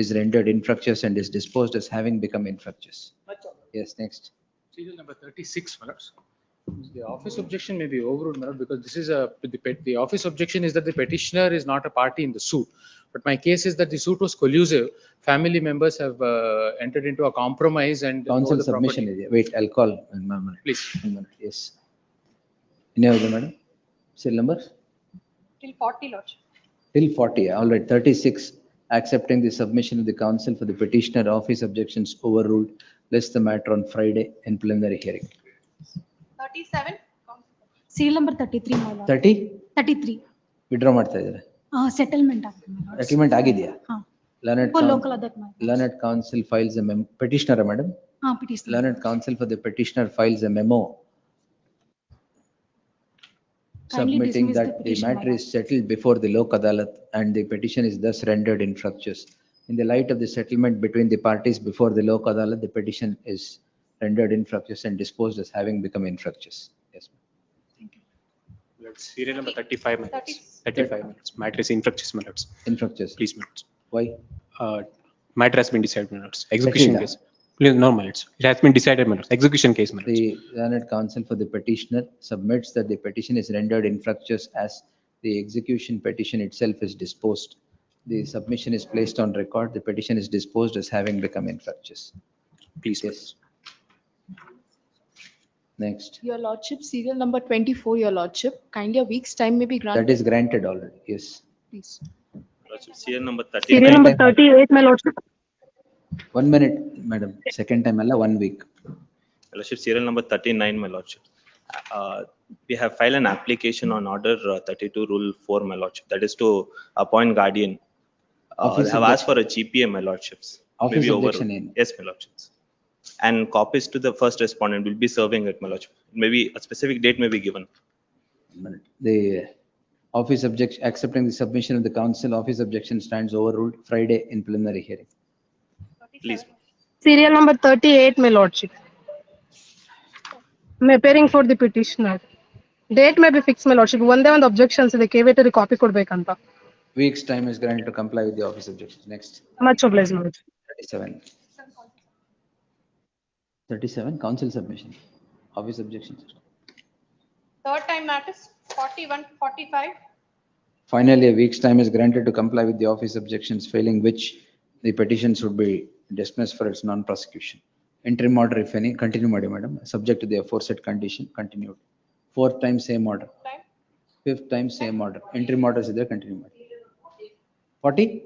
Speaker 2: is rendered infructuous and is disposed as having become infructuous. Yes, next.
Speaker 24: Serial number 36, my lords. The office objection may be overruled, my lord, because this is the office objection is that the petitioner is not a party in the suit. But my case is that the suit was collusive. Family members have entered into a compromise and.
Speaker 2: Counsel submission area. Wait, I'll call.
Speaker 24: Please.
Speaker 2: Yes. Any other, madam? Serial number?
Speaker 7: Till 40, lordship.
Speaker 2: Till 40, all right. 36, accepting the submission of the counsel for the petitioner, office objections overruled. List the matter on Friday in preliminary hearing.
Speaker 7: 37.
Speaker 12: Serial number 33, my lord.
Speaker 2: 30?
Speaker 12: 33.
Speaker 2: Withdraw ಮಾಡ್ತಾ ಇದ್ದಾರೆ.
Speaker 12: Settlement.
Speaker 2: Settlement ಆಗಿದೆಯಾ?
Speaker 12: Local other.
Speaker 2: Learned counsel files a memo. Petitioner, madam?
Speaker 12: Petitioner.
Speaker 2: Learned counsel for the petitioner files a memo submitting that the matter is settled before the Lok Adalat and the petition is thus rendered infructuous. In the light of the settlement between the parties before the Lok Adalat, the petition is rendered infructuous and disposed as having become infructuous. Yes.
Speaker 24: Thank you. Serial number 35 minutes. 35 minutes. Matter is infructuous, my lords.
Speaker 2: Infructuous.
Speaker 24: Please, my lords.
Speaker 2: Why?
Speaker 24: Matter has been decided, my lords. Execution case. Please, no, my lords. It has been decided, my lords. Execution case, my lords.
Speaker 2: The learned counsel for the petitioner submits that the petition is rendered infructuous as the execution petition itself is disposed. The submission is placed on record. The petition is disposed as having become infructuous.
Speaker 24: Please.
Speaker 2: Yes. Next.
Speaker 21: Your lordship, serial number 24, your lordship, kindly a week's time may be granted.
Speaker 2: That is granted already. Yes.
Speaker 21: Please.
Speaker 19: Lordship, serial number 30.
Speaker 12: Serial number 38, my lordship.
Speaker 2: 1 minute, madam. Second time, alla 1 week.
Speaker 19: Lordship, serial number 39, my lordship. We have filed an application on order 32 rule 4, my lordship. That is to appoint guardian. Have asked for a GPA, my lordships.
Speaker 2: Office objection in.
Speaker 19: Yes, my lordships. And copies to the first respondent will be serving it, my lordship. Maybe a specific date may be given.
Speaker 2: The Office objection, accepting the submission of the council, office objection stands overruled. Friday in preliminary hearing.
Speaker 19: Please.
Speaker 17: Serial number 38, my lordship. I'm appearing for the petitioner. Date may be fixed, my lordship. One objections the KVT copy kodbekanta.
Speaker 2: Week's time is granted to comply with the office objections. Next.
Speaker 17: Much obliged, my lordship.
Speaker 2: 37. 37, council submission. Office objections.
Speaker 7: Third time matters, 41, 45.
Speaker 2: Finally, a week's time is granted to comply with the office objections, failing which the petition should be dismissed for its non-prosecution. Interim order, if any, continue, madam, subject to the aforesaid condition, continued. Fourth time, same order. Fifth time, same order. Interim order is there, continue, madam. 40?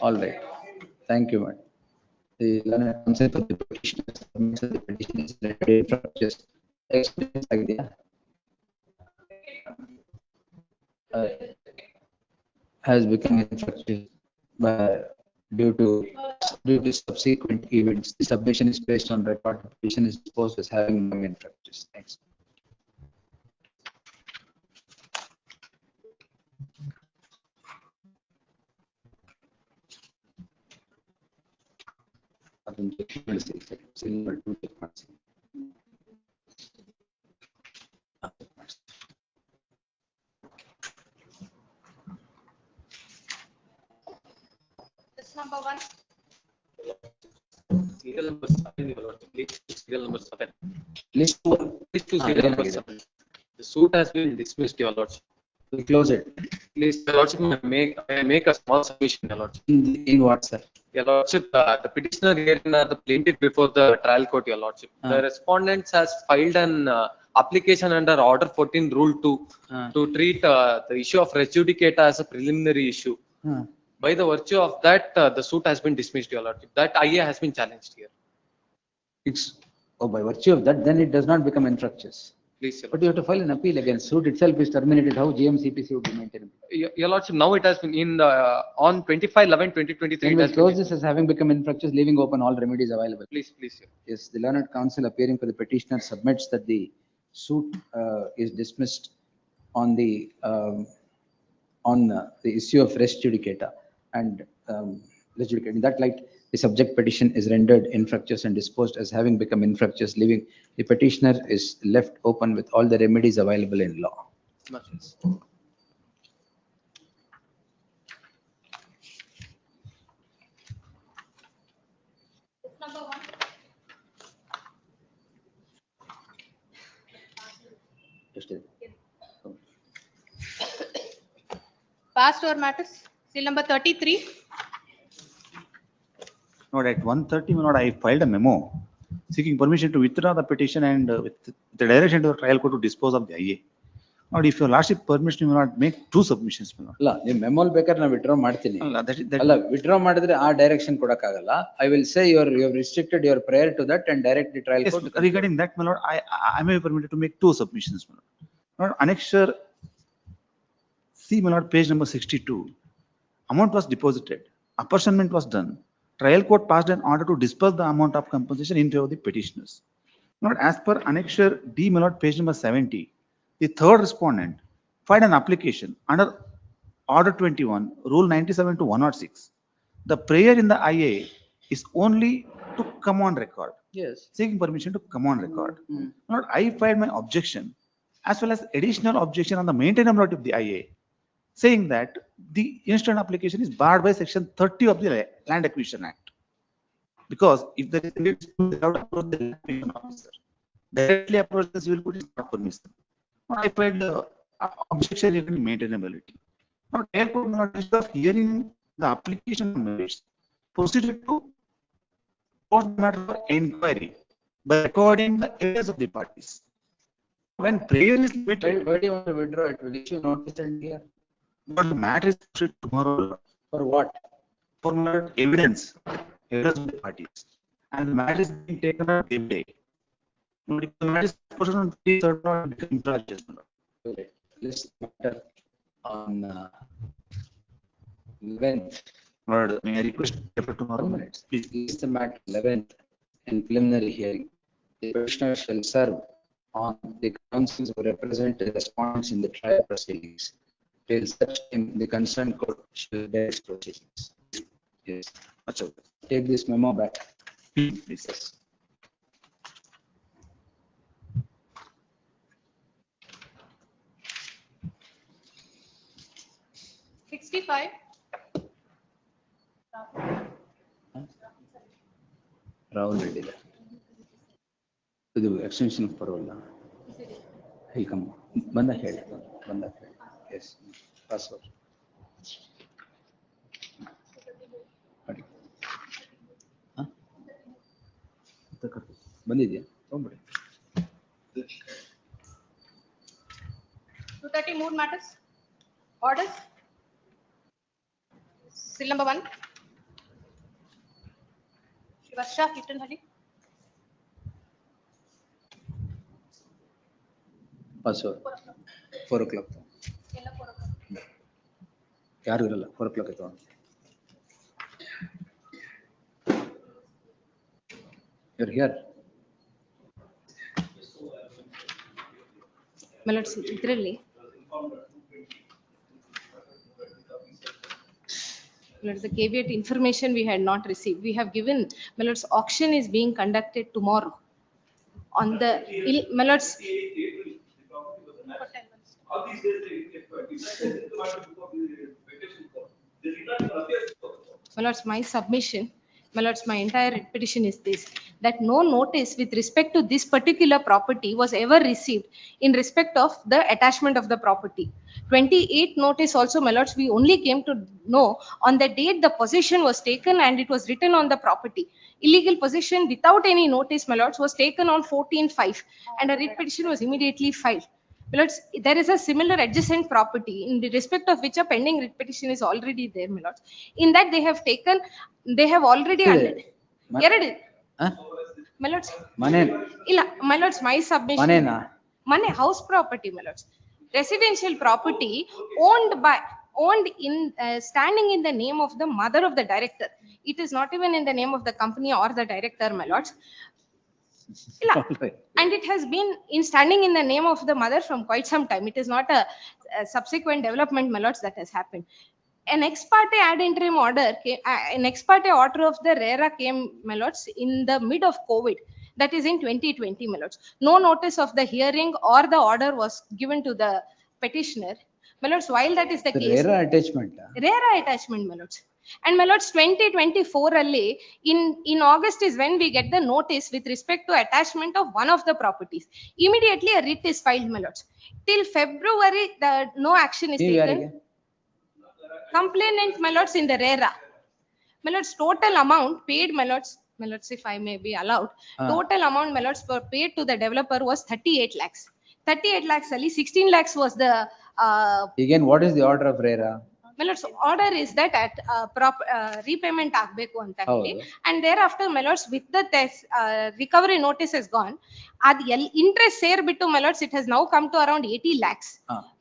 Speaker 2: All right. Thank you, madam. The learned counsel for the petitioner submits that the petition is rendered infructuous. Experience idea. Has become infructuous due to subsequent events. The submission is placed on record. The petition is disposed as having become infructuous. Thanks.
Speaker 7: This number 1.
Speaker 5: Serial number 7, your lordship. Serial number 7.
Speaker 2: List 2.
Speaker 5: List 2, serial number 7. The suit has been dismissed, your lordship.
Speaker 2: We close it.
Speaker 5: Please, your lordship, may I make a small submission, your lordship.
Speaker 2: In what, sir?
Speaker 5: Your lordship, the petitioner here in the plaintiff before the trial court, your lordship. The respondents has filed an application under Order 14, Rule 2 to treat the issue of res judicata as a preliminary issue. By the virtue of that, the suit has been dismissed, your lordship. That IA has been challenged here.
Speaker 2: By virtue of that, then it does not become infructuous.
Speaker 5: Please, your
Speaker 2: but you have to file an appeal against suit itself is terminated. How GMCPC would be maintained?
Speaker 5: Your lordship, now it has been in the on 25/11/2023.
Speaker 2: Then we close this as having become infructuous, leaving open all remedies available.
Speaker 5: Please, please.
Speaker 2: Yes, the learned counsel appearing for the petitioner submits that the suit is dismissed on the issue of res judicata and res judicata. In that light, the subject petition is rendered infructuous and disposed as having become infructuous, leaving the petitioner is left open with all the remedies available in law.
Speaker 5: Yes.
Speaker 7: Number 1. Passed over matters. Seal number 33.
Speaker 11: No, at 1:30, my lord, I filed a memo seeking permission to withdraw the petition and with the direction to the trial court to dispose of the IA. Now, if your lordship permission, you will not make 2 submissions, my lord.
Speaker 2: La, the memo ಬೇಕಾದ್ರೆ ನಾನು withdraw ಮಾಡ್ತೀನಿ. ಅಲ್ಲ, withdraw ಮಾಡಿದ್ರೆ ಆ direction ಕೊಡಕ್ಕಾಗಲ್ಲ. I will say you have restricted your prayer to that and direct the trial court.
Speaker 11: Regarding that, my lord, I may be permitted to make 2 submissions, my lord. Lord, annexure C, my lord, page number 62. Amount was deposited. Apportionment was done. Trial court passed an order to disperse the amount of compensation in favor of the petitioners. Lord, as per annexure D, my lord, page number 70, the third respondent filed an application under Order 21, Rule 97 to 106. The prayer in the IA is only to come on record.
Speaker 2: Yes.
Speaker 11: Seeking permission to come on record. Lord, I filed my objection as well as additional objection on the maintainability of the IA, saying that the instant application is barred by section 30 of the Land Acquisition Act. Because if there is a dispute without approach the land acquisition officer, directly approach the civil court is not permissible. I filed the objection regarding maintainability. Now, trial court, instead of hearing the application merits, proceeded to post the matter for inquiry by recording the areas of the parties. When prayer is limited,
Speaker 2: Why do you want to withdraw it? Will issue notice and here?
Speaker 11: but the matter is put tomorrow.
Speaker 2: For what?
Speaker 11: For more evidence of the parties. And the matter is being taken up every day. But if the matter is posted on the third or become infractions.
Speaker 2: List matter on 11th.
Speaker 11: Lord, may I request for tomorrow?
Speaker 2: Please. List the matter 11th in preliminary hearing. The petitioner shall serve on the counsels who represent the respondents in the trial proceedings till such time the concerned court shall bear its proceedings. Yes. Take this memo back. Please.
Speaker 7: 65.
Speaker 2: Rahul Reddy. ಇದು extension of parole. He'll come. ಬಂದಾಗ ಹೇಳಿ. Yes. Password. ಬಂದಿದ್ಯಾ? ತಗೊಂಬಿಡಿ.
Speaker 7: 230 more matters. Orders. Still number 1. Shivarsha Kittanhalli.
Speaker 2: Password. 4 o'clock. ಯಾರು ಇರಲ್ಲ 4 o'clock ಆಯ್ತು. You're here.
Speaker 10: Let's literally. The caveat information we had not received. We have given, Millard's auction is being conducted tomorrow. On the, Millard's. Millard's, my submission, Millard's, my entire petition is this, that no notice with respect to this particular property was ever received in respect of the attachment of the property. 28 notice also, Millards, we only came to know on the date the possession was taken and it was written on the property. Illegal possession without any notice, Millards, was taken on 14/5 and a writ petition was immediately filed. Millards, there is a similar adjacent property in the respect of which a pending writ petition is already there, Millards. In that they have taken, they have already under. Millards, Millards, my submission. Mane house property, Millards. Residential property owned in standing in the name of the mother of the director. It is not even in the name of the company or the director, my lords. And it has been standing in the name of the mother from quite some time. It is not a subsequent development, my lords, that has happened. An ex parte ad interim order came, an ex parte order of the RERA came, my lords, in the mid of COVID. That is in 2020, my lords. No notice of the hearing or the order was given to the petitioner. My lords, while that is the case.
Speaker 2: RERA attachment.
Speaker 10: RERA attachment, my lords. And my lords, 2024 early, in August is when we get the notice with respect to attachment of one of the properties. Immediately a writ is filed, my lords. Till February, no action is taken. Complainant, my lords, in the RERA. My lords, total amount paid, my lords, if I may be allowed, total amount, my lords, paid to the developer was 38 lakhs. 38 lakhs, only 16 lakhs was the.
Speaker 2: Again, what is the order of RERA?
Speaker 10: My lords, order is that at repayment agbeku anta ಹೇಳಿ, and thereafter, my lords, with the recovery notice has gone, ad interest ಸೇರ್ಬಿಟ್ಟು, my lords, it has now come to around 80 lakhs.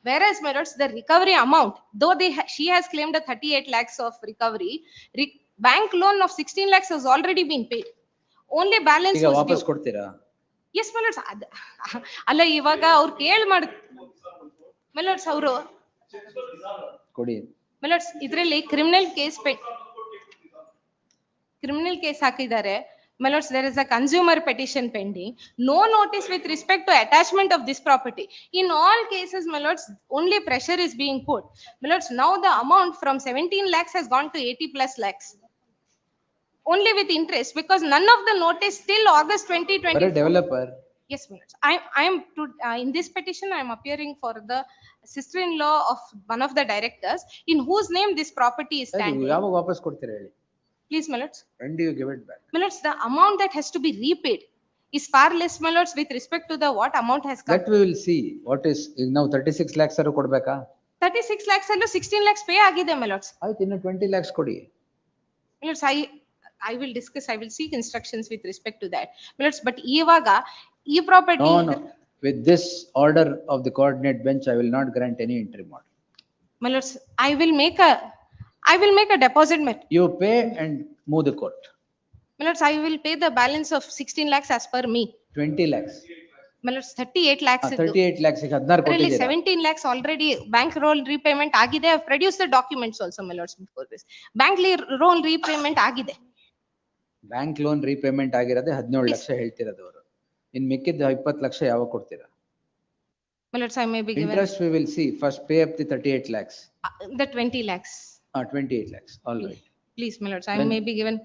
Speaker 10: Whereas, my lords, the recovery amount, though she has claimed a 38 lakhs of recovery, bank loan of 16 lakhs has already been paid. Only balance was
Speaker 2: ವಾಪಸ್ ಕೊಡ್ತೀರಾ?
Speaker 10: Yes, my lords. ಅಲ್ಲ ಇವಾಗ ಅವ್ರು ಕೇಳ್ my lords ಅವರು
Speaker 2: ಕೊಡಿ.
Speaker 10: My lords, ಇದರಲ್ಲಿ criminal case ಹಾಕಿದ್ದಾರೆ. My lords, there is a consumer petition pending. No notice with respect to attachment of this property. In all cases, my lords, only pressure is being put. My lords, now the amount from 17 lakhs has gone to 80 plus lakhs. Only with interest, because none of the notice till August 2020.
Speaker 2: For a developer.
Speaker 10: Yes, my lords. I am in this petition, I am appearing for the sister-in-law of one of the directors, in whose name this property is standing.
Speaker 2: ಯಾವಾಗ ವಾಪಸ್ ಕೊಡ್ತೀರಾ ಹೇಳಿ?
Speaker 10: Please, my lords.
Speaker 2: When do you give it back?
Speaker 10: My lords, the amount that has to be repaid is far less, my lords, with respect to the what amount has come.
Speaker 2: That we will see. What is now 36 lakhs ಅರು ಕೊಡ್ಬೇಕಾ?
Speaker 10: 36 lakhs ಅಲ್ಲೂ 16 lakhs pay ಆಗಿದೆ, my lords.
Speaker 2: ಆಯ್ತು, ಇನ್ನು 20 lakhs ಕೊಡಿ.
Speaker 10: My lords, I will discuss, I will seek instructions with respect to that. My lords, but ಇವಾಗ ಈ property.
Speaker 2: No. With this order of the coordinate bench, I will not grant any interim order.
Speaker 10: My lords, I will make a deposit.
Speaker 2: You pay and move the court.
Speaker 10: My lords, I will pay the balance of 16 lakhs as per me.
Speaker 2: 20 lakhs.
Speaker 10: My lords, 38 lakhs ಇದ್ದು.
Speaker 2: 38 lakhs ಗೆ 16
Speaker 10: ಅದರಲ್ಲಿ
Speaker 2: ಕೊಟ್ಟಿದ್ದೀರಾ?
Speaker 10: 17 lakhs already bank loan repayment ಆಗಿದೆ. I've produced the documents also, my lords, before this. Bank loan repayment ಆಗಿದೆ.
Speaker 2: Bank loan repayment ಆಗಿರೋದೇ 17 lakh ಹೇಳ್ತಿರೋದು ಅವರು. ಇನ್ ಮಿಕ್ಕಿದ 20 ಲಕ್ಷ ಯಾವಾಗ ಕೊಡ್ತೀರಾ?
Speaker 10: My lords, I may be given
Speaker 2: Interest we will see. First pay up the 38 lakhs.
Speaker 10: the 20 lakhs.
Speaker 2: 28 lakhs. All right.
Speaker 10: Please, my lords, I
Speaker 2: Then-
Speaker 10: may be given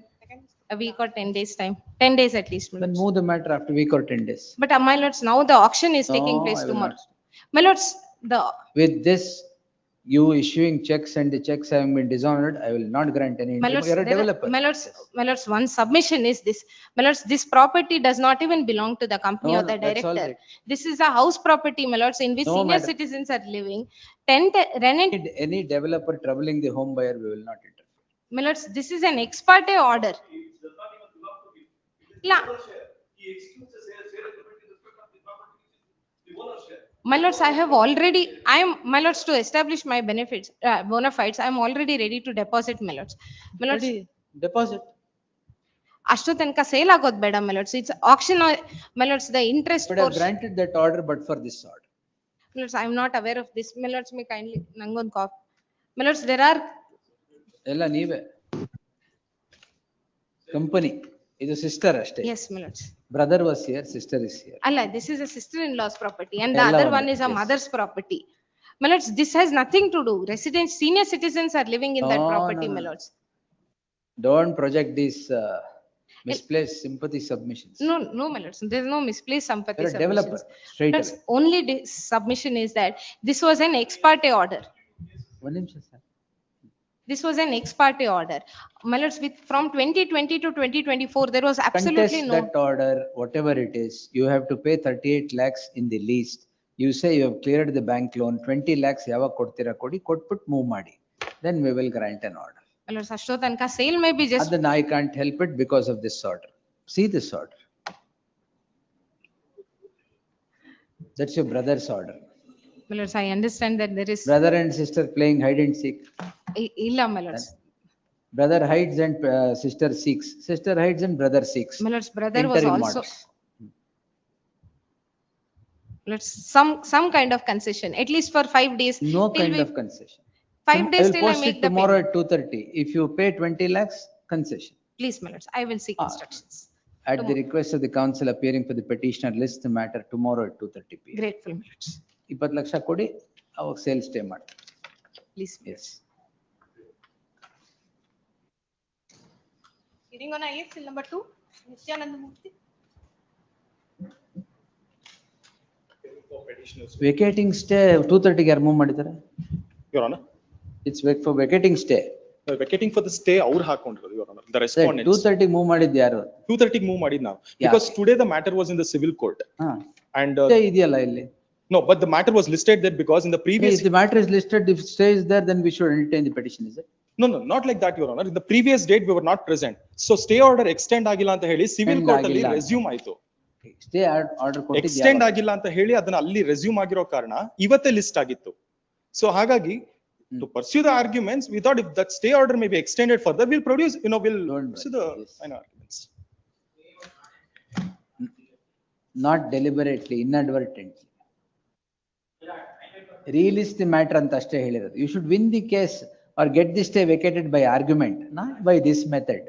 Speaker 10: a week or 10 days time. 10 days at least, my
Speaker 2: Then
Speaker 10: lords.
Speaker 2: move the matter after week or 10 days.
Speaker 10: But my lords, now the auction is taking
Speaker 2: No,
Speaker 10: place
Speaker 2: I will
Speaker 10: tomorrow.
Speaker 2: not.
Speaker 10: My lords, the
Speaker 2: With this, you issuing checks and the checks having been dishonored, I will not grant any.
Speaker 10: My lords,
Speaker 2: You're a
Speaker 10: there are-
Speaker 2: developer.
Speaker 10: my lords, one submission is this. My lords, this property does not even belong to the company
Speaker 2: No,
Speaker 10: or the
Speaker 2: no, that's all
Speaker 10: director.
Speaker 2: right.
Speaker 10: This is a house property, my lords, in which
Speaker 2: No,
Speaker 10: senior
Speaker 2: madam.
Speaker 10: citizens are living. Tenant,
Speaker 2: Any developer troubling the home buyer, we will not interfere.
Speaker 10: my lords, this is an ex parte order. La. My lords, I have already, my lords, to establish my benefits, bona fides, I am already ready to deposit, my lords. My lords,
Speaker 2: Ready, deposit.
Speaker 10: ಅಷ್ಟು ತನಕ sale ಆಗೋದ್ ಬೇಡ, my lords. It's auction, my lords, the interest
Speaker 2: Could have
Speaker 10: portion.
Speaker 2: granted that order, but for this order.
Speaker 10: My lords, I am not aware of this. My lords, may kindly, nanಗೊಂದು copy. My lords, there are,
Speaker 2: ಎಲ್ಲ ನೀವೇ. Company, ಇದು sister ಅಷ್ಟೇ.
Speaker 10: yes, my lords.
Speaker 2: Brother was here, sister is here.
Speaker 10: Allah, this is a sister-in-law's property and the
Speaker 2: Ella
Speaker 10: other
Speaker 2: one,
Speaker 10: one is a
Speaker 2: yes.
Speaker 10: mother's property. My lords, this has nothing to do. Residents, senior citizens are living in that
Speaker 2: No,
Speaker 10: property,
Speaker 2: no,
Speaker 10: my
Speaker 2: no.
Speaker 10: lords.
Speaker 2: Don't project these misplaced sympathy submissions.
Speaker 10: No, no, my lords, there is no misplaced sympathy
Speaker 2: You're a developer,
Speaker 10: submissions.
Speaker 2: straight
Speaker 10: Lords,
Speaker 2: away.
Speaker 10: only submission is that this was an ex parte order.
Speaker 2: One ನಿಮಿಷ sir.
Speaker 10: This was an ex parte order. My lords, with, from 2020 to 2024, there was absolutely
Speaker 2: Contest
Speaker 10: no.
Speaker 2: that order, whatever it is, you have to pay 38 lakhs in the least. You say you have cleared the bank loan, 20 lakhs ಯಾವಾಗ ಕೊಡ್ತೀರಾ ಕೊಡಿ, ಕೊಟ್ಬಿಟ್ಟು move ಮಾಡಿ. Then we will grant an order.
Speaker 10: My lords, ಅಷ್ಟೋ ತನಕ sale may be just.
Speaker 2: Then I can't help it because of this order. See this order. That's your brother's order.
Speaker 10: My lords, I understand that there is.
Speaker 2: Brother and sister playing hide and seek.
Speaker 10: Illa, my lords.
Speaker 2: Brother hides and sister seeks. Sister hides and brother seeks.
Speaker 10: My lords, brother was
Speaker 2: Interim
Speaker 10: also.
Speaker 2: orders.
Speaker 10: Let's some kind of concession, at least for 5 days.
Speaker 2: No
Speaker 10: till
Speaker 2: kind
Speaker 10: we-
Speaker 2: of concession.
Speaker 10: 5 days
Speaker 2: I will
Speaker 10: till I
Speaker 2: post
Speaker 10: make
Speaker 2: it
Speaker 10: the
Speaker 2: tomorrow
Speaker 10: payment.
Speaker 2: at 2:30. If you pay 20 lakhs, concession.
Speaker 10: Please, my lords, I will seek instructions.
Speaker 2: At the request of the council appearing for the petitioner, list the matter tomorrow at 2:30 p.m.
Speaker 10: Grateful, my lords.
Speaker 2: 20 lakh ಕೊಡಿ, ಅವಾಗ sale stay ಮಾಡಿ.
Speaker 10: Please.
Speaker 2: Yes.
Speaker 7: Hearing on IX, seal number 2, Nityananda Murthy.
Speaker 2: Vacating stay 2:30 ಗೆ ಯಾರು move ಮಾಡಿದ್ದಾರೆ?
Speaker 14: Your Honor,
Speaker 2: It's for vacating stay.
Speaker 14: vacating for the stay ಅವ್ರು ಹಾಕೊಂಡಿರೋದು, Your Honor, the respondents.
Speaker 2: 2:30 move ಮಾಡಿದ್ದು ಯಾರು?
Speaker 14: 2:30 move ಮಾಡಿದ್ ನಾವು.
Speaker 2: Yeah.
Speaker 14: Because today the matter was in the civil court.
Speaker 2: ಹಾ.
Speaker 14: And
Speaker 2: Stay ಇದೆಯಲ್ಲ ಇಲ್ಲಿ.
Speaker 14: no, but the matter was listed there because in the previous.
Speaker 2: If the matter is listed, if stay is there, then we should entertain the petition, is it?
Speaker 14: No, no, not like that, Your Honor. In the previous date, we were not present. So stay order extend ಆಗಿಲ್ಲ ಅಂತ ಹೇಳಿ civil
Speaker 2: Extend
Speaker 14: court ಅಲ್ಲಿ
Speaker 2: ಆಗಿಲ್ಲ.
Speaker 14: resume ಆಯ್ತು.
Speaker 2: Stay order ಕೊಟ್ಟಿದ್ದು
Speaker 14: extend
Speaker 2: ಯಾವಾಗ?
Speaker 14: ಆಗಿಲ್ಲ ಅಂತ ಹೇಳಿ ಅದನ್ನ ಅಲ್ಲಿ ರೆಸ್ಯೂಮ್ ಆಗಿರೋ ಕಾರಣ ಇವತ್ತೇ ಲಿಸ್ಟ್ ಆಗಿತ್ತು. ಸೊ ಹಾಗಾಗಿ to pursue the arguments, we thought if that stay order may be extended further, we'll produce, we'll pursue the final arguments.
Speaker 2: Not deliberately, inadvertently. Relist the matter ಅಂತ ಅಷ್ಟೇ ಹೇಳಿರೋದು. You should win the case or get the stay vacated by argument, not by this method.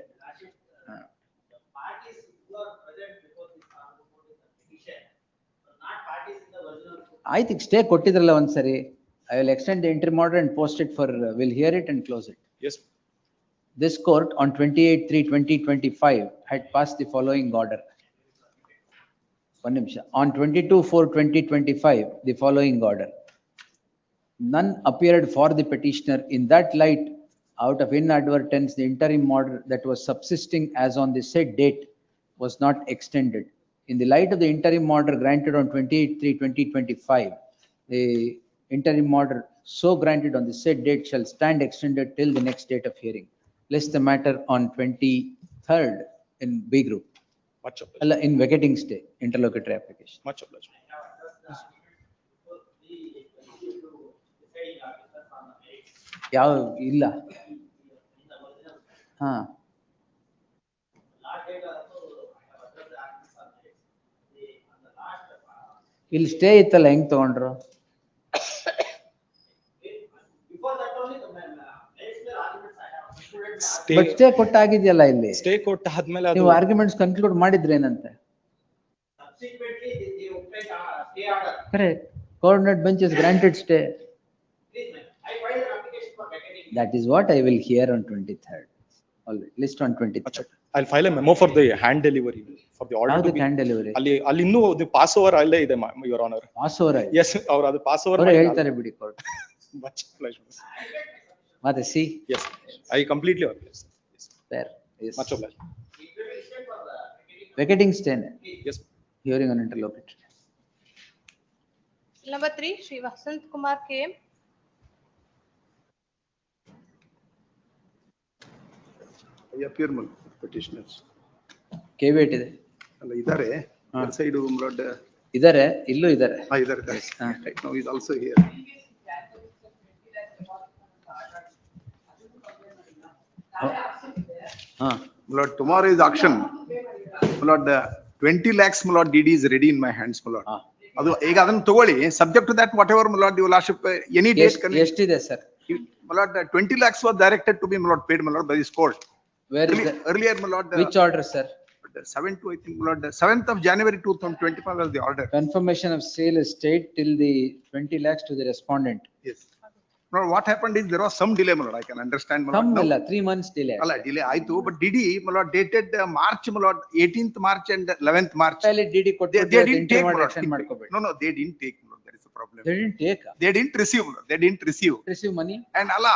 Speaker 2: I think stay ಕೊಟ್ಟಿದ್ರಲ್ಲ ಒಂದ್ಸರಿ. I will extend the interim order and post it for, we'll hear it and close it.
Speaker 14: Yes.
Speaker 2: This court on 28/3/2025 had passed the following order. One ನಿಮಿಷ. On 22/4/2025, the following order. None appeared for the petitioner. In that light, out of inadvertence, the interim order that was subsisting as on the said date was not extended. In the light of the interim order granted on 28/3/2025, the interim order so granted on the said date shall stand extended till the next date of hearing. List the matter on 23rd in B group.
Speaker 14: Much obliged.
Speaker 2: ಅಲ್ಲ, in vacating stay, interlocutory application.
Speaker 14: Much obliged.
Speaker 2: ಯಾವ ಇಲ್ಲ. ಹಾ. ಇಲ್ಲಿ stay ಇತ್ತಲ್ಲ ಹೆಂಗ್ ತಗೊಂಡ್ರು? But stay ಕೊಟ್ಟಾಗಿದೆಯಲ್ಲ ಇಲ್ಲಿ.
Speaker 14: Stay ಕೊಟ್ಟ ಆದ್ಮೇಲೆ ಅದು
Speaker 2: ನೀವು ಆರ್ಗ್ಯುಮೆಂಟ್ಸ್ ಕನ್ಕ್ಲೂಡ್ ಮಾಡಿದ್ರೇನಂತೆ? Correct. Coordinate bench is granted stay. That is what I will hear on 23rd. All right, list on 23rd.
Speaker 14: I'll file a memo for the hand delivery, for the order
Speaker 2: How
Speaker 14: to
Speaker 2: the
Speaker 14: be.
Speaker 2: hand delivery?
Speaker 14: ಅಲ್ಲಿ ಇನ್ನೂ the passover ಅಲ್ಲೇ ಇದೆ, your honor.
Speaker 2: Passover.
Speaker 14: Yes, ಅವರು ಅದು passover
Speaker 2: ಅವರು ಹೇಳ್ತಾರೆ ಬಿಡಿ court.
Speaker 14: Much pleasure.
Speaker 2: ಮತ್ತೆ C?
Speaker 14: Yes, I completely agree.
Speaker 2: Fair. Yes.
Speaker 14: Much obliged.
Speaker 2: Vacating stay.
Speaker 14: Yes.
Speaker 2: Hearing on interlocutory.
Speaker 7: Number 3, Shri Vasant Kumar came.
Speaker 9: I appear petitioners.
Speaker 2: ಕೇವೇಟ್ ಇದೆ.
Speaker 9: ಅಲ್ಲ ಇದ್ದಾರೆ side
Speaker 2: ಇದ್ದಾರೆ, ಇಲ್ಲೂ ಇದ್ದಾರೆ.
Speaker 9: ಇದ್ದಾರೆ. Right now is also here. Lord, tomorrow is auction. Lord, 20 lakhs Lord DD is ready in my hands, Lord. ಅದು ಈಗ ಅದನ್ನ ತಗೊಳ್ಳಿ, subject to that whatever Lord your lordship any date can.
Speaker 2: ಎಷ್ಟಿದೆ sir?
Speaker 9: Lord, 20 lakhs was directed to be Lord paid Lord by this court.
Speaker 2: Where is the
Speaker 9: earlier Lord?
Speaker 2: Which order, sir?
Speaker 9: 7 to I think Lord 7th of January 2025 was the order.
Speaker 2: Confirmation of sale is stayed till the 20 lakhs to the respondent.
Speaker 9: Yes. Now what happened is there was some delay, Lord. I can understand.
Speaker 2: Some ಇಲ್ಲ, 3 months delay.
Speaker 9: ಅಲ್ಲ delay ಆಯ್ತು, but DD Lord dated March Lord 18th March and 11th March.
Speaker 2: ಅಲ್ಲಿ DD ಕೊಟ್ಟು
Speaker 9: they didn't take
Speaker 2: action ಮಾಡ್ಕೋಬೇಡಿ.
Speaker 9: No, they didn't take. There is a problem.
Speaker 2: They didn't take.
Speaker 9: They didn't receive. They didn't receive.
Speaker 2: Receive money.
Speaker 9: And ಅಲ್ಲ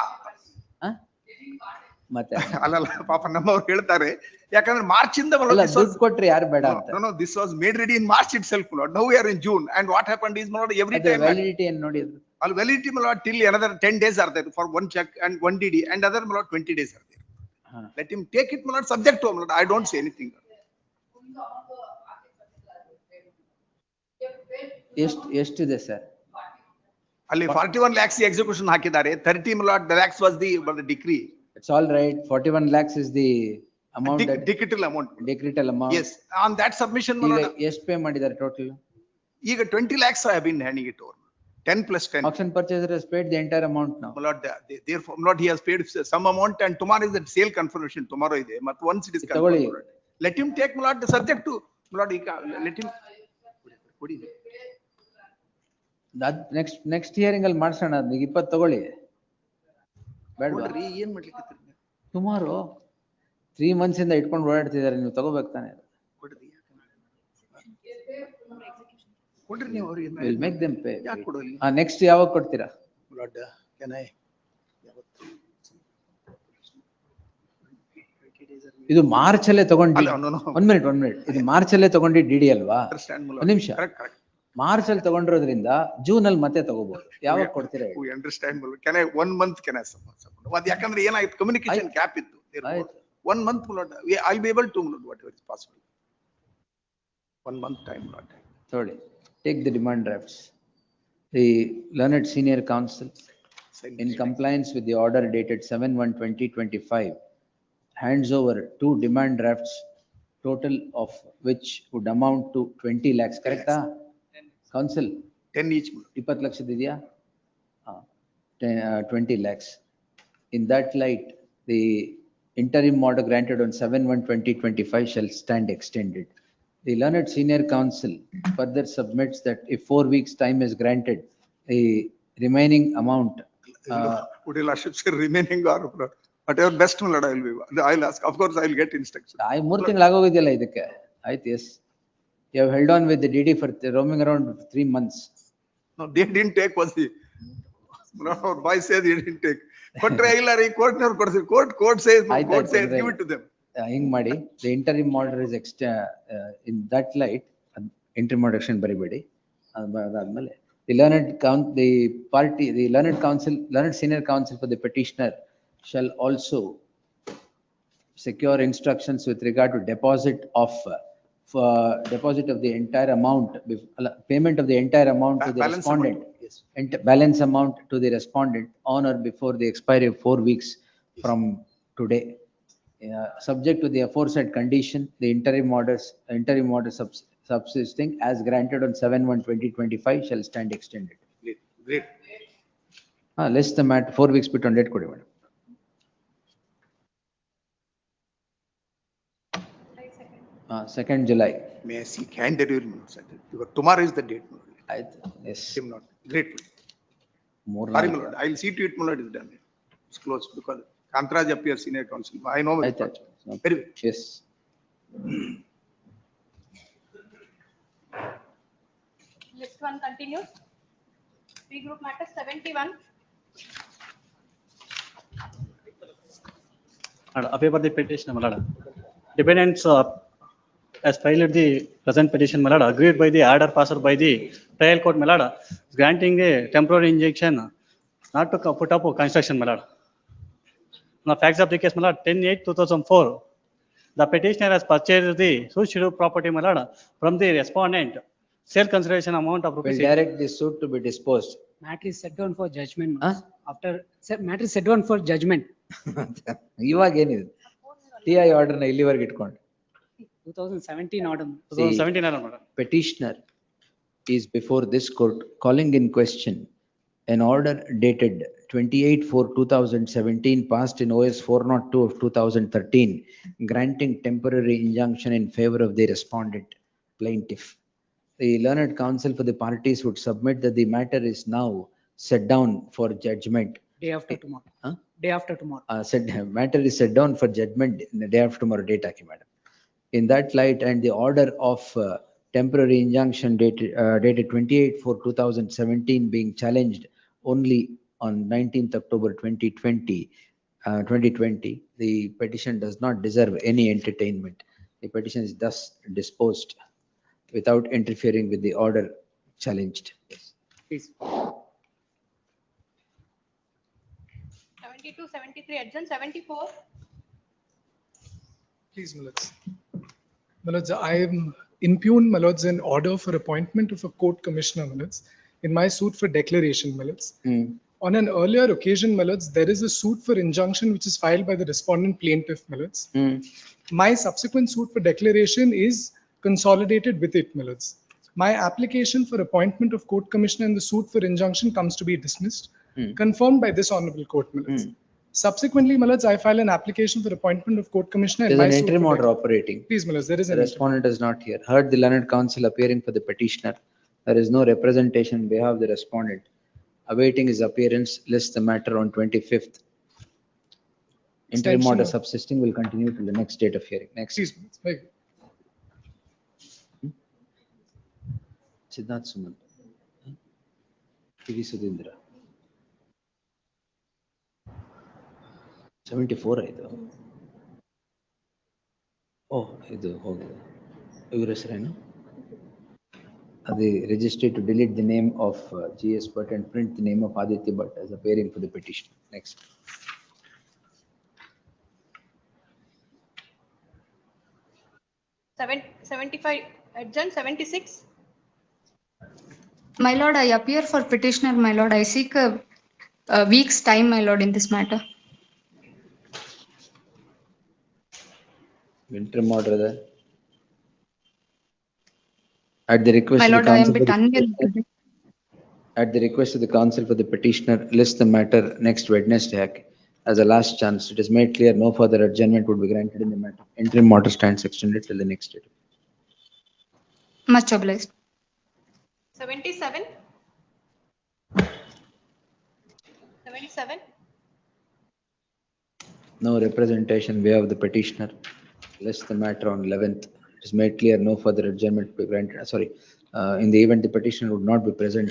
Speaker 2: ಮತ್ತೆ
Speaker 9: ಅಲ್ಲ ಪಾಪ ನಮ್ಮವ್ರು ಹೇಳ್ತಾರೆ, ಯಾಕಂದ್ರೆ ಮಾರ್ಚ್ ಇಂದ
Speaker 2: ದುಡ್ಡು ಕೊಟ್ರೆ ಯಾರು ಬೇಡ ಅಂತ.
Speaker 9: No, this was made ready in March itself, Lord. Now we are in June, and what happened is Lord every time
Speaker 2: validity ಏನು ನೋಡಿ ಅದು?
Speaker 9: All validity Lord till another 10 days are there for one check and one DD, and other Lord 20 days are there. Let him take it Lord, subject to Lord. I don't say anything.
Speaker 2: ಎಷ್ಟಿದೆ sir?
Speaker 9: ಅಲ್ಲಿ 41 lakhs execution ಹಾಕಿದ್ದಾರೆ. 30 Lord lakhs was the decree.
Speaker 2: It's all right. 41 lakhs is the amount.
Speaker 9: Decretal amount.
Speaker 2: Decretal amount.
Speaker 9: Yes. On that submission
Speaker 2: ಈಗ ಎಷ್ಟು pay ಮಾಡಿದ್ದಾರೆ total?
Speaker 9: ಈಗ 20 lakhs I have been handing it over. 10 plus 10.
Speaker 2: Auction purchaser has paid the entire amount now.
Speaker 9: Lord, therefore Lord he has paid some amount, and tomorrow is the sale confirmation. Tomorrow ಇದೆ. But once it is confirmed, let him take Lord the subject to Lord. Let him.
Speaker 2: Next hearing ಅಲ್ಲಿ ಮಾಡ್ಸೋಣ. ಈಗ 20 ತಗೊಳ್ಳಿ.
Speaker 9: ಬೇಡರಿ ಏನ್ ಮಾಡ್ಲಿಕ್ಕೆ
Speaker 2: tomorrow 3 months ಇಂದ ಇಟ್ಕೊಂಡು ಓಡಾಡ್ತಿದ್ದಾರೆ, ನೀವು ತಗೋಬೇಕು ತಾನೆ.
Speaker 9: ಕೊಡ್ರಿ ನೀವು ಅವರಿಗೆ.
Speaker 2: We'll make them pay.
Speaker 9: ಯಾಕೆ ಕೊಡೋಲ್ಲ?
Speaker 2: ನೆಕ್ಸ್ಟ್ ಯಾವಾಗ ಕೊಡ್ತೀರಾ?
Speaker 9: Lord, can I?
Speaker 2: ಇದು ಮಾರ್ಚ್ ಅಲ್ಲೇ ತಗೊಂಡಿ. 1 minute. ಇದು ಮಾರ್ಚ್ ಅಲ್ಲೇ ತಗೊಂಡಿ ಡಿಡಿ ಅಲ್ವಾ? 1 ನಿಮಿಷ. ಮಾರ್ಚ್ ಅಲ್ಲಿ ತಗೊಂಡಿರೋದ್ರಿಂದ ಜೂನ್ ಅಲ್ಲಿ ಮತ್ತೆ ತಗೋಬಹುದು. ಯಾವಾಗ ಕೊಡ್ತೀರಾ?
Speaker 9: We understand. Can I 1 month can I support? ಅದು ಯಾಕಂದ್ರೆ ಏನಾಯ್ತು, ಕಮ್ಯುನಿಕೇಶನ್ ಗ್ಯಾಪ್ ಇತ್ತು. 1 month Lord, I'll be able to Lord whatever is possible. 1 month time Lord.
Speaker 2: Sorry. Take the demand drafts. The learned senior counsel, in compliance with the order dated 7/1/2025, hands over 2 demand drafts, total of which would amount to 20 lakhs. Correct? Counsel?
Speaker 9: 10 each.
Speaker 2: 20 ಲಕ್ಷದ ಇದೆಯಾ? 20 lakhs. In that light, the interim order granted on 7/1/2025 shall stand extended. The learned senior counsel further submits that if 4 weeks time is granted, the remaining amount.
Speaker 9: Would you lordship say remaining or whatever best Lord I will be. I'll ask. Of course I will get instruction.
Speaker 2: 3 ತಿಂಗಳು ಆಗೋಗಿದೆಯಲ್ಲ ಇದಕ್ಕೆ. ಆಯ್ತು. Yes. You have held on with the DD for roaming around 3 months.
Speaker 9: No, they didn't take was the. Our boy says he didn't take. ಕೊಟ್ರೆ ಇಲ್ಲ ರೀ, ಕೋರ್ಟ್ನವ್ರು ಕೊಡ್ತೀವಿ. Court says give it to them.
Speaker 2: ಹಿಂಗ್ ಮಾಡಿ, the interim order is in that light, interim order action ಬರಿಬೇಡಿ. ಅದಾದ್ಮೇಲೆ the learned senior counsel for the petitioner shall also secure instructions with regard to deposit of the entire amount, payment of the entire amount to the respondent. Balance amount to the respondent on or before the expiry of 4 weeks from today. Subject to the aforesaid condition, the interim order subsisting as granted on 7/1/2025 shall stand extended.
Speaker 9: Great.
Speaker 2: Less the matter, 4 weeks bit on date kodi madam. Second July.
Speaker 9: May I see candid your notes? Because tomorrow is the date.
Speaker 2: Yes.
Speaker 9: Same not. Great.
Speaker 2: More
Speaker 9: Sorry, my lord. I'll see to it, my lord, is done. It's closed because Kantraj appears senior counsel. I know. Very well.
Speaker 2: Yes.
Speaker 7: List one continues. B group matter 71.
Speaker 16: Appear for the petition, my lord. Dependents as filed the present petition, my lord, agreed by the order passed by the trial court, my lord, granting a temporary injunction not to put up a construction, my lord. Now, facts of the case, my lord, 10/8/2004, the petitioner has purchased the suit property, my lord, from the respondent. Sale consideration amount of
Speaker 2: Will
Speaker 16: rupees.
Speaker 2: direct this suit to be disposed.
Speaker 20: Matter is set down for judgment. After matter is set down for judgment.
Speaker 2: ಇವಾಗ ಏನಿದೆ TI order ನ ಇಲ್ಲಿವರೆಗೆ ಇಟ್ಕೊಂಡು
Speaker 20: 2017 order.
Speaker 16: 2017 order, madam.
Speaker 2: Petitioner is before this court calling in question an order dated 28/4/2017 passed in OS 402 of 2013 granting temporary injunction in favor of the respondent plaintiff. The learned counsel for the parties would submit that the matter is now set down for judgment.
Speaker 20: Day after tomorrow. Day after tomorrow.
Speaker 2: Matter is set down for judgment in the day after tomorrow date, madam. In that light, and the order of temporary injunction dated 28/4/2017 being challenged only on 19th October 2020, the petition does not deserve any entertainment. The petition is thus disposed without interfering with the order challenged.
Speaker 20: Please.
Speaker 7: 72, 73, adjourn 74.
Speaker 22: Please, my lords. My lords, I am impugned, my lords, an order for appointment of a court commissioner, my lords, in my suit for declaration, my lords. On an earlier occasion, my lords, there is a suit for injunction which is filed by the respondent plaintiff, my lords. My subsequent suit for declaration is consolidated with it, my lords. My application for appointment of court commissioner and the suit for injunction comes to be dismissed, confirmed by this honorable court, my lords. Subsequently, my lords, I file an application for appointment of court commissioner.
Speaker 2: There is
Speaker 22: and
Speaker 2: an
Speaker 22: my suit
Speaker 2: interim
Speaker 22: for
Speaker 2: order operating.
Speaker 22: Please, my lords, there is
Speaker 2: The
Speaker 22: an
Speaker 2: respondent is not here. Heard the learned counsel appearing for the petitioner. There is no representation on behalf of the respondent. Awaiting his appearance, list the matter on 25th. Interim order subsisting will continue till the next date of hearing. Next.
Speaker 22: Please, my lords.
Speaker 2: Siddharth Sumant. TV Sudhindra. 74 ಆಯ್ತು. ಇದು ಹೋಗಿದೆ. ಇವ್ರ ಹೆಸರೇನು? The registry to delete the name of GS Bhatt and print the name of Aditya Bhatt as appearing for the petition. Next.
Speaker 7: Seven, 75, adjourn 76.
Speaker 23: My lord, I appear for petitioner, my lord. I seek a week's time, my lord, in this matter.
Speaker 2: Interim order there. At the request
Speaker 23: My
Speaker 2: of the
Speaker 23: lord, I am
Speaker 2: counsel
Speaker 23: bit
Speaker 2: for the-
Speaker 23: unwell.
Speaker 2: At the request of the counsel for the petitioner, list the matter next Wednesday as a last chance. It is made clear no further adjournment would be granted in the matter. Interim order stands extended till the next date.
Speaker 23: Much obliged.
Speaker 7: 77. 77.
Speaker 2: No representation way of the petitioner. List the matter on 11th. It is made clear no further adjournment will be granted. In the event the petitioner would not be present,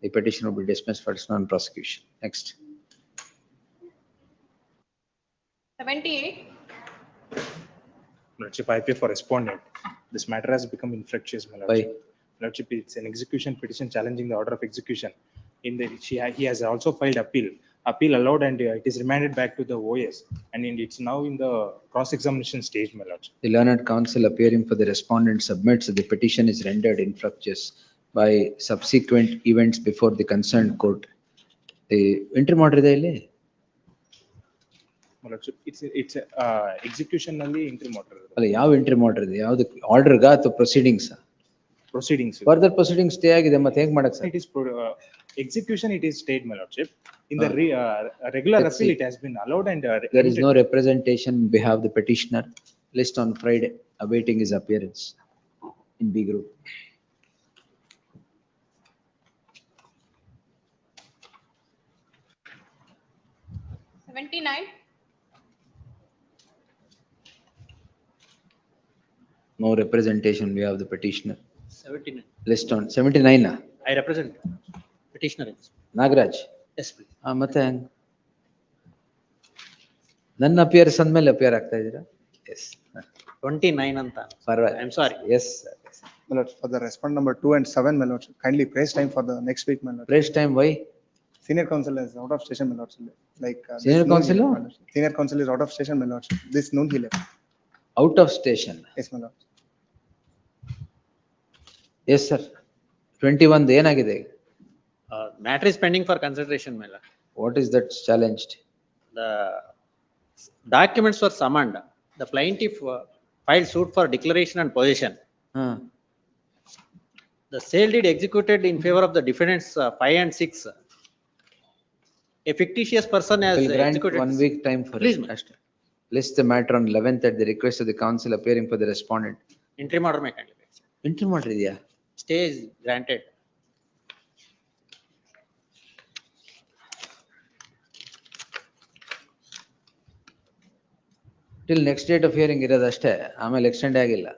Speaker 2: the petition will be dismissed for non-prosecution. Next.
Speaker 7: 78.
Speaker 14: Lordship, I appear for respondent. This matter has become infructuous, my lordship. Lordship, it's an execution petition challenging the order of execution. He has also filed appeal. Appeal allowed and it is remanded back to the OS. And it's now in the cross-examination stage, my lordship.
Speaker 2: The learned counsel appearing for the respondent submits that the petition is rendered infructuous by subsequent events before the concerned court. The interim order ಇದೆ ಇಲ್ಲಿ?
Speaker 14: My lordship, it's execution ನಲ್ಲಿ interim order.
Speaker 2: ಅಲ್ಲ ಯಾವ interim order ಇದೆ? ಯಾವುದು ಆರ್ಡರ್ಗಾ ಅಥವಾ proceedings?
Speaker 14: proceedings.
Speaker 2: Further proceedings stay ಆಗಿದೆ ಮತ್ತೆ ಹೇಗ್ ಮಾಡಕ್ sir?
Speaker 14: It is execution, it is stayed, my lordship. In the regular
Speaker 2: Let's
Speaker 14: appeal,
Speaker 2: see.
Speaker 14: it has been allowed and.
Speaker 2: There is no representation on behalf of the petitioner. List on Friday, awaiting his appearance in B group. No representation on behalf of the petitioner.
Speaker 1: 79.
Speaker 2: List on 79.
Speaker 1: I represent petitioner.
Speaker 2: Nagaraj.
Speaker 1: Yes, please.
Speaker 2: ಮತ್ತೆ ಹೆಂಗ್? ನನ್ನ appears ಅಂದ್ಮೇಲೆ appear ಆಗ್ತಾ ಇದೀರಾ? Yes.
Speaker 1: 29 ಅಂತ.
Speaker 2: ಪರವಾಗಿಲ್ಲ.
Speaker 1: I'm sorry.
Speaker 2: Yes.
Speaker 8: My lord, for the respond number 2 and 7, my lord, kindly praise time for the next week, my lord.
Speaker 2: Praise time, why?
Speaker 8: Senior counsel is out of station, my lord. Like
Speaker 2: Senior
Speaker 8: this noon
Speaker 2: counsel?
Speaker 8: he left, my lord. Senior counsel is out of station, my lord. This noon he left.
Speaker 2: Out of station.
Speaker 8: Yes, my lord.
Speaker 2: Yes, sir. 21 ಏನಾಗಿದೆ?
Speaker 1: Matter is pending for consideration, my lord.
Speaker 2: What is that challenged?
Speaker 1: The documents were summoned. The plaintiff filed suit for declaration and possession. The sale deed executed in favor of the defendants 5 and 6. A fictitious person has
Speaker 2: Will grant
Speaker 1: executed.
Speaker 2: 1 week time for
Speaker 1: Please,
Speaker 2: it.
Speaker 1: ma'am.
Speaker 2: ಅಷ್ಟೇ. List the matter on 11th at the request of the counsel appearing for the respondent.
Speaker 1: Interim order may kindly.
Speaker 2: Interim order ಇದೆಯಾ?
Speaker 1: Stay is granted.
Speaker 2: Till next date of hearing ಇರೋದು ಅಷ್ಟೇ, ಆಮೇಲೆ extend ಆಗಿಲ್ಲ.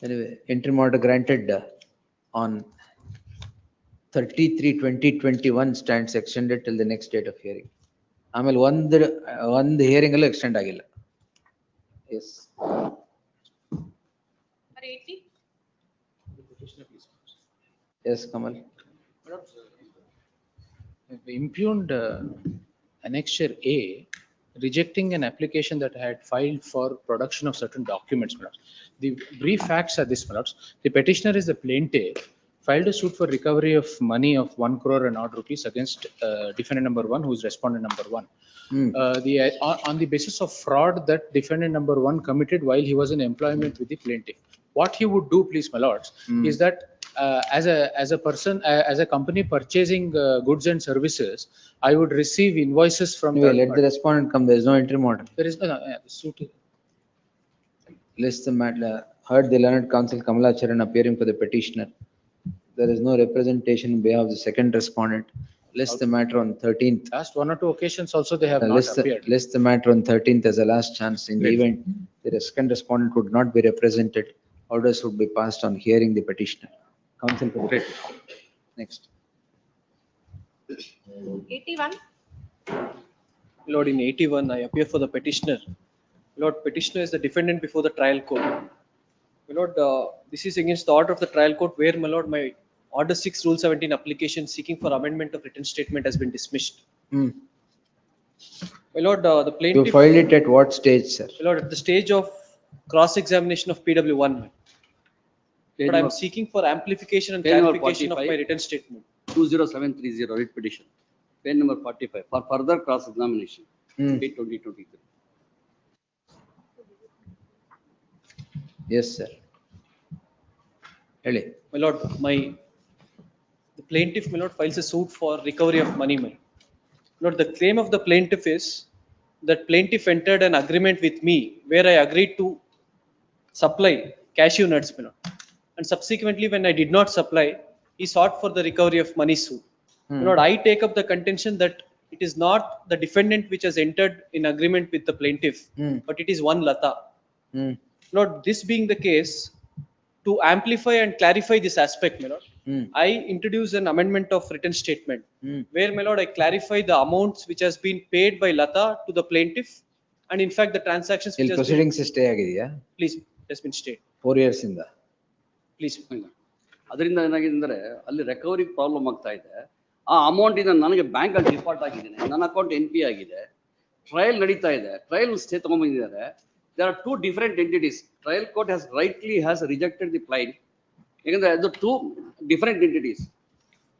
Speaker 2: Anyway, interim order granted on 33/20/21 stands extended till the next date of hearing. ಆಮೇಲೆ ಒಂದು hearing ಅಲ್ಲೂ extend ಆಗಿಲ್ಲ. Yes. Yes, Kamal.
Speaker 24: Impugned annexure A, rejecting an application that I had filed for production of certain documents, my lords. The brief facts are this, my lords. The petitioner is the plaintiff, filed a suit for recovery of money of 1 crore and odd rupees against defendant number 1, who is respondent number 1. On the basis of fraud that defendant number 1 committed while he was in employment with the plaintiff. What he would do, please, my lords, is that as a person, as a company purchasing goods and services, I would receive invoices from
Speaker 2: Anyway, let the respondent come. There is no interim order.
Speaker 24: There is no, suit.
Speaker 2: List the matter, heard the learned counsel Kamalacharan appearing for the petitioner. There is no representation on behalf of the second respondent. List the matter on 13th.
Speaker 24: Last 1 or 2 occasions also they have not appeared.
Speaker 2: List the matter on 13th as a last chance. In the event the second respondent would not be represented, orders would be passed on hearing the petitioner. Counsel for the petitioner. Next.
Speaker 7: 81.
Speaker 3: Lord, in 81, I appear for the petitioner. Lord, petitioner is the defendant before the trial court. My lord, this is against the order of the trial court where, my lord, my order 6 rule 17 application seeking for amendment of written statement has been dismissed. My lord, the plaintiff.
Speaker 2: You filed it at what stage, sir?
Speaker 3: My lord, at the stage of cross-examination of PW1. But I am seeking for amplification and clarification of my written statement.
Speaker 4: 20730 writ petition. Page number 45 for further cross-examination. 2023.
Speaker 2: Yes, sir. Really?
Speaker 3: My lord, the plaintiff, my lord, files a suit for recovery of money. My lord, the claim of the plaintiff is that plaintiff entered an agreement with me where I agreed to supply cashew nuts, my lord. And subsequently, when I did not supply, he sought for the recovery of money suit. My lord, I take up the contention that it is not the defendant which has entered in agreement with the plaintiff, but it is one Lata. Lord, this being the case, to amplify and clarify this aspect, my lord, I introduce an amendment of written statement where, my lord, I clarify the amounts which has been paid by Lata to the plaintiff, and in fact the transactions which has
Speaker 2: proceedings stay ಆಗಿದೆಯಾ?
Speaker 3: Please, it has been stayed.
Speaker 2: 4 years ಇಂದ.
Speaker 3: Please.
Speaker 4: ಅದರಿಂದ ಏನಾಗಿದೆ ಅಂದ್ರೆ ಅಲ್ಲಿ recovery problem ಆಗ್ತಾ ಇದೆ. ಆ amount ಇಂದ ನನಗೆ ಬ್ಯಾಂಕ್ ಅಲ್ಲಿ ಡಿಫಾಲ್ಟ್ ಆಗಿದ್ದೇನೆ, ನನ್ನ ಅಕೌಂಟ್ NP ಆಗಿದೆ, ಟ್ರಯಲ್ ನಡೀತಾ ಇದೆ, trial stay ತಗೊಂಡ್ಬಂದಿದ್ದಾರೆ. There are 2 different entities. Trial court has rightly rejected the plaint. ಯಾಕಂದ್ರೆ ಅದು 2 different entities.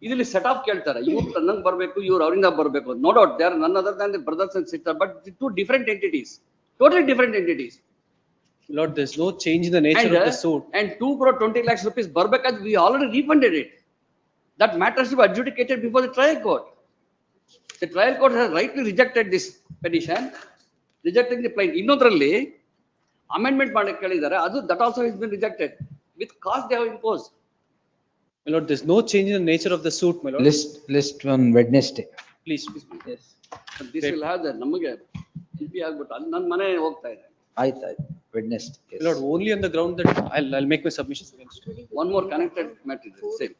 Speaker 4: ಇದರಲ್ಲಿ ಸೆಟ್ ಆಫ್ ಕೇಳ್ತಾರೆ, ಇವ್ರು ನನ್ನಂಗೆ ಬರಬೇಕು, ಇವ್ರು ಅವರಿಂದ ಬರಬೇಕು. No doubt they are none other than the brothers and sister, but 2 different entities, totally different entities.
Speaker 3: Lord, there's no change in the nature of the suit.
Speaker 4: And 2 crore 20 lakhs rupees Barbekaz, we already refunded it. That matter should be adjudicated before the trial court. The trial court has rightly rejected this petition, rejecting the plaintiff. ಇನ್ನೊಂದರಲ್ಲಿ amendment ಮಾಡಕ್ಕೆ ಹೇಳಿದ್ದಾರೆ, ಅದು that also has been rejected with cost they have imposed.
Speaker 3: My lord, there's no change in the nature of the suit, my lord.
Speaker 2: List on Wednesday.
Speaker 3: Please, please.
Speaker 4: Yes. But this will have the ನಮಗೆ CP ಆಗ್ಬಿಟ್ಟು ಅಲ್ಲಿ ನನ್ನ ಮನೆ ಹೋಗ್ತಾ ಇದೆ.
Speaker 2: ಆಯ್ತು Wednesday. Yes.
Speaker 3: My lord, only on the ground that I'll make my submissions against it.
Speaker 4: One more connected matter, same.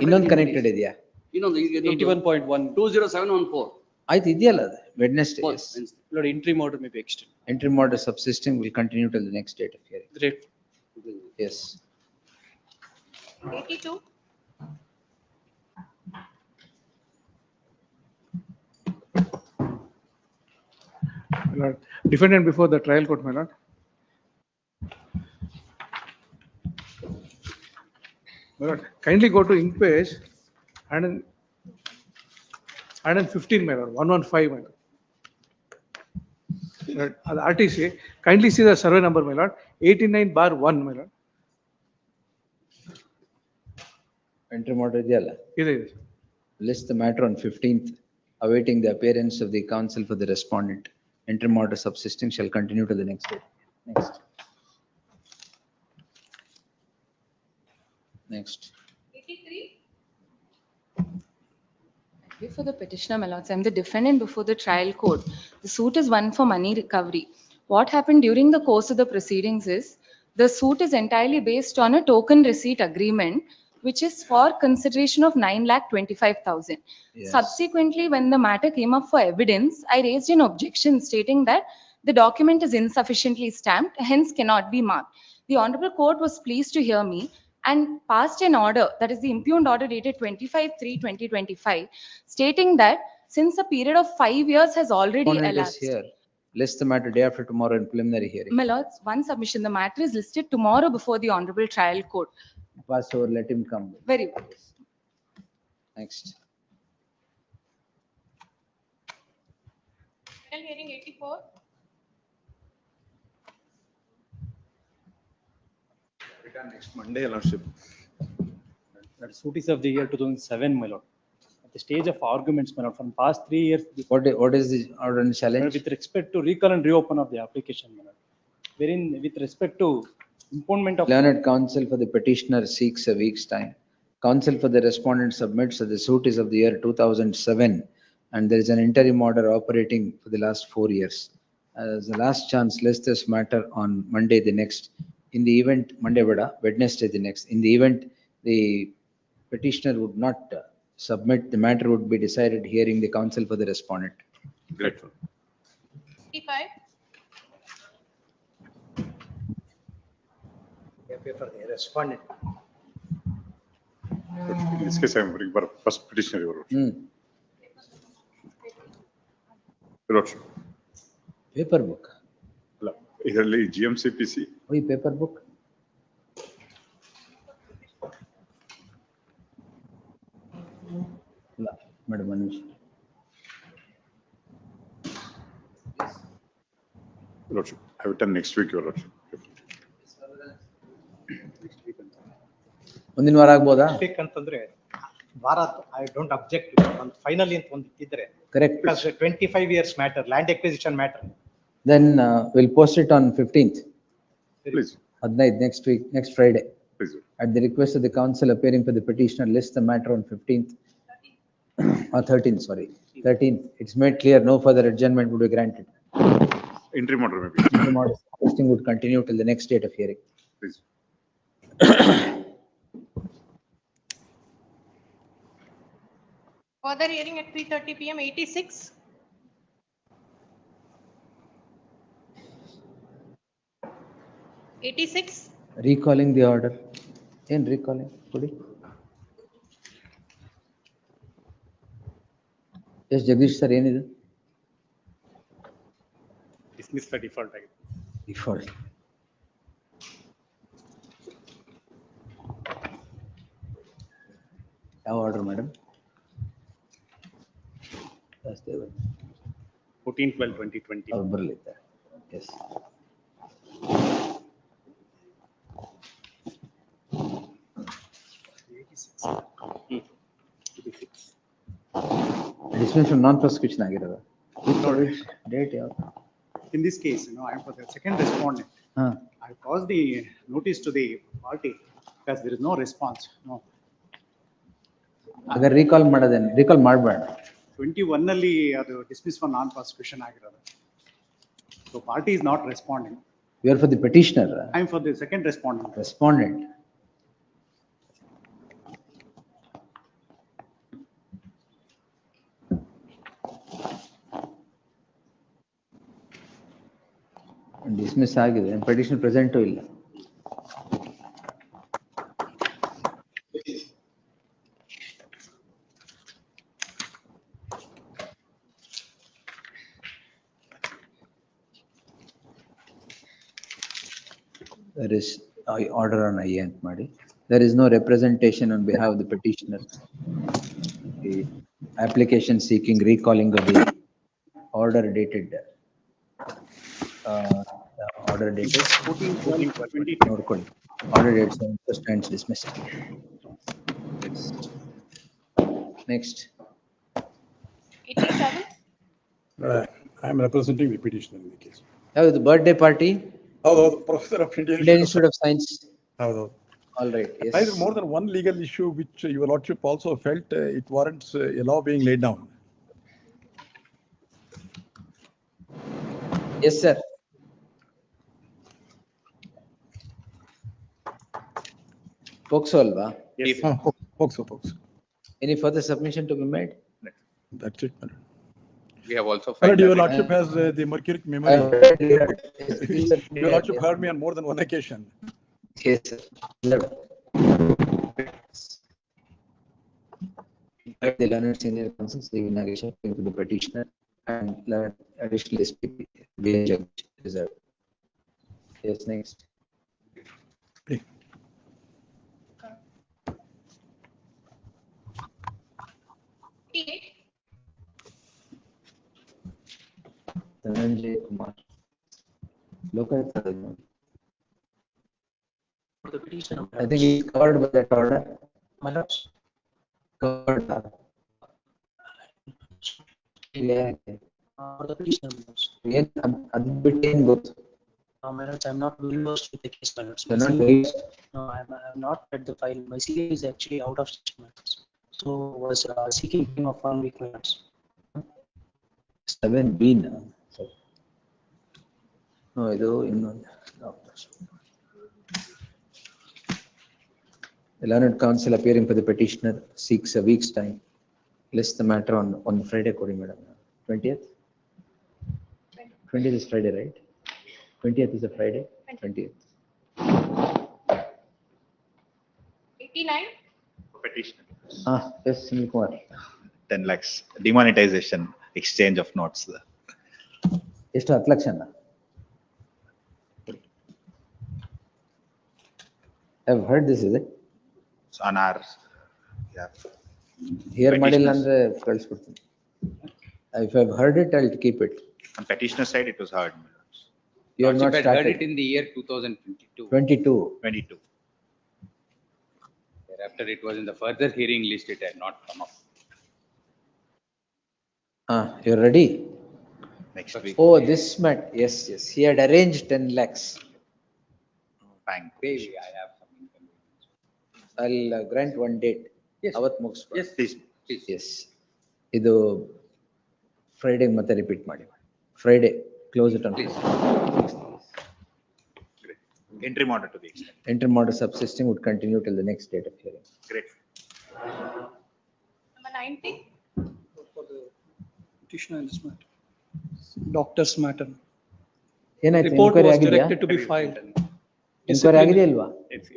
Speaker 2: ಇನ್ನೊಂದು connected ಇದೆಯಾ?
Speaker 4: ಇನ್ನೊಂದು
Speaker 3: 81.1.
Speaker 4: 20714.
Speaker 2: ಆಯ್ತು ಇದೆಯಲ್ಲ ಅದು Wednesday. Yes.
Speaker 3: Lord, interim order may be extended.
Speaker 2: Interim order subsisting will continue till the next date of hearing.
Speaker 3: Great.
Speaker 2: Yes.
Speaker 7: 82.
Speaker 22: My lord, defendant before the trial court, my lord. My lord, kindly go to ink page and 115, my lord, 115, my lord. My lord, RTC, kindly see the survey number, my lord, 89/1, my lord.
Speaker 2: Interim order ಇದೆಯಲ್ಲ?
Speaker 22: ಇದೆ.
Speaker 2: List the matter on 15th, awaiting the appearance of the counsel for the respondent. Interim order subsisting shall continue to the next day. Next.
Speaker 7: 83.
Speaker 10: For the petitioner, my lords, I'm the defendant before the trial court. The suit is one for money recovery. What happened during the course of the proceedings is the suit is entirely based on a token receipt agreement, which is for consideration of 9,25,000.
Speaker 2: Yes.
Speaker 10: Subsequently, when the matter came up for evidence, I raised an objection stating that the document is insufficiently stamped, hence cannot be marked. The Honorable Court was pleased to hear me and passed an order, that is the impugned order dated 25/3/2025, stating that since a period of 5 years has already
Speaker 2: Respondent is
Speaker 10: elapsed.
Speaker 2: here. List the matter day after tomorrow in preliminary hearing.
Speaker 10: My lords, one submission, the matter is listed tomorrow before the Honorable Trial Court.
Speaker 2: Pass over, let him come.
Speaker 10: Very well.
Speaker 2: Next.
Speaker 7: Final hearing 84.
Speaker 6: Return next Monday, Your Lordship.
Speaker 16: That suit is of the year 2007, my lord. At the stage of arguments, my lord, from past 3 years.
Speaker 2: What is the order and challenge?
Speaker 16: With respect to recall and reopen of the application, my lord. Wherein with respect to impoundment of.
Speaker 2: Learned counsel for the petitioner seeks a week's time. Counsel for the respondent submits that the suit is of the year 2007 and there is an interim order operating for the last 4 years. As the last chance, list this matter on Monday the next. In the event, Wednesday the next. In the event the petitioner would not submit, the matter would be decided hearing the counsel for the respondent.
Speaker 6: Grateful.
Speaker 7: 85.
Speaker 13: For the respondent.
Speaker 6: In this case, I am bringing for first petitioner, Your Lordship. Your Lordship.
Speaker 2: Paper book.
Speaker 6: ಅಲ್ಲ, ಇದರಲ್ಲಿ GMCPC.
Speaker 2: Oh, paper book. Madam, one minute.
Speaker 6: Your Lordship, I will turn next week, Your Lordship.
Speaker 2: ಮುಂದಿನ ವಾರ ಆಗ್ಬೋದಾ?
Speaker 13: ಅಂತಂದ್ರೆ ವಾರ I don't object ಒಂದು finally ಅಂತ ಒಂದು ಇದ್ರೆ
Speaker 2: Correct.
Speaker 13: because 25 years matter, land acquisition matter.
Speaker 2: Then we'll post it on 15th.
Speaker 6: Please.
Speaker 2: 15th, next week, next Friday.
Speaker 6: Please.
Speaker 2: At the request of the counsel appearing for the petitioner, list the matter on 15th. Or 13th, sorry. 13th. It's made clear no further adjournment would be granted.
Speaker 6: Interim order maybe.
Speaker 2: Interim order posting would continue till the next date of hearing.
Speaker 6: Please.
Speaker 7: Further hearing at 3:30 PM. 86.
Speaker 2: Recalling the order. ಏನು recalling? ಕೊಡಿ. S Jagadish sir ಏನಿದು?
Speaker 16: Dismiss the default ಆಗಿದೆ.
Speaker 2: Default. ಯಾವ order madam?
Speaker 16: 14/12/2020.
Speaker 2: ಅವ್ರು ಬರಲಿದ್ದಾರೆ. Yes. Dismissed from non-prosecution ಆಗಿರೋದು. Which date ಯಾವ್ದು?
Speaker 12: In this case, I am for the second respondent. I caused the notice to the party because there is no response. No.
Speaker 2: ಅगर recall ಮಾಡೋದೇನು? Recall ಮಾಡಬೇಡ.
Speaker 12: 21 ನಲ್ಲಿ ಅದು dismiss for non-prosecution ಆಗಿರೋದು. So party is not responding.
Speaker 2: You are for the petitioner.
Speaker 12: I am for the second respondent.
Speaker 2: Respondent. Dismiss ಆಗಿದೆ. Petitioner present ಇಲ್ಲ. There is order on IA ಅಂತ ಮಾಡಿ. There is no representation on behalf of the petitioner. The application seeking recalling of the order dated. Order dated.
Speaker 12: 14/12/20.
Speaker 2: ನೋಡ್ಕೊಳ್ಳಿ. Order dated stands dismissed. Next.
Speaker 7: 87.
Speaker 15: I am representing the petitioner in the case.
Speaker 2: ಯಾವುದು birthday party?
Speaker 15: ಹೌದೌದು, professor of
Speaker 2: Indian Institute of Science.
Speaker 15: ಹೌದೌದು.
Speaker 2: All right, yes.
Speaker 15: I have more than one legal issue which your lordship also felt it warrants a law being laid down.
Speaker 2: Yes, sir. Pokso alva?
Speaker 15: Yes. Pokso.
Speaker 2: Any further submission to be made?
Speaker 15: That's it, madam.
Speaker 18: We have also
Speaker 15: Madam,
Speaker 18: filed.
Speaker 15: your lordship has the mercuric memory. Your lordship heard me on more than one occasion.
Speaker 2: Yes, sir. The learned senior counsel, Sri Nagesha, to the petitioner and learned additional SP, being judge reserved. Yes, next. Dhananjay Kumar. Look at that. I think he's covered by that order. Covered. Yeah.
Speaker 21: For the petitioner.
Speaker 2: Yeah, between both.
Speaker 21: My lords, I'm not well versed with the case, my lords.
Speaker 2: You're not versed?
Speaker 21: No, I have not read the file. My CA is actually out of such matters. So was seeking him of 1 week, my lords.
Speaker 2: 7B now. No, ಇದು ಇನ್ನೊಂದು. The learned counsel appearing for the petitioner seeks a week's time. List the matter on Friday, Kori madam. 20th? 20th is Friday, right? 20th is a Friday? 20th.
Speaker 7: 89.
Speaker 25: Petitioner.
Speaker 2: Yes, Sunil Kumar.
Speaker 25: 10 lakhs demonetization, exchange of notes.
Speaker 2: ಎಷ್ಟು 10 ಲಕ್ಷನಾ? I've heard this, is it?
Speaker 25: So on our, yeah.
Speaker 2: Here ಮಾಡಿಲ್ಲ ಅಂದ್ರೆ ಕಳಿಸ್ಬಿಡ್ತೀನಿ. If I've heard it, I'll keep it.
Speaker 25: On petitioner side, it was heard.
Speaker 2: You have not
Speaker 18: Lordship had heard
Speaker 2: started.
Speaker 18: it in the year 2022.
Speaker 2: 22.
Speaker 18: Thereafter, it was in the further hearing list, it had not come up.
Speaker 2: You're ready?
Speaker 25: Next week.
Speaker 2: Oh, this mat, yes. He had arranged 10 lakhs.
Speaker 25: Bank.
Speaker 18: Maybe I have some inconvenience.
Speaker 2: I'll grant one date.
Speaker 18: Yes.
Speaker 2: Avat ಮುಗಿಸ್ಬಿಡು.
Speaker 25: Yes, please.
Speaker 2: Yes. ಇದು Friday ಮತ್ತೆ repeat ಮಾಡಿ. Friday, close it on Friday.
Speaker 25: Interim order to the extent.
Speaker 2: Interim order subsisting would continue till the next date of hearing.
Speaker 25: Great.
Speaker 7: Number 90.
Speaker 3: Petitioner in this matter. Doctor's matter.
Speaker 2: ಏನಾಯ್ತು?
Speaker 3: Report
Speaker 2: Inquiry
Speaker 3: was
Speaker 2: ಆಗಿದೆಯಾ?
Speaker 3: directed to be filed.
Speaker 2: Inquiry ಆಗಿದೆಯಾ ಇಲ್ವಾ?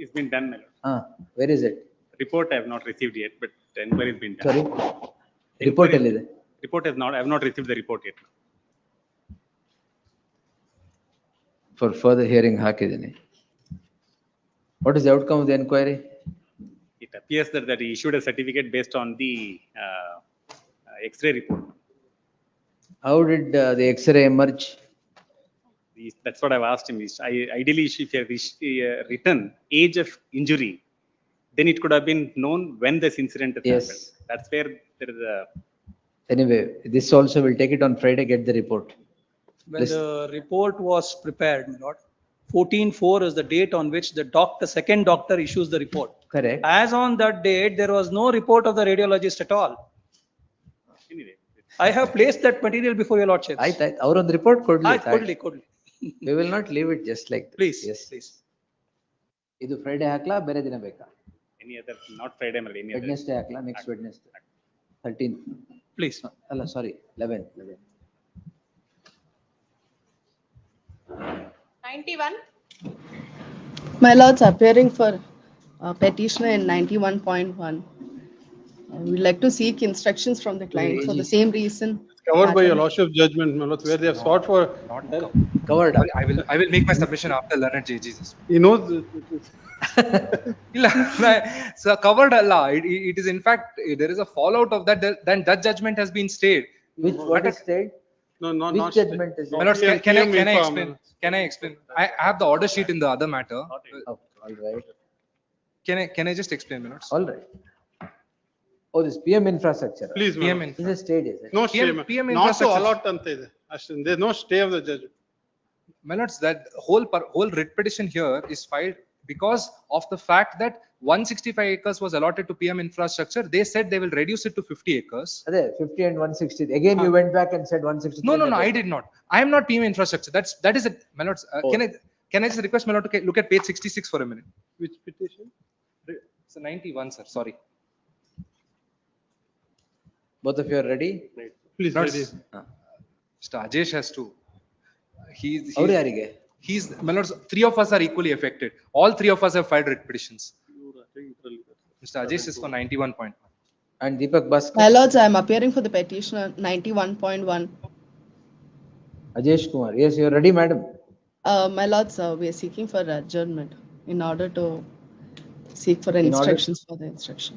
Speaker 12: It's been done, my lord.
Speaker 2: Where is it?
Speaker 12: Report I have not received yet, but the inquiry has been done.
Speaker 2: Sorry? Report ಎಲ್ಲಿದೆ?
Speaker 12: Report has not, I have not received the report yet.
Speaker 2: For further hearing ಹಾಕಿದ್ದೀನಿ. What is the outcome of the inquiry?
Speaker 12: It appears that he issued a certificate based on the X-ray report.
Speaker 2: How did the X-ray emerge?
Speaker 12: The
Speaker 5: That's what I've asked him. Ideally, if you have written age of injury, then it could have been known when this incident has
Speaker 2: Yes.
Speaker 5: happened. That's where there is a.
Speaker 2: Anyway, this also will take it on Friday, get the report.
Speaker 3: When
Speaker 2: List-
Speaker 3: the report was prepared, my lord, 14/4 is the date on which the second doctor issues the report.
Speaker 2: Correct.
Speaker 3: As on that date, there was no report of the radiologist at all.
Speaker 5: Anyway,
Speaker 3: I have placed that material before your lordships.
Speaker 2: ಆಯ್ತು ಅವ್ರೊಂದು report ಕೊಡ್ಲಿ.
Speaker 3: ಕೊಡ್ಲಿ.
Speaker 2: We will not leave it just like this.
Speaker 3: Please,
Speaker 2: Yes.
Speaker 3: please.
Speaker 2: ಇದು Friday ಹಾಕ್ಲಾ ಬೇರೆ ದಿನ ಬೇಕಾ?
Speaker 5: Any other, not Friday, but any other.
Speaker 2: Wednesday ಹಾಕ್ಲಾ? Next Wednesday 13th.
Speaker 3: Please.
Speaker 2: ಅಲ್ಲ ಸಾರಿ 11.
Speaker 7: 91.
Speaker 9: My lords, appearing for petitioner in 91.1. I would like to seek instructions from the client for the same reason.
Speaker 11: Covered by your lordship judgment, my lords, where they have sought for.
Speaker 2: Covered.
Speaker 17: I will make my submission after learned judges.
Speaker 11: He knows.
Speaker 17: So covered Allah. It is in fact there is a fallout of that. Then that judgment has been stayed.
Speaker 2: What is stayed?
Speaker 11: No,
Speaker 2: Which
Speaker 11: not.
Speaker 2: judgment is
Speaker 17: My lords,
Speaker 2: it?
Speaker 17: can I explain? Can I explain? I have the order sheet in the other matter.
Speaker 2: Oh, all right.
Speaker 17: Can I just explain, my lords?
Speaker 2: All right. Oh, this PM infrastructure.
Speaker 11: Please,
Speaker 17: PM
Speaker 11: ma'am.
Speaker 2: Is a stayed, is it?
Speaker 11: No stay.
Speaker 17: PM
Speaker 11: Not to
Speaker 17: infrastructure.
Speaker 11: allot anta ide. Ashton, there is no stay of the judge.
Speaker 17: My lords, that whole writ petition here is filed because of the fact that 165 acres was allotted to PM infrastructure. They said they will reduce it to 50 acres.
Speaker 2: Are 50 and 160. Again, you went back and said 160.
Speaker 17: No, I did not. I am not PM infrastructure. That is it, my lords. Can I just request my lord to look at page 66 for a minute?
Speaker 11: Which petition?
Speaker 17: It's 91, sir. Sorry.
Speaker 2: Both of you are ready?
Speaker 11: Please,
Speaker 17: Lords,
Speaker 11: ready.
Speaker 17: Mr. Ajesh has to.
Speaker 2: ಅವ್ರು ಯಾರಿಗೆ?
Speaker 17: He's, my lords, three of us are equally affected. All three of us have filed writ petitions. Mr. Ajesh is for 91.1.
Speaker 2: And Deepak Bhaskar?
Speaker 9: My lords, I am appearing for the petitioner 91.1.
Speaker 2: Ajesh Kumar. Yes, you are ready, madam.
Speaker 9: My lords, we are seeking for adjournment in order to seek for instructions for the instruction.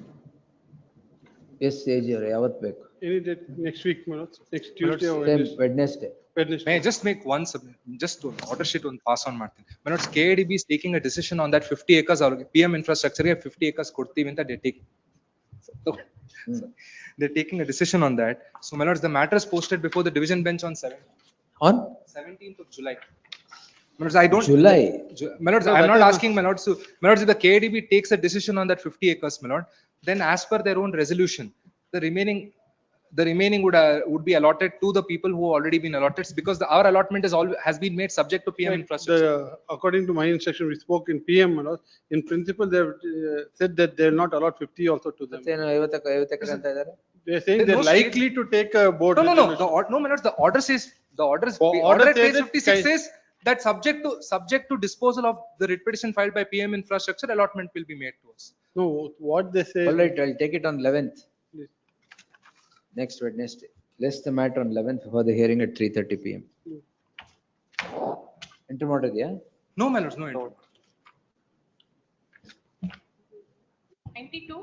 Speaker 2: Yes, AG ಅವರೇ ಯಾವತ್ತು ಬೇಕು?
Speaker 11: Any date next week, my lords. Next Tuesday or
Speaker 2: Same Wednesday.
Speaker 17: May I just make one just one order sheet on pass on Martin. My lords, KADB is taking a decision on that 50 acres or PM infrastructure 50 acres ಕೊಡ್ತೀವಿ ಅಂತ they're taking a decision on that. So my lords, the matter is posted before the division bench on 17th of July. My lords, I don't.
Speaker 2: July.
Speaker 17: My lords, I'm not asking my lords to. My lords, if the KADB takes a decision on that 50 acres, my lord, then as per their own resolution, the remaining would be allotted to the people who have already been allotted, because our allotment has been made subject to PM infrastructure.
Speaker 11: According to my instruction, we spoke in PM, my lord. In principle, they have said that they will not allot 50 also to them.
Speaker 2: ಮತ್ತೇನು 50 ಎಕರೆ ಅಂತ ಇದ್ದಾರೆ?
Speaker 11: They are saying they're likely to take a board.
Speaker 17: No, my lords, the order says, order at page 56 says that subject to disposal of the writ petition filed by PM infrastructure, allotment will be made to us.
Speaker 11: No, what they say.
Speaker 2: All right, I'll take it on 11th. Next Wednesday. List the matter on 11th for the hearing at 3:30 PM. Enter ಮಾಡಿದ್ಯಾ?
Speaker 17: No, my lords, no.
Speaker 7: 92.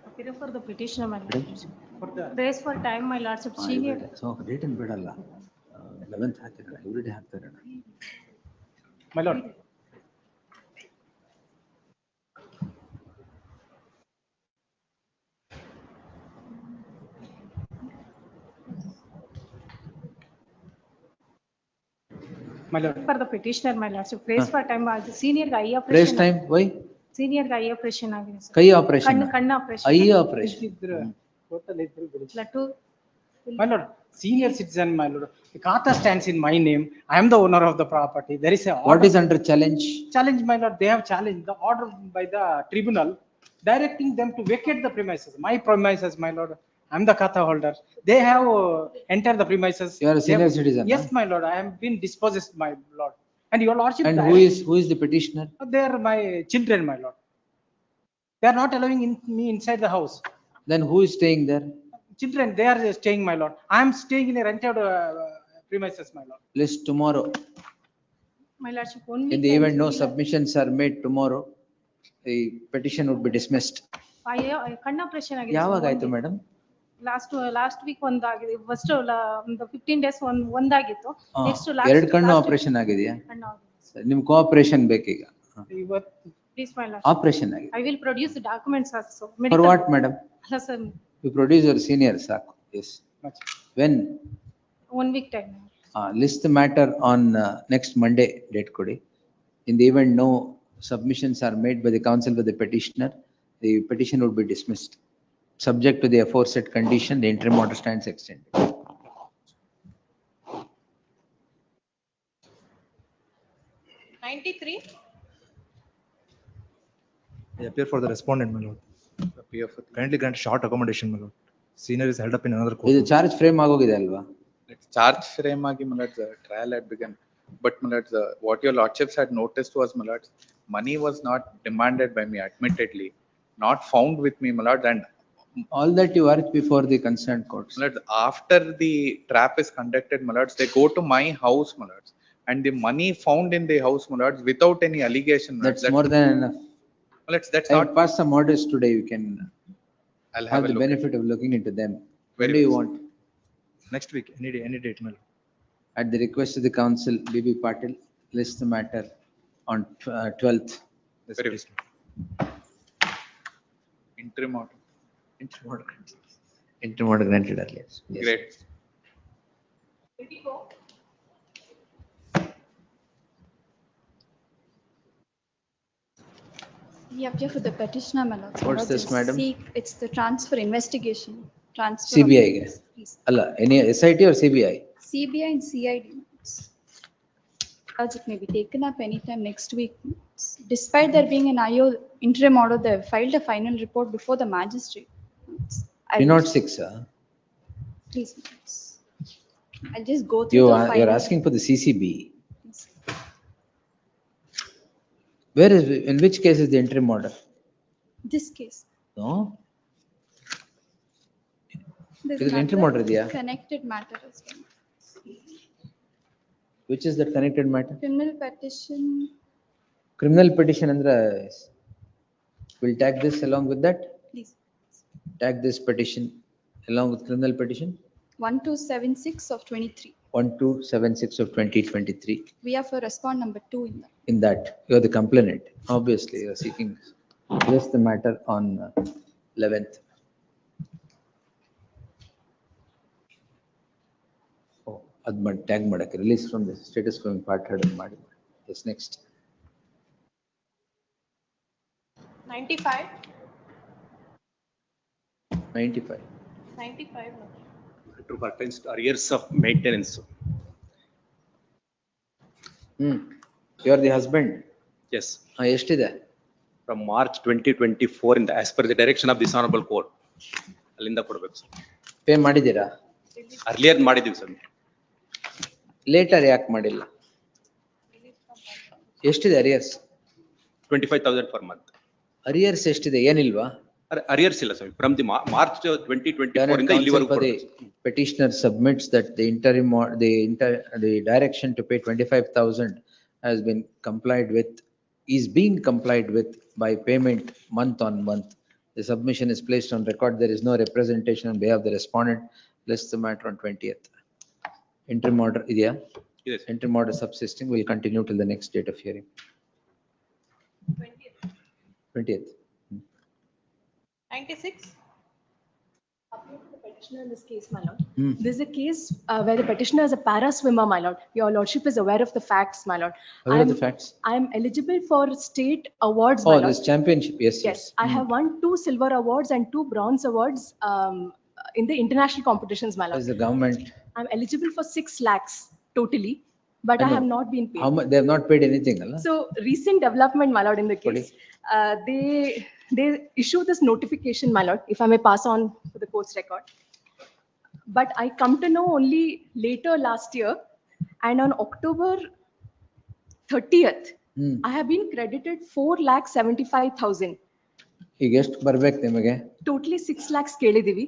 Speaker 10: Appear for the petitioner, my lords. Raise for time, my lordship. Senior.
Speaker 2: So date and ಬಿಡಲ್ಲ. 11th ಹಾಕಿದ್ರೆ everyday ಹಾಕ್ತಾರೆ.
Speaker 16: My lord. My lord.
Speaker 10: For the petitioner, my lordship. Raise for time. Senior ಗೆ eye operation.
Speaker 2: Raise time, why?
Speaker 10: Senior ಗೆ eye operation ಆಗಿದೆ sir.
Speaker 2: ಕೈ operation.
Speaker 10: ಕಣ್ಣು operation.
Speaker 2: Eye operation.
Speaker 10: Latu.
Speaker 16: My lord, senior citizen, my lord. The Kata stands in my name. I am the owner of the property. There is a order.
Speaker 2: What is under challenge?
Speaker 16: Challenge, my lord. They have challenged the order by the tribunal directing them to vacate the premises. My premises, my lord. I am the Kata holder. They have entered the premises.
Speaker 2: You are a senior citizen.
Speaker 16: Yes, my lord. I am been dispossessed, my lord. And your lordship.
Speaker 2: And who is the petitioner?
Speaker 16: They are my children, my lord. They are not allowing me inside the house.
Speaker 2: Then who is staying there?
Speaker 16: Children, they are staying, my lord. I am staying in a rented premises, my lord.
Speaker 2: List tomorrow.
Speaker 10: My lordship, only.
Speaker 2: In the event no submissions are made tomorrow, the petition would be dismissed.
Speaker 10: ಕಣ್ಣು operation ಆಗಿದೆ.
Speaker 2: ಯಾವಾಗ ಆಯ್ತು madam?
Speaker 10: last week ಒಂದಾಗಿದೆ. First ಒಂದು 15 days ಒಂದಾಗಿತ್ತು. Next
Speaker 2: ಎರಡು ಕಣ್ಣು operation ಆಗಿದೆಯಾ? ನಿಮ್ ಕೋಆಪರೇಷನ್ ಬೇಕೀಗ.
Speaker 10: Please my lord.
Speaker 2: ಆಪರೇಷನ್ ಆಗಿದೆ.
Speaker 10: I will produce the documents also.
Speaker 2: For what, madam?
Speaker 10: Hello, sir.
Speaker 2: You produce your senior ಸಾಕು. Yes. When?
Speaker 10: 1 week time.
Speaker 2: List the matter on next Monday, date kodi. In the event no submissions are made by the counsel with the petitioner, the petition would be dismissed. Subject to the aforesaid condition, the interim order stands extended.
Speaker 7: 93.
Speaker 8: I appear for the respondent, my lord. Kindly grant short accommodation, my lord. Senior is held up in another court.
Speaker 2: ಇದು charge frame ಆಗೋಗಿದೆ ಅಲ್ವಾ?
Speaker 25: Charge frame agi my lords, the trial had begun. But my lords, what your lordships had noticed was my lords, money was not demanded by me admittedly, not found with me my lords, and
Speaker 2: all that you urge before the concerned courts.
Speaker 25: my lords, after the trap is conducted my lords, they go to my house my lords, and the money found in the house my lords without any allegation.
Speaker 2: That's more than enough.
Speaker 25: My lords, that's
Speaker 2: I
Speaker 25: not.
Speaker 2: have passed some orders today, you can
Speaker 25: I'll
Speaker 2: have
Speaker 25: have a
Speaker 2: the
Speaker 25: look
Speaker 2: benefit of looking into them. When
Speaker 25: Very
Speaker 2: do you
Speaker 25: well.
Speaker 2: want?
Speaker 8: Next week, any day, any date, my lord.
Speaker 2: At the request of the council, B.B. Patil, list the matter on 12th.
Speaker 25: Very well. Interim order.
Speaker 2: Interim order granted. Interim order granted earlier. Yes.
Speaker 25: Great.
Speaker 14: We appear for the petitioner, my lord.
Speaker 2: What's this, madam?
Speaker 14: It's the transfer investigation. Transfer.
Speaker 2: CBI ಗೆ?
Speaker 14: Please.
Speaker 2: ಅಲ್ಲ, any SIT or CBI?
Speaker 14: CBI and CID. It may be taken up anytime next week. Despite there being an IO interim order, they have filed a final report before the magistrate.
Speaker 2: Not 6,
Speaker 14: Please. I'll just go through the final.
Speaker 2: You're asking for the CCB. Where is, in which case is the interim order?
Speaker 14: This case.
Speaker 2: No?
Speaker 14: There's
Speaker 2: Is it interim order
Speaker 14: another
Speaker 2: idea?
Speaker 14: connected matter as well.
Speaker 2: Which is that connected matter?
Speaker 14: Criminal petition.
Speaker 2: Criminal petition andra, we'll tag this along with that?
Speaker 14: Please.
Speaker 2: Tag this petition along with criminal petition?
Speaker 14: 1276 of 23.
Speaker 2: 1276 of 2023.
Speaker 14: We have for respond number 2 in that.
Speaker 2: In that, you are the complainant. Obviously, you are seeking just the matter on 11th. Oh, admit tag madake release from the status going part head ಮಾಡಿ. Yes, next.
Speaker 7: 95.
Speaker 2: 95.
Speaker 7: 95. no.
Speaker 5: To pertains to arrears of maintenance.
Speaker 2: You are the husband.
Speaker 5: Yes.
Speaker 2: ಎಷ್ಟಿದೆ?
Speaker 5: From March 2024 in the, as per the direction of this honorable court. ಅಲ್ಲಿಂದ ಕೊಡ್ಬೇಕು sir.
Speaker 2: Pay ಮಾಡಿದ್ದೀರಾ?
Speaker 5: Earlier ಮಾಡಿದೀವಿ sir.
Speaker 2: Litre ಯಾಕೆ ಮಾಡಿಲ್ಲ? ಎಷ್ಟಿದೆ arrears?
Speaker 5: 25,000 per month.
Speaker 2: Arrears ಎಷ್ಟಿದೆ? ಏನಿಲ್ವಾ?
Speaker 5: Arrears ಇಲ್ಲ ಸರ್. From the March 2024 ಇಂದ ಇಲ್ಲಿವರೆಗೂ
Speaker 2: petitioner submits that the interim or the direction to pay 25,000 has been complied with, is being complied with by payment month on month. The submission is placed on record. There is no representation on behalf of the respondent. List the matter on 20th. Interim order idea?
Speaker 5: Yes.
Speaker 2: Interim order subsisting will continue till the next date of hearing. 20th.
Speaker 7: 96.
Speaker 10: The petitioner in this case, my lord. This is a case where the petitioner is a para swimmer, my lord. Your lordship is aware of the facts, my lord.
Speaker 2: Aware of the facts?
Speaker 10: I am eligible for state awards, my
Speaker 2: Oh,
Speaker 10: lord.
Speaker 2: this championship, yes,
Speaker 10: Yes, I have won 2 silver awards and 2 bronze awards in the international competitions, my
Speaker 2: As
Speaker 10: lord.
Speaker 2: the government,
Speaker 10: I'm eligible for 6 lakhs totally, but I
Speaker 2: know.
Speaker 10: have not been paid.
Speaker 2: how much, they have not paid anything, Allah?
Speaker 10: So recent development, my lord, in the case, they issue this notification, my lord, if I may pass on for the court's record. But I come to know only later last year, and on October 30th, I have been credited 4,75,000.
Speaker 2: ಈಗ ಎಷ್ಟು ಬರ್ಬೇಕು ನಿಮಗೆ?
Speaker 10: Totally 6 lakhs ಕೇಳಿದೀವಿ.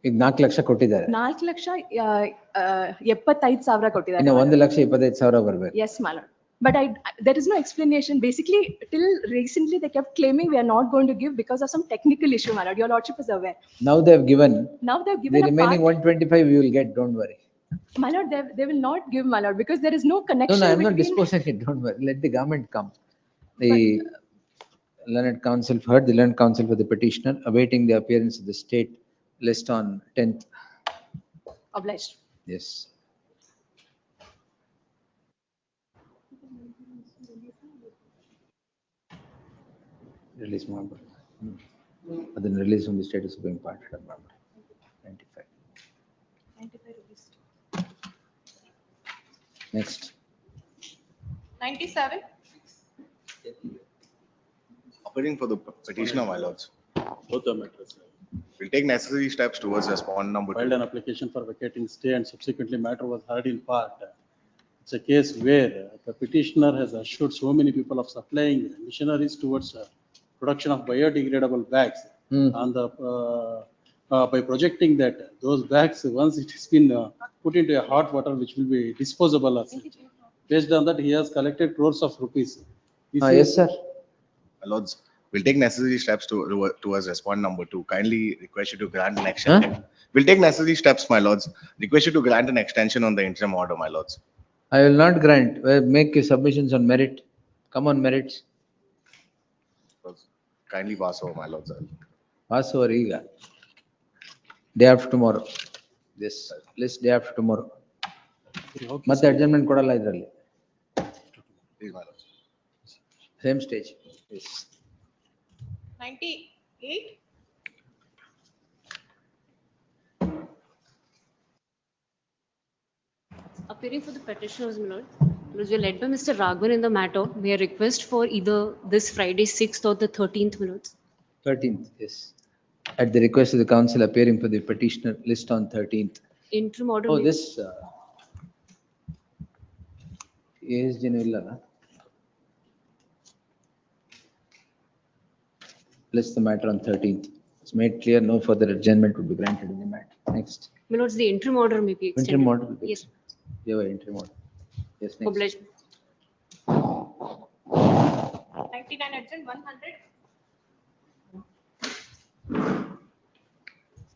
Speaker 2: ಈಗ 4 ಲಕ್ಷ ಕೊಟ್ಟಿದ್ದಾರೆ.
Speaker 10: 4,75,000 ಕೊಟ್ಟಿದ್ದಾರೆ.
Speaker 2: ಇನ್ನು 1,25,000 ಬರ್ಬೇಕು.
Speaker 10: Yes, my lord.
Speaker 14: But there is no explanation. Basically, till recently, they kept claiming we are not going to give because of some technical issue, my lord. Your lordship is aware.
Speaker 2: Now they have given.
Speaker 14: Now they have
Speaker 2: The
Speaker 14: given a
Speaker 2: remaining
Speaker 14: part.
Speaker 2: 125 we will get, don't worry.
Speaker 14: My lord, they will not give, my lord, because there is no
Speaker 2: No,
Speaker 14: connection
Speaker 2: no, I'm not
Speaker 14: between.
Speaker 2: disposing it, don't worry. Let the government come. The learned counsel, heard the learned counsel for the petitioner, awaiting the appearance of the state list on 10th.
Speaker 14: Obliged.
Speaker 2: Yes. Release member. Then release from the status of being parted of member. 95.
Speaker 14: 95 released.
Speaker 2: Next.
Speaker 7: 97.
Speaker 1: Appearing for the petitioner, my lords.
Speaker 19: Both the matters.
Speaker 1: We'll take necessary steps towards respondent number
Speaker 19: Filed
Speaker 1: 2.
Speaker 19: an application for vacating stay and subsequently matter was heard in part. It's a case where the petitioner has assured so many people of supplying missionaries towards production of biodegradable bags. And by projecting that those bags, once it has been put into a hot water, which will be disposable as such. Based on that, he has collected crores of rupees.
Speaker 2: Yes, sir.
Speaker 1: My lords, we'll take necessary steps towards respondent number 2. Kindly request you to grant an extension. We'll take necessary steps, my lords. Request you to grant an extension on the interim order, my lords.
Speaker 2: I will not grant. Make your submissions on merit. Come on merits.
Speaker 1: Kindly pass over, my lords.
Speaker 2: Pass over ಈಗ. Day after tomorrow. This list day after tomorrow. ಮತ್ತೆ adjournment ಕೊಡಲ್ಲ ಇದರಲ್ಲಿ.
Speaker 1: Please, my lords.
Speaker 2: Same stage. Yes.
Speaker 7: 98.
Speaker 20: Appearing for the petitioners, my lord, was led by Mr. Raghavan in the matter. May I request for either this Friday 6th or the 13th, my lords?
Speaker 2: 13th, yes. At the request of the council, appearing for the petitioner list on 13th.
Speaker 20: Interim order.
Speaker 2: Oh,
Speaker 20: may-
Speaker 2: this. Yes, Janilla. List the matter on 13th. It's made clear no further adjournment would be granted in the matter. Next.
Speaker 20: My lords, the interim order may be extended.
Speaker 2: Interim order will be
Speaker 20: Yes.
Speaker 2: You have an interim order. Yes, next.
Speaker 20: Obliged.
Speaker 7: 99 adjourned. 100.